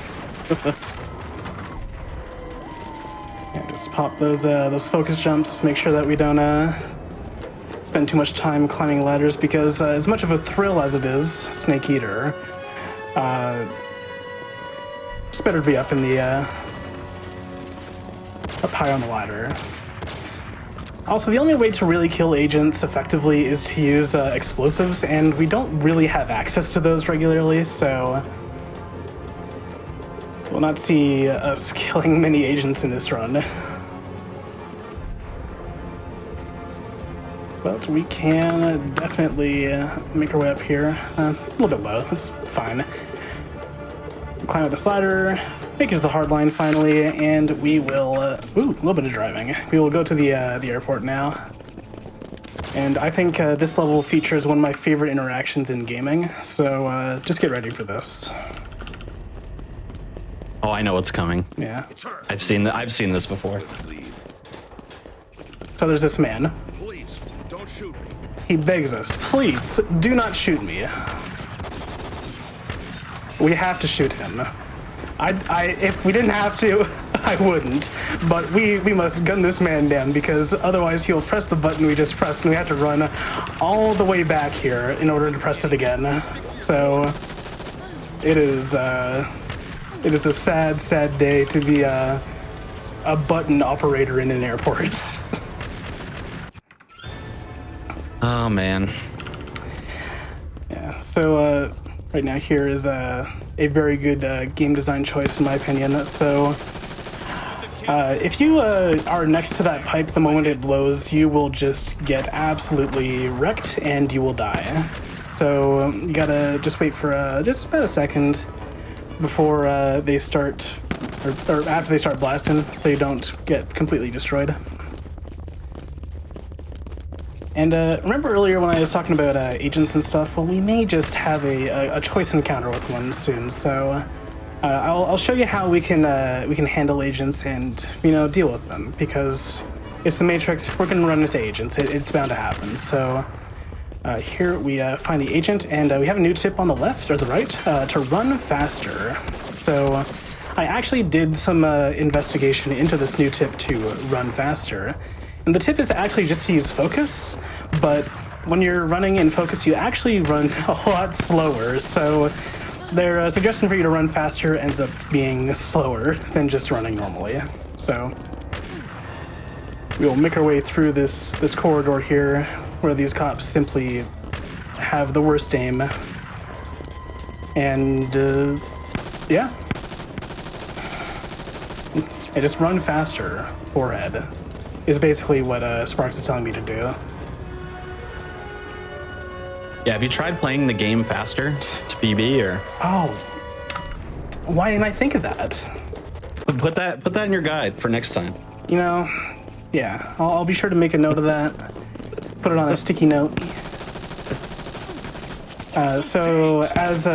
Speaker 11: Yeah, just pop those focus jumps. Make sure that we don't spend too much time climbing ladders, because as much of a thrill as it is, Snake Eater, it's better to be up in the up high on the ladder. Also, the only way to really kill agents effectively is to use explosives, and we don't really have access to those regularly, so we'll not see us killing many agents in this run. But we can definitely make our way up here. A little bit low, that's fine. Climb up this ladder, make it to the hard line finally, and we will, a little bit of driving. We will go to the airport now. And I think this level features one of my favorite interactions in gaming, so just get ready for this.
Speaker 1: Oh, I know what's coming.
Speaker 11: Yeah.
Speaker 1: I've seen this before.
Speaker 11: So there's this man.
Speaker 6: Please, don't shoot me.
Speaker 11: He begs us, please, do not shoot me. We have to shoot him. If we didn't have to, I wouldn't. But we must gun this man down because otherwise he'll press the button we just pressed and we have to run all the way back here in order to press it again. So it is a sad, sad day to be a button operator in an airport.
Speaker 1: Oh man.
Speaker 11: Yeah. So right now here is a very good game design choice in my opinion. So if you are next to that pipe the moment it blows, you will just get absolutely wrecked and you will die. So you gotta just wait for just about a second before they start, or after they start blasting, so you don't get completely destroyed. And remember earlier when I was talking about agents and stuff? Well, we may just have a choice encounter with one soon. So I'll show you how we can handle agents and deal with them, because it's the Matrix. We're gonna run into agents. It's bound to happen. So here we find the agent, and we have a new tip on the left or the right to run faster. So I actually did some investigation into this new tip to run faster. And the tip is actually just to use focus, but when you're running in focus, you actually run a lot slower. So their suggestion for you to run faster ends up being slower than just running normally. So we'll make our way through this corridor here, where these cops simply have the worst aim. And yeah, I just run faster. Forehead is basically what Sparks is telling me to do.
Speaker 1: Yeah, have you tried playing the game faster to PB or?
Speaker 11: Oh, why didn't I think of that?
Speaker 1: Put that in your guide for next time.
Speaker 11: Yeah, I'll be sure to make a note of that. Put it on a sticky note. So as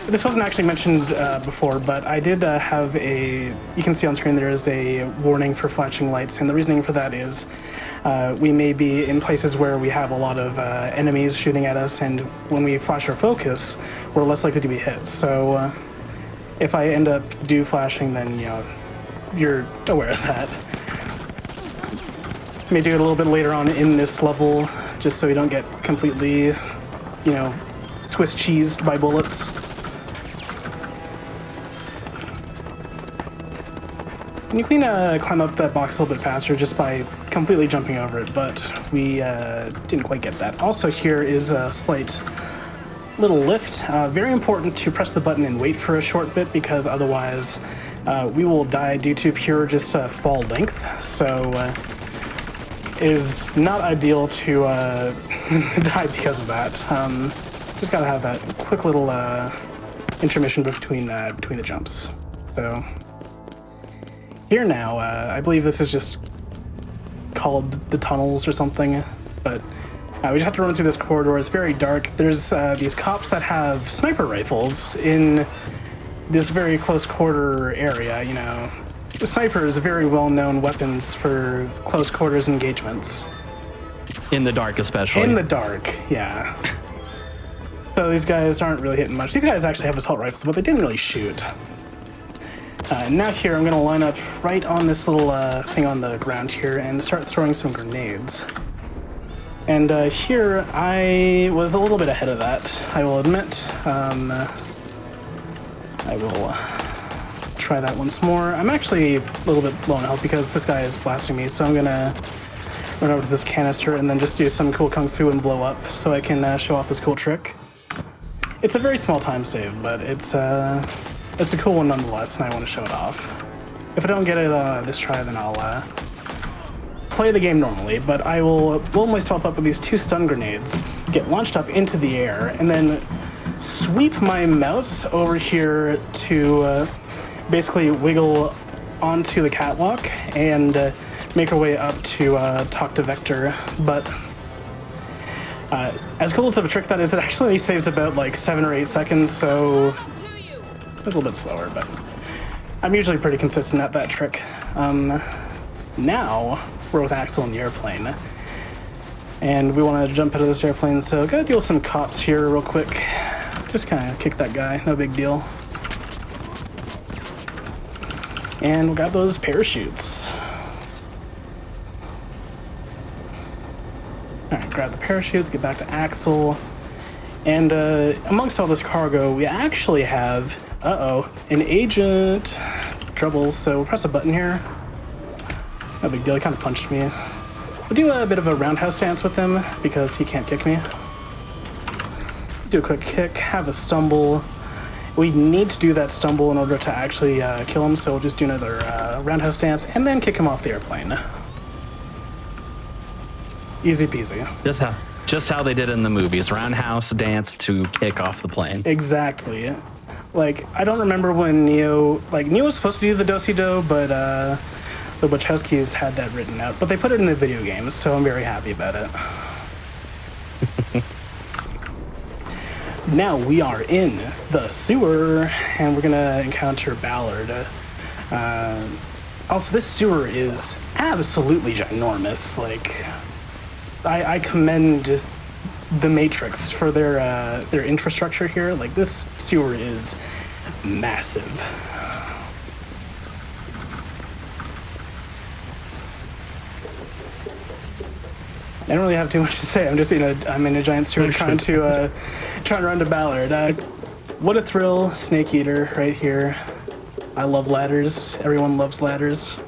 Speaker 11: this wasn't actually mentioned before, but I did have you can see on screen there is a warning for flashing lights, and the reasoning for that is we may be in places where we have a lot of enemies shooting at us, and when we flash our focus, we're less likely to be hit. So if I end up flashing, then you're aware of that. May do it a little bit later on in this level, just so we don't get completely, Swiss cheesed by bullets. And you can climb up that box a little bit faster just by completely jumping over it, but we didn't quite get that. Also, here is a slight little lift. Very important to press the button and wait for a short bit, because otherwise we will die due to pure just fall length. So it is not ideal to die because of that. Just gotta have that quick little intermission between the jumps. So here now, I believe this is just called the tunnels or something, but we just have to run through this corridor. It's very dark. There's these cops that have sniper rifles in this very close quarter area. The snipers are very well-known weapons for close quarters engagements.
Speaker 1: In the dark, especially.
Speaker 11: In the dark, yeah. So these guys aren't really hitting much. These guys actually have assault rifles, but they didn't really shoot. Now here, I'm gonna line up right on this little thing on the ground here and start throwing some grenades. And here, I was a little bit ahead of that, I will admit. I will try that once more. I'm actually a little bit low on health because this guy is blasting me, so I'm gonna run over to this canister and then just do some cool kung fu and blow up so I can show off this cool trick. It's a very small time save, but it's a cool one nonetheless, and I want to show it off. If I don't get it this try, then I'll play the game normally, but I will blow myself up with these 2 stun grenades, get launched up into the air, and then sweep my mouse over here to basically wiggle onto the catwalk and make our way up to talk to Vector. But as cool as of a trick that is, it actually saves about like 7 or 8 seconds, so it's a little bit slower, but I'm usually pretty consistent at that trick. Now, we're with Axel in the airplane. And we want to jump out of this airplane, so gotta deal with some cops here real quick. Just kind of kick that guy, no big deal. And we'll grab those parachutes. Alright, grab the parachutes, get back to Axel. And amongst all this cargo, we actually have, an agent trouble. So we'll press a button here. No big deal, he kind of punched me. We'll do a bit of a roundhouse dance with him because he can't kick me. Do a quick kick, have a stumble. We need to do that stumble in order to actually kill him, so we'll just do another roundhouse dance and then kick him off the airplane. Easy peasy.
Speaker 1: Just how they did in the movies. Roundhouse dance to kick off the plane.
Speaker 11: Exactly. Like, I don't remember when Neo was supposed to do the do-si-do, but the Wachowskis had that written out, but they put it in the video games, so I'm very happy about it. Now we are in the sewer, and we're gonna encounter Ballard. Also, this sewer is absolutely ginormous. Like, I commend the Matrix for their infrastructure here. Like, this sewer is massive. I don't really have too much to say. I'm just I'm in a giant sewer trying to run to Ballard. What a thrill, Snake Eater right here. I love ladders. Everyone loves ladders.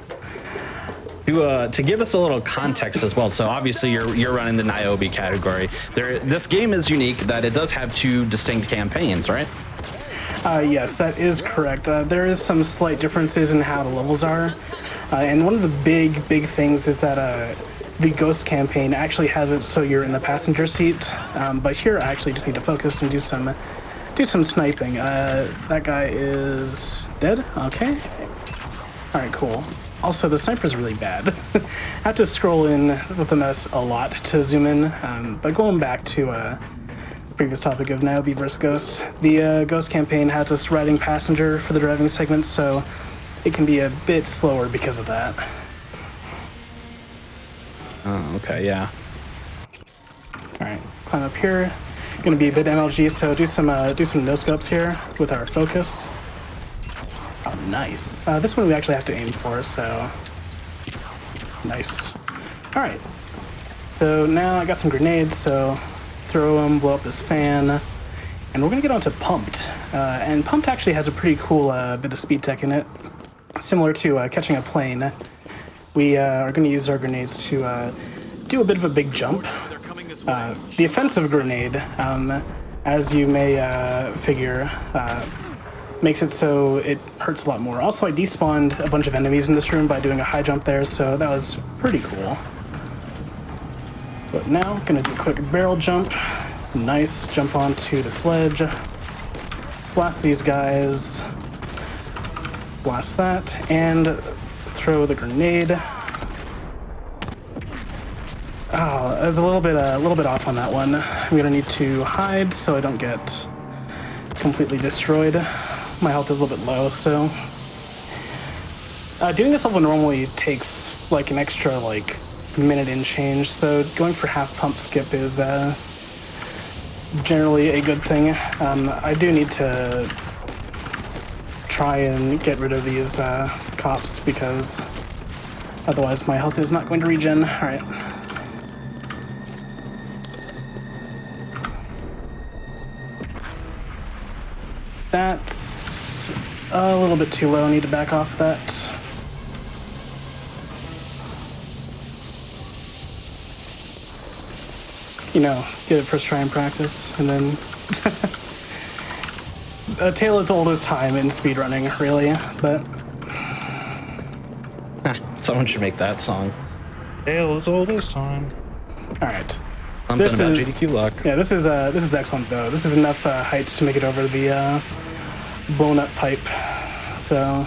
Speaker 1: To give us a little context as well, so obviously you're running the Niobe category. This game is unique that it does have 2 distinct campaigns, right?
Speaker 11: Yes, that is correct. There is some slight differences in how the levels are, and one of the big things is that the Ghost campaign actually has it so you're in the passenger seat, but here I actually just need to focus and do some sniping. That guy is dead. Okay. All right, cool. Also, the sniper's really bad. I have to scroll in with the mouse a lot to zoom in, but going back to the previous topic of Niobe vs. Ghost, the Ghost campaign has us riding passenger for the driving segment, so it can be a bit slower because of that.
Speaker 1: Oh, okay, yeah.
Speaker 11: All right, climb up here. Going to be a bit MLG, so do some no scopes here with our focus. Oh, nice. This one we actually have to aim for, so nice. All right. So now I got some grenades, so throw them, blow up this fan, and we're gonna get onto Pumped. And Pumped actually has a pretty cool bit of speed tech in it, similar to catching a plane. We are gonna use our grenades to do a bit of a big jump. The offensive grenade, as you may figure, makes it so it hurts a lot more. Also, I despawned a bunch of enemies in this room by doing a high jump there, so that was pretty cool. But now, gonna do a quick barrel jump. Nice, jump onto this ledge. Blast these guys. Blast that, and throw the grenade. Oh, I was a little bit off on that one. I'm gonna need to hide so I don't get completely destroyed. My health is a little bit low, so doing this level normally takes like an extra minute and change. So going for half pump skip is generally a good thing. I do need to try and get rid of these cops because otherwise my health is not going to regen. All right. That's a little bit too low. I need to back off that. You know, get it first try and practice, and then a tale as old as time in speedrunning, really, but
Speaker 1: someone should make that song. Tale as old as time.
Speaker 11: All right.
Speaker 1: Something about GDQ luck.
Speaker 11: Yeah, this is excellent though. This is enough height to make it over the blown up pipe. So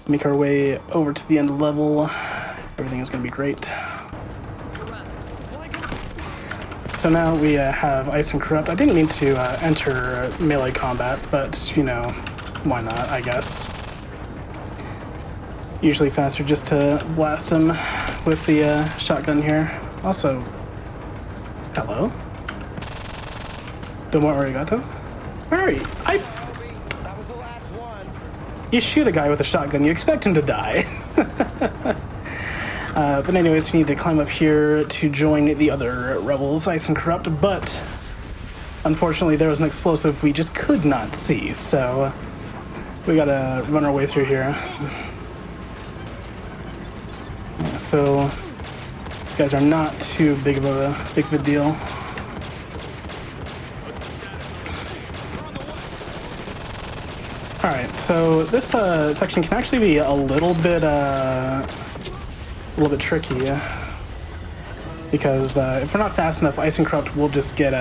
Speaker 11: make our way over to the end level. Everything is going to be great. So now we have Ice and Corrupt. I didn't mean to enter melee combat, but you know, why not? I guess. Usually faster just to blast them with the shotgun here. Also, hello? Domo arigato? Where are you? You shoot a guy with a shotgun, you expect him to die. But anyways, we need to climb up here to join the other rebels, Ice and Corrupt, but unfortunately there was an explosive we just could not see, so we gotta run our way through here. Yeah, so these guys are not too big of a deal. Alright, so this section can actually be a little bit tricky, because if we're not fast enough, Ice and Corrupt will just get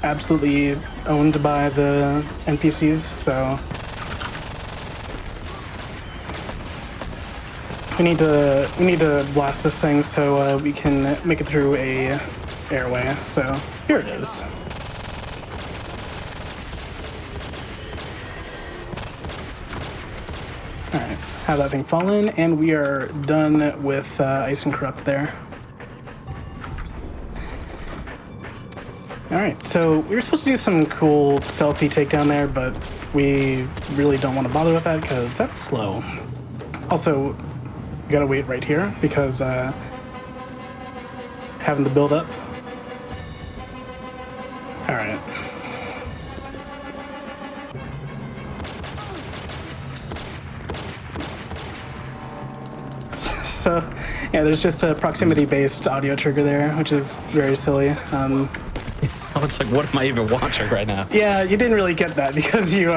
Speaker 11: absolutely owned by the NPCs, so we need to blast this thing so we can make it through a airway. So here it is. All right, have that thing fall in, and we are done with Ice and Corrupt there. All right, so we were supposed to do some cool stealthy takedown there, but we really don't want to bother with that because that's slow. Also, we gotta wait right here because having the build up. All right. So, yeah, there's just a proximity-based audio trigger there, which is very silly.
Speaker 1: I was like, what am I even watching right now?
Speaker 11: Yeah, you didn't really get that because you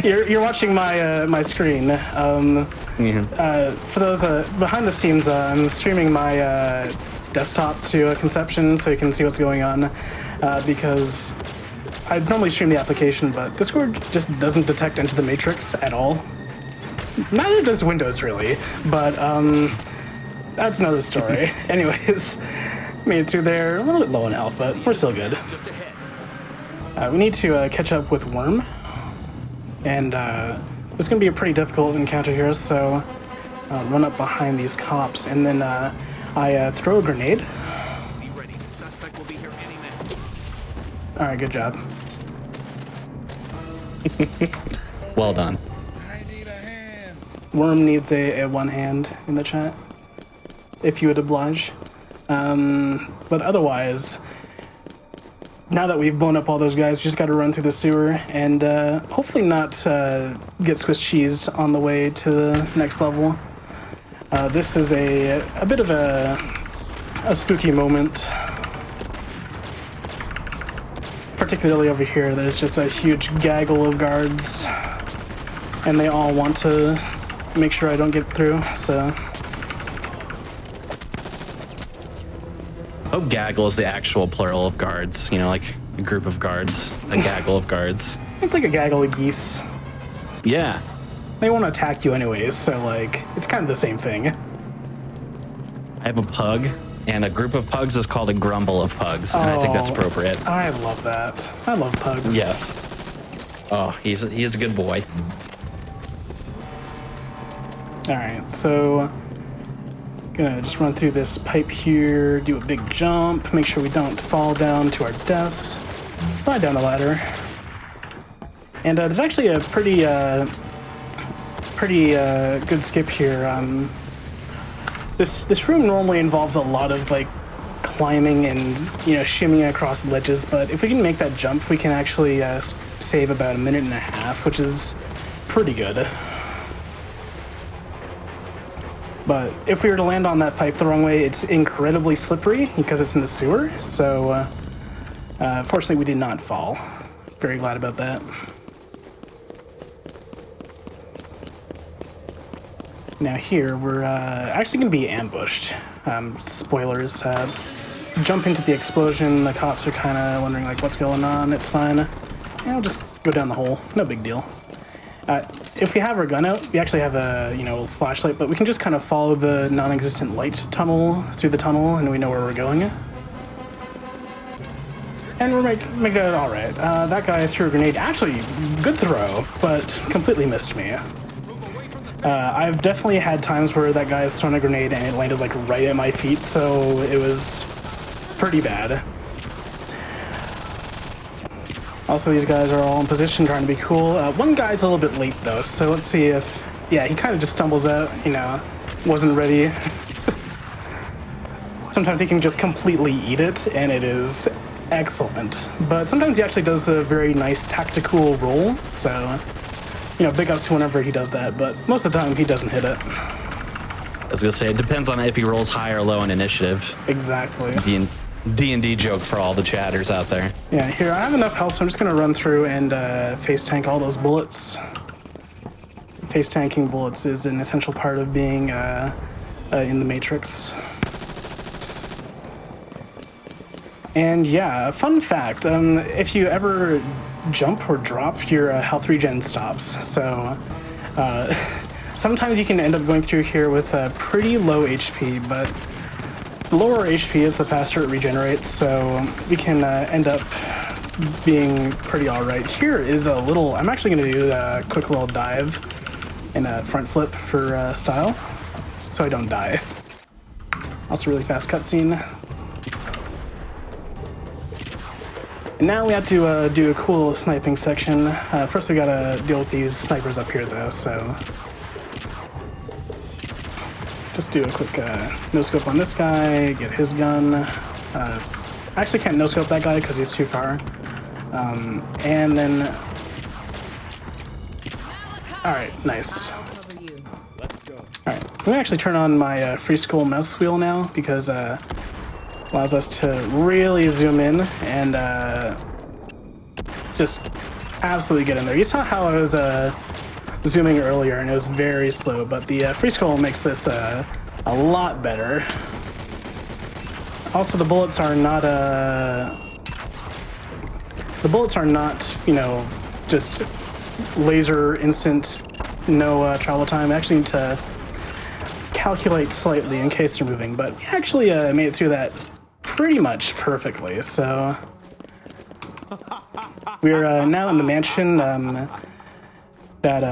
Speaker 11: you're watching my screen. For those behind the scenes, I'm streaming my desktop to Conception so you can see what's going on. Because I normally stream the application, but Discord just doesn't detect Into the Matrix at all. Neither does Windows really, but that's another story. Anyways. Made it through there, a little bit low in health, but we're still good. We need to catch up with Worm, and it's going to be a pretty difficult encounter here, so run up behind these cops, and then I throw a grenade. Alright, good job.
Speaker 1: Well done.
Speaker 11: Worm needs a one hand in the chat, if you would oblige. But otherwise, now that we've blown up all those guys, we just got to run through the sewer and hopefully not get Swiss cheesed on the way to the next level. This is a bit of a spooky moment. Particularly over here, there's just a huge gaggle of guards, and they all want to make sure I don't get through, so...
Speaker 1: I hope gaggle is the actual plural of guards, you know, like a group of guards, a gaggle of guards.
Speaker 11: It's like a gaggle of geese.
Speaker 1: Yeah.
Speaker 11: They won't attack you anyways, so like, it's kind of the same thing.
Speaker 1: I have a pug, and a group of pugs is called a grumble of pugs, and I think that's appropriate.
Speaker 11: I love that. I love pugs.
Speaker 1: Yes. Oh, he's a good boy.
Speaker 11: All right, so gonna just run through this pipe here, do a big jump, make sure we don't fall down to our deaths, slide down the ladder. And there's actually a pretty good skip here. This room normally involves a lot of like climbing and, you know, shimmying across ledges, but if we can make that jump, we can actually save about 1.5 minutes, which is pretty good. But if we were to land on that pipe the wrong way, it's incredibly slippery because it's in the sewer. So, fortunately, we did not fall. Very glad about that. Now here, we're actually going to be ambushed. Spoilers. Jump into the explosion. The cops are kind of wondering, like, what's going on. It's fine. Yeah, I'll just go down the hole. No big deal. If we have our gun out, we actually have a, you know, flashlight, but we can just kind of follow the non-existent light tunnel through the tunnel, and we know where we're going. And we're making it all right. That guy threw a grenade. Actually, good throw, but completely missed me. I've definitely had times where that guy's thrown a grenade and it landed like right at my feet, so it was pretty bad. Also, these guys are all in position trying to be cool. One guy's a little bit late though, so let's see if... Yeah, he kind of just stumbles out, you know, wasn't ready. Sometimes he can just completely eat it, and it is excellent. But sometimes he actually does a very nice tactical roll, so, you know, big ups to whenever he does that, but most of the time he doesn't hit it.
Speaker 1: I was gonna say, it depends on if he rolls high or low in initiative.
Speaker 11: Exactly.
Speaker 1: D&D joke for all the chatters out there.
Speaker 11: Yeah, here, I have enough health, so I'm just gonna run through and face tank all those bullets. Face tanking bullets is an essential part of being in the Matrix. And yeah, fun fact, if you ever jump or drop, your health regen stops. So sometimes you can end up going through here with pretty low HP, but the lower HP is the faster it regenerates, so we can end up being pretty alright. Here is a little, I'm actually going to do a quick little dive and a front flip for style, so I don't die. Also really fast cutscene. And now we have to do a cool sniping section. First we gotta deal with these snipers up here though, so... Just do a quick no-scope on this guy, get his gun. I actually can't no-scope that guy because he's too far. And then... Alright, nice. Alright, I'm gonna actually turn on my free scroll mouse wheel now because allows us to really zoom in and just absolutely get in there. You saw how I was zooming earlier and it was very slow, but the free scroll makes this a lot better. Also, the bullets are not you know, just laser instant, no travel time. I actually need to calculate slightly in case they're moving, but we actually made it through that pretty much perfectly. So we're now in the mansion that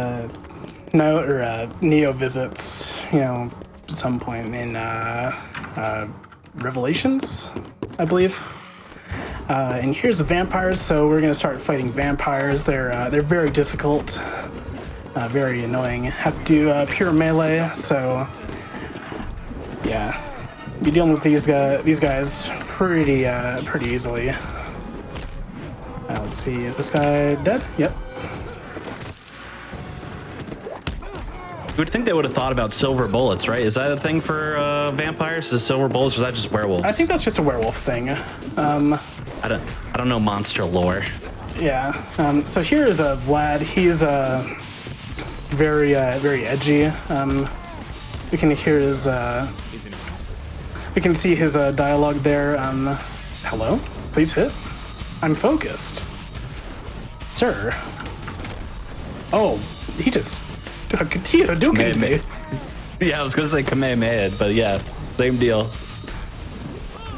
Speaker 11: Neo visits, you know, at some point in Revelations, I believe. And here's the vampires, so we're gonna start fighting vampires. They're very difficult, very annoying. Have to do pure melee, so yeah, you're dealing with these guys pretty easily. Let's see, is this guy dead? Yep.
Speaker 1: You would think they would have thought about silver bullets, right? Is that a thing for vampires? Is silver bullets, or is that just werewolves?
Speaker 11: I think that's just a werewolf thing.
Speaker 1: I don't know monster lore.
Speaker 11: Yeah. So here is Vlad. He's very edgy. We can hear his. We can see his dialogue there. Hello? Please hit. I'm focused. Sir. Oh, he just. He Hadoukened me.
Speaker 1: Yeah, I was gonna say Kamehameha, but yeah, same deal.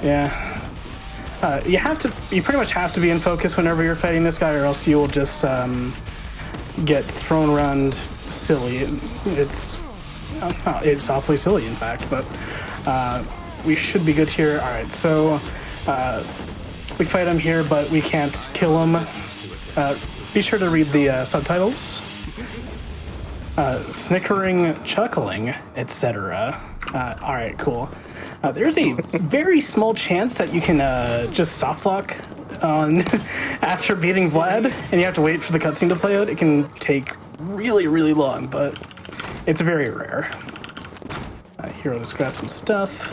Speaker 11: Yeah. You pretty much have to be in focus whenever you're fighting this guy, or else you will just get thrown around silly. It's awfully silly, in fact, but we should be good here. All right, so we fight him here, but we can't kill him. Be sure to read the subtitles. Snickering, chuckling, etc. All right, cool. There's a very small chance that you can just softlock on after beating Vlad, and you have to wait for the cutscene to play out. It can take really, really long, but it's very rare. Here, I'll just grab some stuff.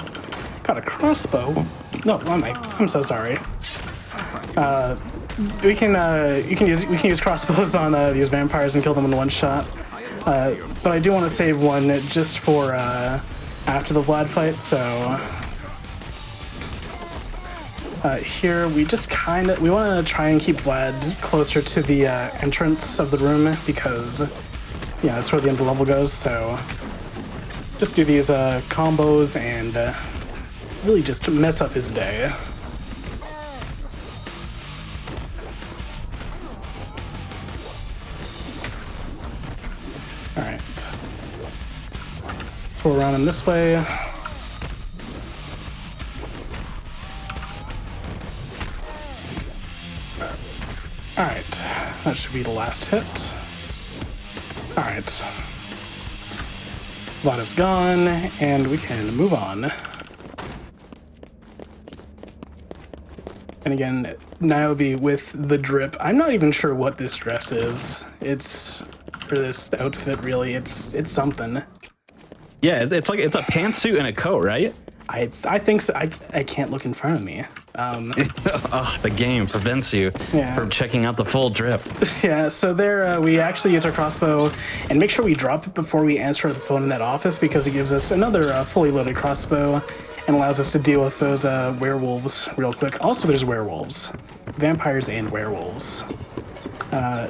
Speaker 11: Got a crossbow. No, I'm so sorry. You can use crossbows on these vampires and kill them in one shot. But I do want to save one just for after the Vlad fight, so here we just we want to try and keep Vlad closer to the entrance of the room because yeah, that's where the end of the level goes, so just do these combos and really just mess up his day. So we'll run him this way. Alright, that should be the last hit. Alright. Vlad is gone, and we can move on. And again, Niobe with the drip. I'm not even sure what this dress is. It's, or this outfit really, it's something.
Speaker 1: Yeah, it's like, it's a pantsuit and a coat, right?
Speaker 11: I think so. I can't look in front of me.
Speaker 1: The game prevents you from checking out the full drip.
Speaker 11: Yeah, so there we actually use our crossbow and make sure we drop it before we answer the phone in that office because it gives us another fully loaded crossbow and allows us to deal with those werewolves real quick. Also, there's werewolves, vampires and werewolves.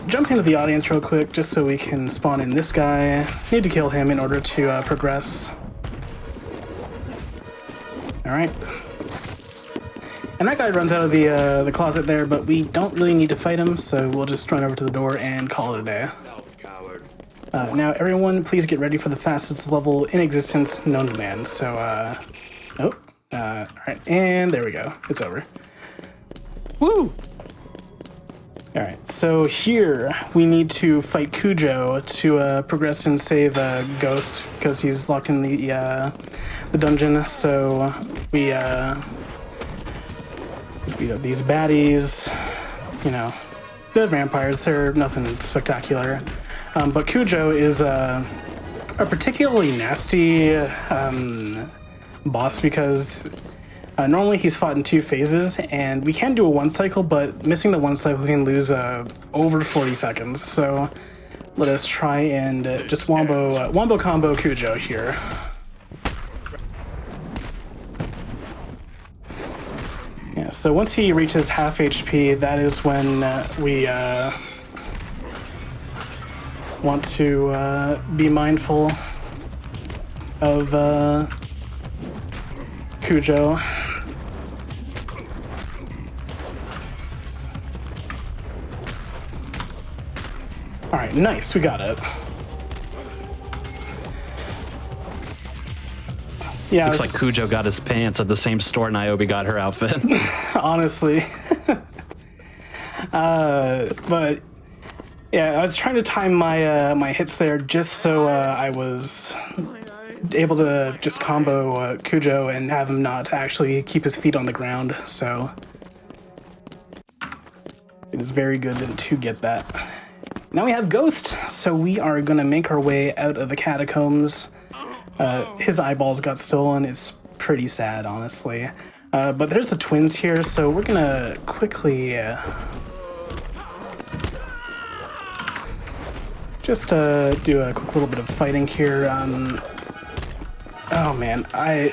Speaker 11: Jump into the audience real quick just so we can spawn in this guy. Need to kill him in order to progress. All right. And that guy runs out of the closet there, but we don't really need to fight him, so we'll just run over to the door and call it a day. Now, everyone, please get ready for the fastest level in existence known to man. So, all right, and there we go. It's over. Woo! All right, so here we need to fight Cujo to progress and save Ghost because he's locked in the dungeon. So we speed up these baddies. You know, the vampires, they're nothing spectacular. But Cujo is a particularly nasty boss because normally he's fought in 2 phases, and we can do a 1 cycle, but missing the 1 cycle can lose over 40 seconds. So let us try and just wombo combo Cujo here. Yeah, so once he reaches half HP, that is when we want to be mindful of Cujo. All right, nice, we got it. Yeah,
Speaker 1: looks like Cujo got his pants at the same store Niobe got her outfit.
Speaker 11: Honestly. But yeah, I was trying to time my my hits there just so I was able to just combo Cujo and have him not actually keep his feet on the ground. So it is very good to get that. Now we have Ghost, so we are gonna make our way out of the catacombs. His eyeballs got stolen. It's pretty sad, honestly. But there's the twins here, so we're gonna quickly just do a quick little bit of fighting here. Oh man, I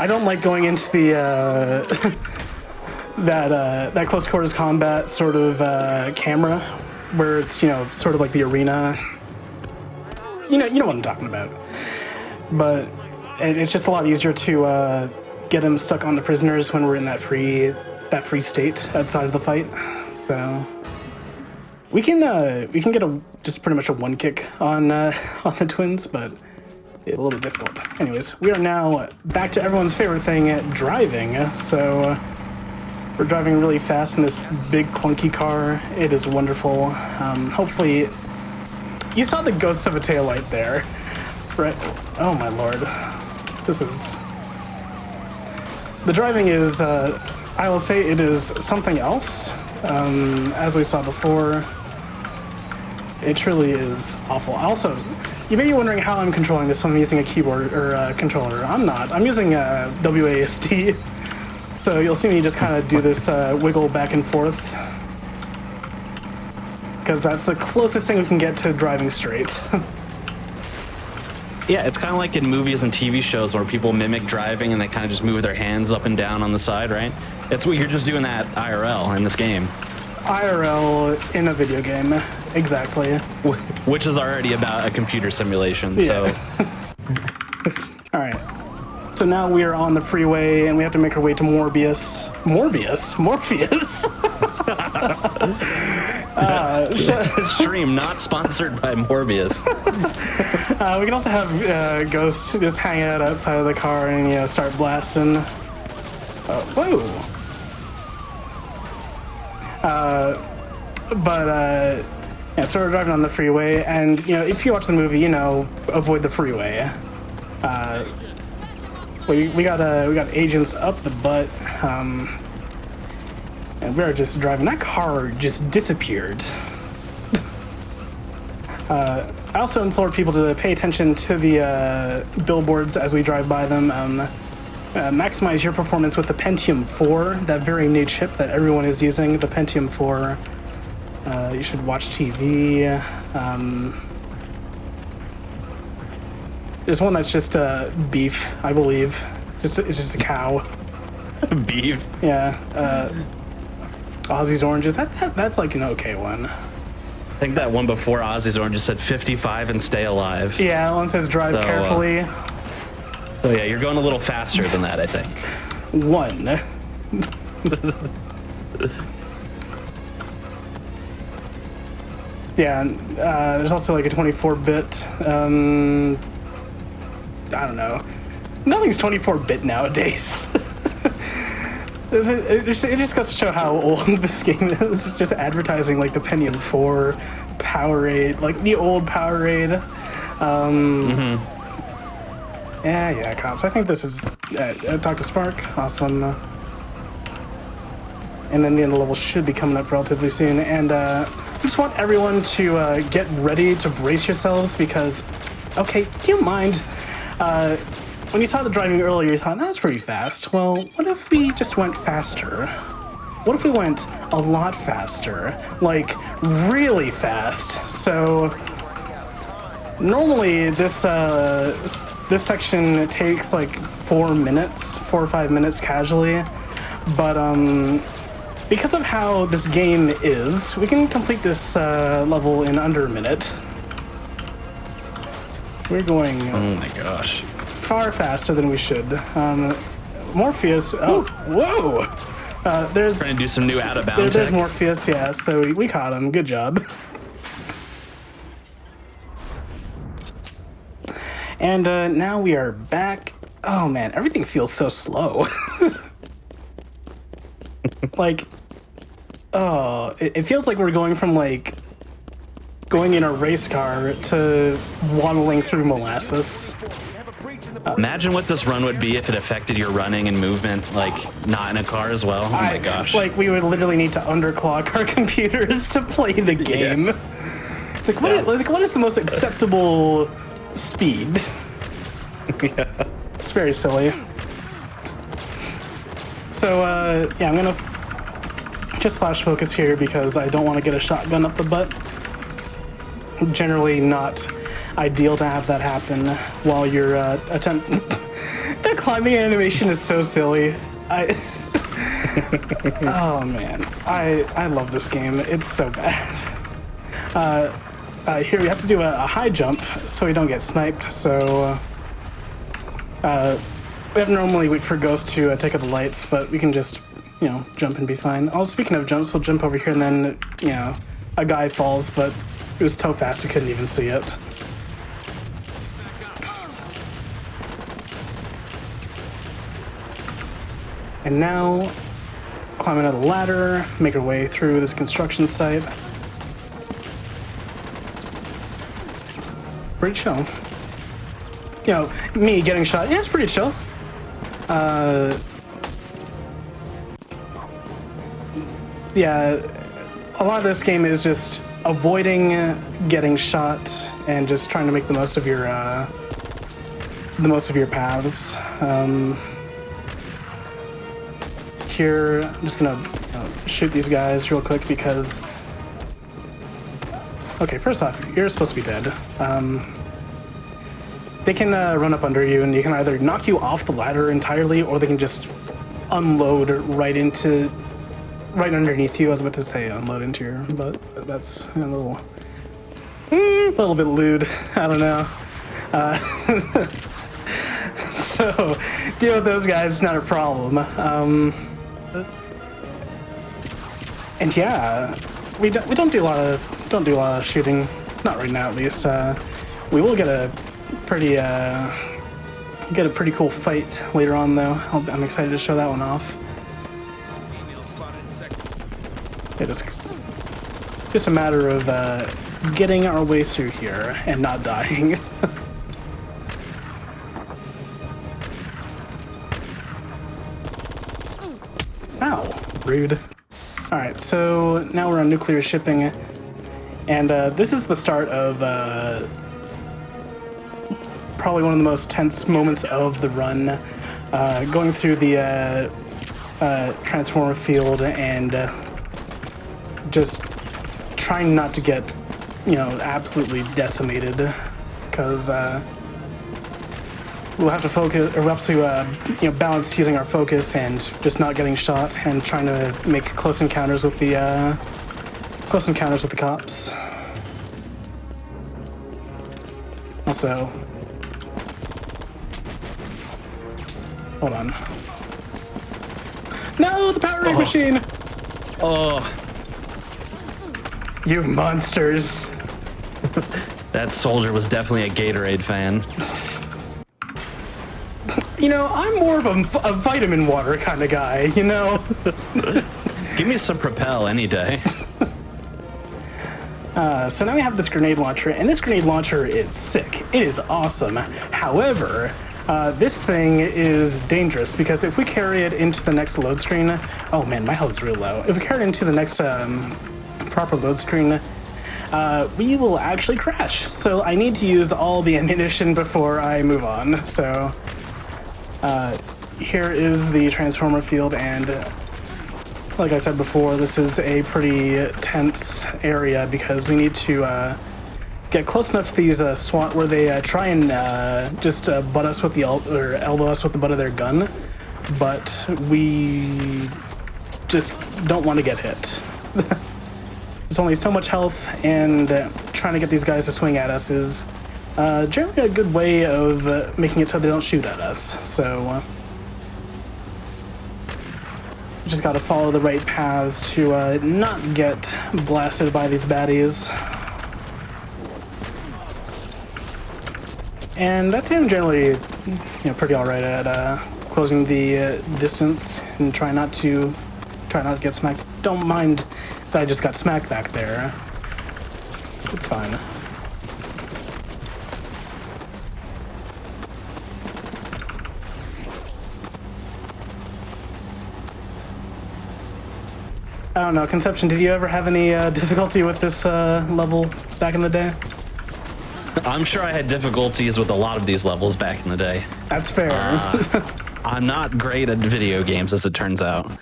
Speaker 11: don't like going into the that close quarters combat sort of camera where it's, you know, sort of like the arena. You know what I'm talking about. But it's just a lot easier to get him stuck on the prisoners when we're in that free state outside of the fight. So we can get just pretty much a 1 kick on the twins, but it's a little bit difficult. Anyways, we are now back to everyone's favorite thing, driving. So we're driving really fast in this big clunky car. It is wonderful. Hopefully, you saw the ghost of a taillight there. Right. Oh my lord. This is... The driving is, I will say it is something else. As we saw before, it truly is awful. Also, you may be wondering how I'm controlling this when I'm using a keyboard or a controller. I'm not. I'm using WASD. So you'll see me just kind of do this wiggle back and forth. Because that's the closest thing we can get to driving straight.
Speaker 1: Yeah, it's kind of like in movies and TV shows where people mimic driving and they kind of just move their hands up and down on the side, right? It's what you're just doing that IRL in this game.
Speaker 11: IRL in a video game, exactly.
Speaker 1: Which is already about a computer simulation, so.
Speaker 11: All right. So now we are on the freeway and we have to make our way to Morpheus.
Speaker 1: Stream not sponsored by Morbius.
Speaker 11: We can also have Ghost just hang out outside of the car and start blasting. Whoa. So we're driving on the freeway, and if you watch the movie, avoid the freeway. We got agents up the butt, and we were just driving. That car just disappeared. I also implore people to pay attention to the billboards as we drive by them. Maximize your performance with the Pentium 4, that very new chip that everyone is using, the Pentium 4. You should watch TV. There's one that's just beef, I believe. It's just a cow.
Speaker 1: Beef?
Speaker 11: Yeah. Ozzy's Oranges. That's like an okay one.
Speaker 1: I think that one before Ozzy's Oranges said 55 and stay alive.
Speaker 11: Yeah, one says drive carefully.
Speaker 1: So yeah, you're going a little faster than that, I think.
Speaker 11: One. Yeah, there's also like a 24-bit. I don't know. Nothing's 24-bit nowadays. It just goes to show how old this game is. It's just advertising like the Pentium 4, Powerade, like the old Powerade. Yeah, cops. I think this is. Talk to Spark. Awesome. And then the end of the level should be coming up relatively soon. And I just want everyone to get ready to brace yourselves because, okay, do you mind? When you saw the driving earlier, you thought, that was pretty fast. Well, what if we just went faster? What if we went a lot faster? Like, really fast. So, normally this section takes like 4 or 5 minutes casually. But, because of how this game is, we can complete this level in under a minute. We're going...
Speaker 1: oh my gosh.
Speaker 11: Far faster than we should. Morpheus... oh, whoa! There's...
Speaker 1: trying to do some new out-of-bounds.
Speaker 11: There's Morpheus, yeah, so we caught him. Good job. And now we are back. Oh man, everything feels so slow. Like... oh, it feels like we're going from like... going in a race car to waddling through molasses.
Speaker 1: Imagine what this run would be if it affected your running and movement, like not in a car as well. Oh my gosh.
Speaker 11: Like we would literally need to underclock our computers to play the game. Yeah. It's like, what is the most acceptable speed?
Speaker 1: Yeah.
Speaker 11: It's very silly. So, yeah, I'm gonna just flash focus here because I don't want to get a shotgun up the butt. Generally not ideal to have that happen while you're attempting. That climbing animation is so silly. Oh man, I love this game. It's so bad. Here we have to do a high jump so we don't get sniped. So we have to normally wait for Ghost to take out the lights, but we can just jump and be fine. Oh, speaking of jumps, we'll jump over here and then a guy falls, but it was so fast we couldn't even see it. And now, climbing out a ladder, make our way through this construction site. Pretty chill. Me getting shot, yeah, it's pretty chill. Yeah, a lot of this game is just avoiding getting shot and just trying to make the most of your paths. Here, I'm just gonna shoot these guys real quick because... okay, first off, you're supposed to be dead. They can run up under you and you can either knock you off the ladder entirely or they can just unload right underneath you. I was about to say unload into your butt, but that's a little bit lewd. I don't know. So, deal with those guys, it's not a problem. And yeah, we don't do a lot of shooting, not right now at least. We will get a pretty cool fight later on though. I'm excited to show that one off. It is just a matter of getting our way through here and not dying. Ow, rude. Alright, so now we're on nuclear shipping, and this is the start of probably one of the most tense moments of the run, going through the transformer field and just trying not to get, absolutely decimated, because we'll have to focus, or we'll have to, balance using our focus and just not getting shot, and trying to make close encounters with the cops. Also, hold on. No, the power ray machine!
Speaker 1: Oh.
Speaker 11: You monsters.
Speaker 1: That soldier was definitely a Gatorade fan.
Speaker 11: I'm more of a vitamin water kind of guy,
Speaker 1: Give me some Propel any day.
Speaker 11: So now we have this grenade launcher, and this grenade launcher is sick. It is awesome. However, this thing is dangerous, because if we carry it into the next load screen... Oh man, my health's real low. If we carry it into the next proper load screen, we will actually crash. So I need to use all the ammunition before I move on. So here is the transformer field, and like I said before, this is a pretty tense area because we need to get close enough to these SWAT where they try and just butt us with or elbow us with the butt of their gun, but we just don't want to get hit. There's only so much health, and trying to get these guys to swing at us is generally a good way of making it so they don't shoot at us. So just got to follow the right paths to not get blasted by these baddies. And that's him generally, pretty all right at closing the distance and try not to get smacked. Don't mind that I just got smacked back there. It's fine. I don't know, Conception, did you ever have any difficulty with this level back in the day?
Speaker 1: I'm sure I had difficulties with a lot of these levels back in the day.
Speaker 11: That's fair.
Speaker 1: I'm not great at video games, as it turns out.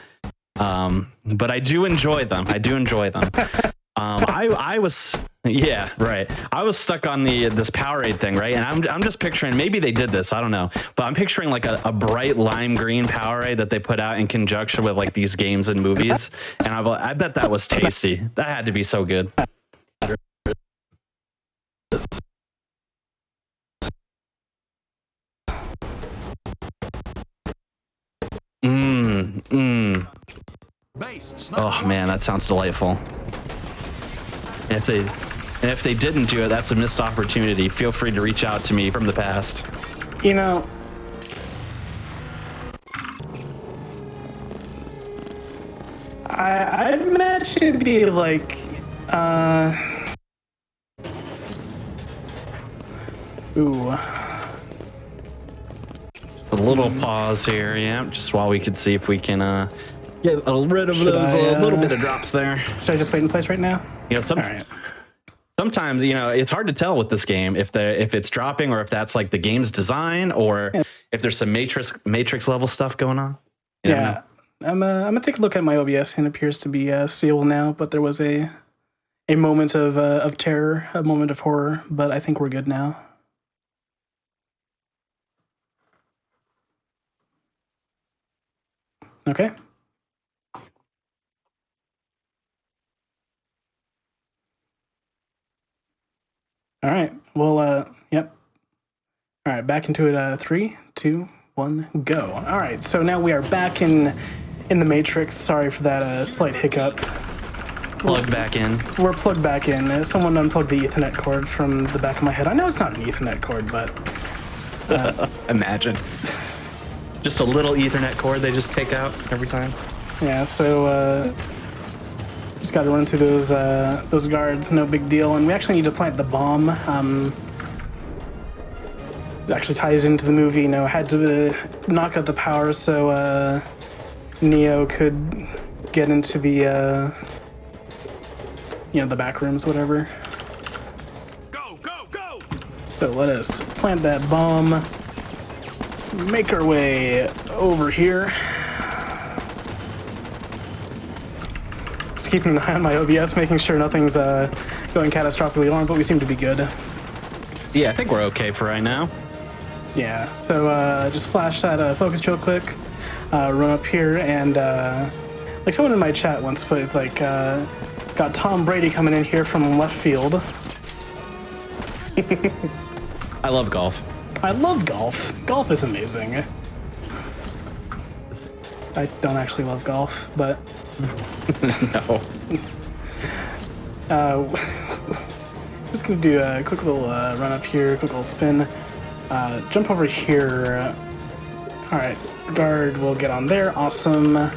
Speaker 1: But I do enjoy them. I was, yeah, right. I was stuck on this Powerade thing, right? And I'm just picturing, maybe they did this, I don't know, but I'm picturing like a bright lime green Powerade that they put out in conjunction with like these games and movies. And I bet that was tasty. That had to be so good. Oh man, that sounds delightful. And if they didn't do it, that's a missed opportunity. Feel free to reach out to me from the past.
Speaker 11: I'd imagine it'd be like, ooh.
Speaker 1: Just a little pause here, yeah, just while we could see if we can get rid of those little bit of drops there.
Speaker 11: Should I just wait in place right now?
Speaker 1: Sometimes, it's hard to tell with this game if it's dropping or if that's like the game's design or if there's some matrix level stuff going on.
Speaker 11: Yeah, I'm gonna take a look at my OBS, and it appears to be stable now, but there was a moment of terror, a moment of horror, but I think we're good now. Okay. All right. Well, yep. All right, back into it. 3, 2, 1, go. All right. So now we are back in the Matrix. Sorry for that slight hiccup.
Speaker 1: plugged back in.
Speaker 11: We're plugged back in. Someone unplugged the Ethernet cord from the back of my head. I know it's not an Ethernet cord, but
Speaker 1: Imagine. Just a little Ethernet cord they just take out every time.
Speaker 11: yeah. So just got to run through those guards. No big deal. And we actually need to plant the bomb. It actually ties into the movie. You know, had to knock out the power so Neo could get into the the back rooms, whatever.
Speaker 6: Go, go, go!
Speaker 11: So let us plant that bomb. Make our way over here. Just keeping an eye on my OBS, making sure nothing's going catastrophically wrong, but we seem to be good.
Speaker 1: Yeah, I think we're okay for right now.
Speaker 11: Yeah, so just flash that focus real quick, run up here, and like someone in my chat once put, it's like, got Tom Brady coming in here from left field.
Speaker 1: I love golf.
Speaker 11: I love golf. Golf is amazing. I don't actually love golf, but...
Speaker 1: No.
Speaker 11: Just gonna do a quick little run up here, quick little spin. Jump over here. Alright, the guard will get on there. Awesome.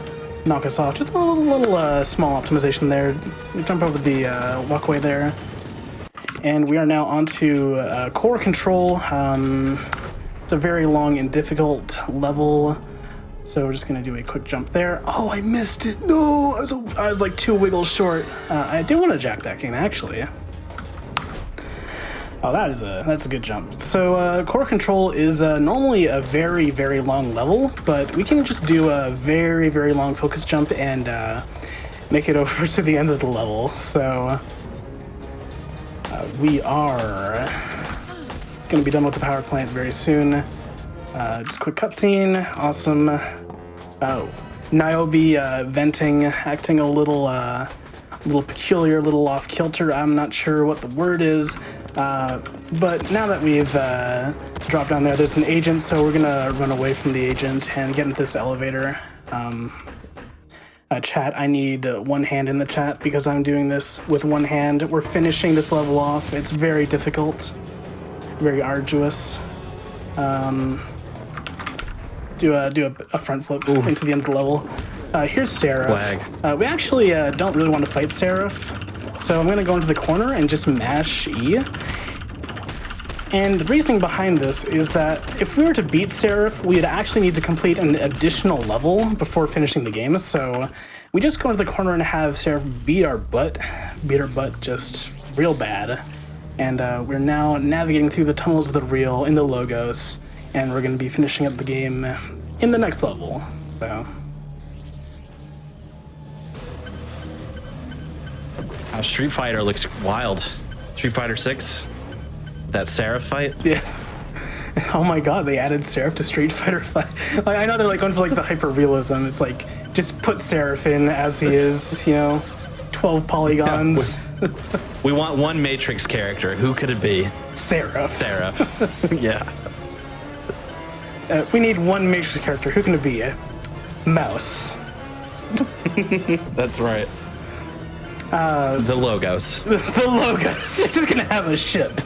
Speaker 11: Knock us off. Just a little small optimization there. We jump over the walkway there. And we are now onto core control. It's a very long and difficult level. So we're just gonna do a quick jump there. Oh, I missed it. No, I was like 2 wiggles short. I do want to jack that game actually. Oh, that's a good jump. So core control is normally a very, very long level, but we can just do a very, very long focus jump and make it over to the end of the level. So we are gonna be done with the power plant very soon. Just quick cutscene. Awesome. Oh, Niobe venting, acting a little peculiar, a little off kilter. I'm not sure what the word is. But now that we've dropped down there, there's an agent, so we're gonna run away from the agent and get into this elevator. Chat, I need one hand in the chat because I'm doing this with one hand. We're finishing this level off. It's very difficult, very arduous. Do a front flip into the end of the level. Here's Seraph. We actually don't really want to fight Seraph. So I'm gonna go into the corner and just mash E. And the reasoning behind this is that if we were to beat Seraph, we'd actually need to complete an additional level before finishing the game. So we just go into the corner and have Seraph beat our butt just real bad. And we're now navigating through the tunnels of the real in the Logos, and we're gonna be finishing up the game in the next level, so.
Speaker 1: Street Fighter looks wild. Street Fighter 6, that Seraph fight.
Speaker 11: Yeah. Oh my god, they added Seraph to Street Fighter 5. Like, I know they're like going for like the hyper realism. It's like just put Seraph in as he is, 12 polygons.
Speaker 1: Yeah, we want one Matrix character. Who could it be?
Speaker 11: Seraph.
Speaker 1: Seraph. Yeah.
Speaker 11: We need one Matrix character. Who can it be? Mouse.
Speaker 1: That's right. The Logos.
Speaker 11: The Logos. They're just gonna have a ship.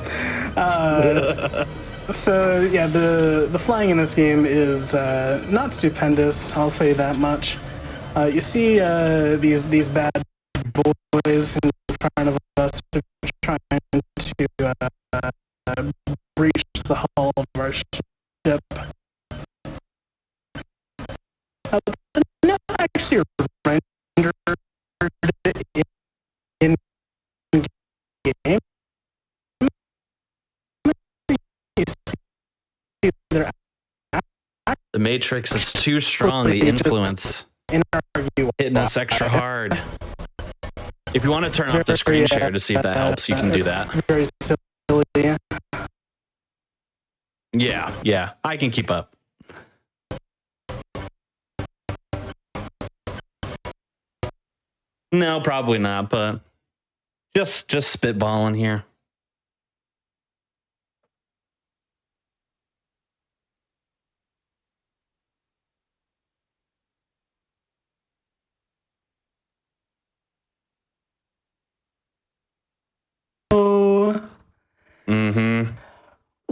Speaker 11: So yeah, the flying in this game is not stupendous. I'll say that much. You see these bad boys in front of us trying to breach the hull of our ship. Not actually rendered in game.
Speaker 1: The Matrix is too strong, the influence. Hitting us extra hard. If you want to turn off the screen share to see if that helps, you can do that.
Speaker 11: Very silly.
Speaker 1: Yeah, I can keep up. No, probably not, but just spitballing here.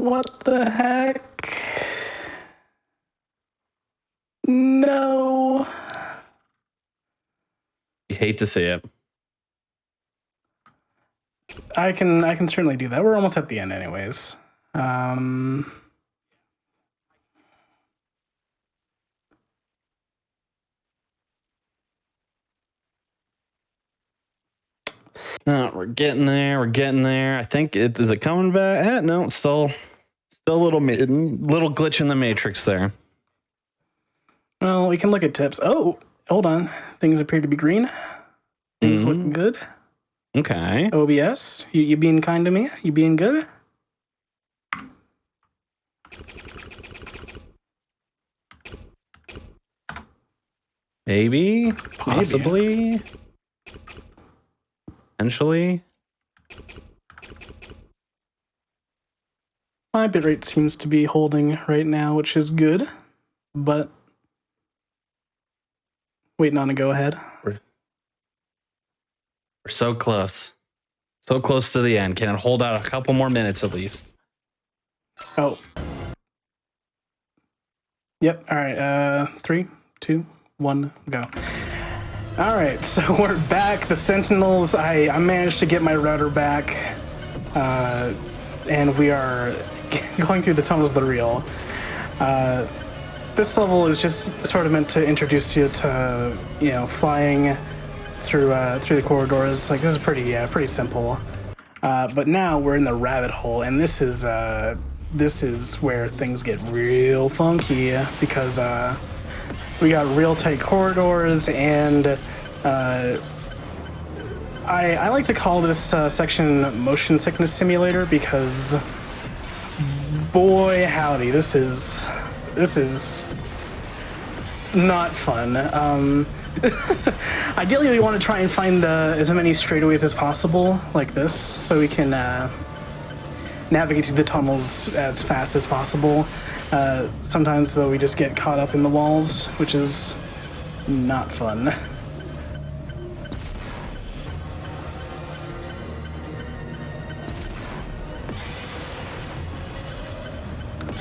Speaker 11: What the heck? No.
Speaker 1: You hate to see it.
Speaker 11: I can certainly do that. We're almost at the end anyways.
Speaker 1: We're getting there. We're getting there. I think is it coming back? No, it's still a little glitch in the matrix there.
Speaker 11: Well, we can look at tips. Oh, hold on. Things appear to be green. Things looking good.
Speaker 1: Okay.
Speaker 11: OBS, you being kind to me? You being good?
Speaker 1: Maybe. Possibly. Potentially.
Speaker 11: My bitrate seems to be holding right now, which is good, but waiting on a go ahead.
Speaker 1: We're so close. So close to the end. Can it hold out a couple more minutes at least?
Speaker 11: Oh. Yep. All right. 3, 2, 1, go. All right. So we're back. The Sentinels. I managed to get my router back, and we are going through the tunnels of the real. This level is just sort of meant to introduce you to, flying through the corridors. Like, this is pretty simple. But now we're in the rabbit hole, and this is where things get real funky, because we got real tight corridors, and I like to call this section motion sickness simulator, because boy howdy, this is not fun. Ideally, we want to try and find as many straightaways as possible, like this, so we can navigate through the tunnels as fast as possible. Sometimes, though, we just get caught up in the walls, which is not fun.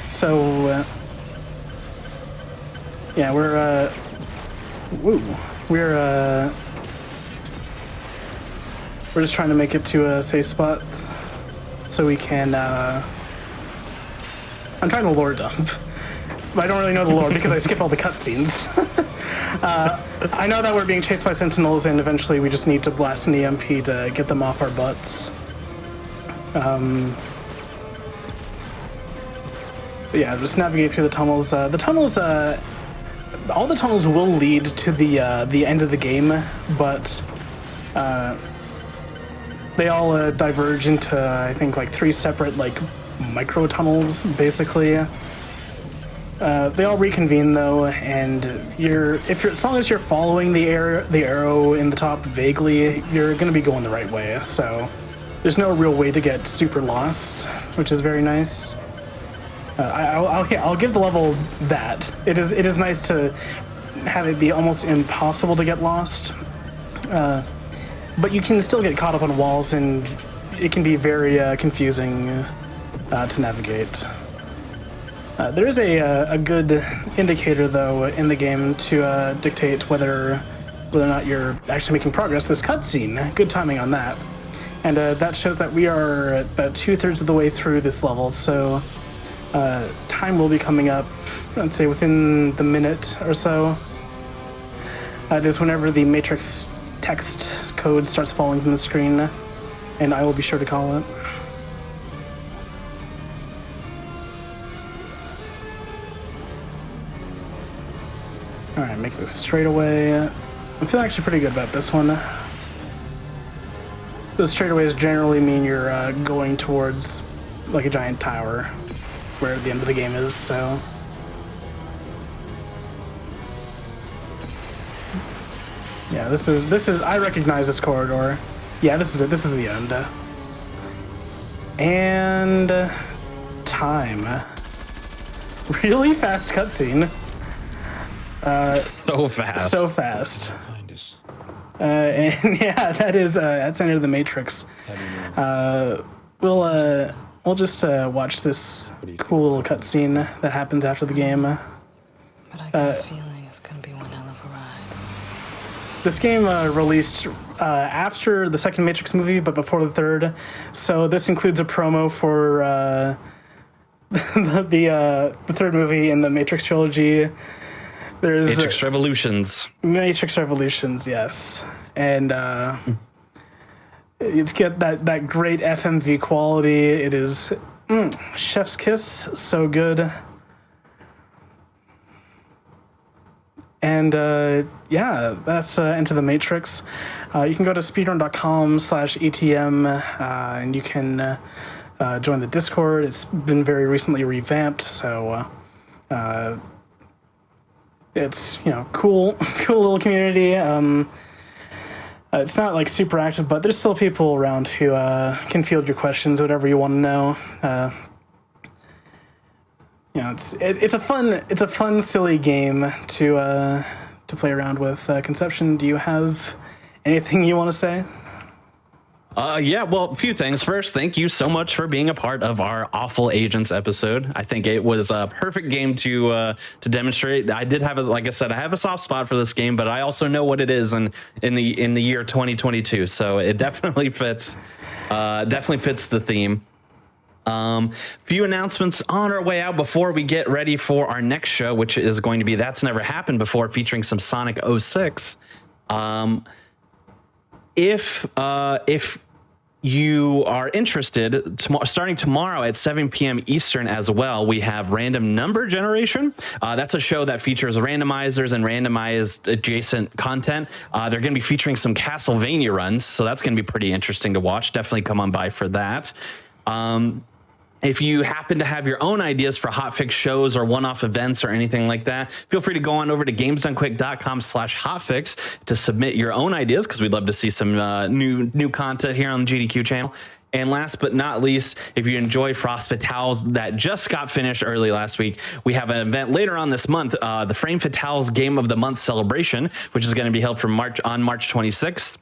Speaker 11: So, yeah, we're just trying to make it to a safe spot so we can, I'm trying to lore dump, but I don't really know the lore because I skip all the cutscenes. I know that we're being chased by Sentinels, and eventually we just need to blast an EMP to get them off our butts. Yeah, just navigate through the tunnels. All the tunnels will lead to the end of the game, but they all diverge into, I think, like 3 separate micro tunnels, basically. They all reconvene though, and as long as you're following the arrow in the top vaguely, you're gonna be going the right way. So there's no real way to get super lost, which is very nice. I'll give the level that. It is nice to have it be almost impossible to get lost, but you can still get caught up on walls, and it can be very confusing to navigate. There is a good indicator, though, in the game to dictate whether or not you're actually making progress. This cutscene, good timing on that, and that shows that we are about 2/3 of the way through this level. So. Time will be coming up, I'd say within the minute or so. It is whenever the matrix text code starts falling from the screen, and I will be sure to call it. Alright, make this straight away. I'm feeling actually pretty good about this one. Those straightaways generally mean you're going towards like a giant tower, where the end of the game is, so. Yeah, this is, I recognize this corridor. Yeah, this is it, this is the end. And time. Really fast cutscene.
Speaker 1: So fast.
Speaker 11: So fast. And yeah, that's Enter the Matrix. we'll just watch this cool little cutscene that happens after the game.
Speaker 12: But I got a feeling it's gonna be one hell of a ride.
Speaker 11: This game released after the second Matrix movie, but before the third. So this includes a promo for the third movie in the Matrix trilogy. There's
Speaker 1: Matrix Revolutions.
Speaker 11: Matrix Revolutions, yes, and it's got that great FMV quality. It is chef's kiss, so good. And yeah, that's Enter the Matrix. You can go to speedrun.com/ETM and you can join the Discord. It's been very recently revamped, so it's cool little community. It's not like super active, but there's still people around who can field your questions, whatever you want to know. It's a fun, silly game to play around with. Conception, do you have anything you want to say?
Speaker 1: Yeah, well, a few things. First, thank you so much for being a part of our Awful Agents episode. I think it was a perfect game to demonstrate. I did have, like I said, I have a soft spot for this game, but I also know what it is in the year 2022. So it definitely fits the theme. Few announcements on our way out before we get ready for our next show, which is going to be That's Never Happened Before, featuring some Sonic 06. If you are interested, starting tomorrow at 7 p.m. Eastern as well, we have Random Number Generation. That's a show that features randomizers and randomized adjacent content. They're going to be featuring some Castlevania runs, so that's going to be pretty interesting to watch. Definitely come on by for that. If you happen to have your own ideas for hotfix shows or one-off events or anything like that, feel free to go on over to gamesdonequick.com/hotfix to submit your own ideas, because we'd love to see some new content here on the GDQ channel. And last but not least, if you enjoy Frost Fatales that just got finished early last week, we have an event later on this month, the Frame Fatales Game of the Month celebration, which is going to be held on March 26th.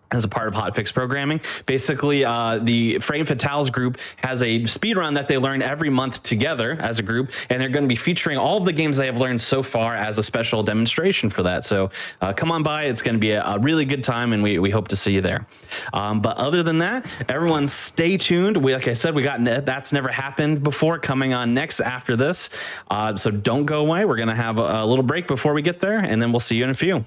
Speaker 1: As a part of Hotfix programming. Basically, the Frame Fatales group has a speedrun that they learn every month together as a group, and they're going to be featuring all of the games they have learned so far as a special demonstration for that. So come on by. It's going to be a really good time, and we hope to see you there. But other than that, everyone stay tuned. Like I said, we got That's Never Happened Before coming on next after this. So don't go away. We're going to have a little break before we get there, and then we'll see you in a few.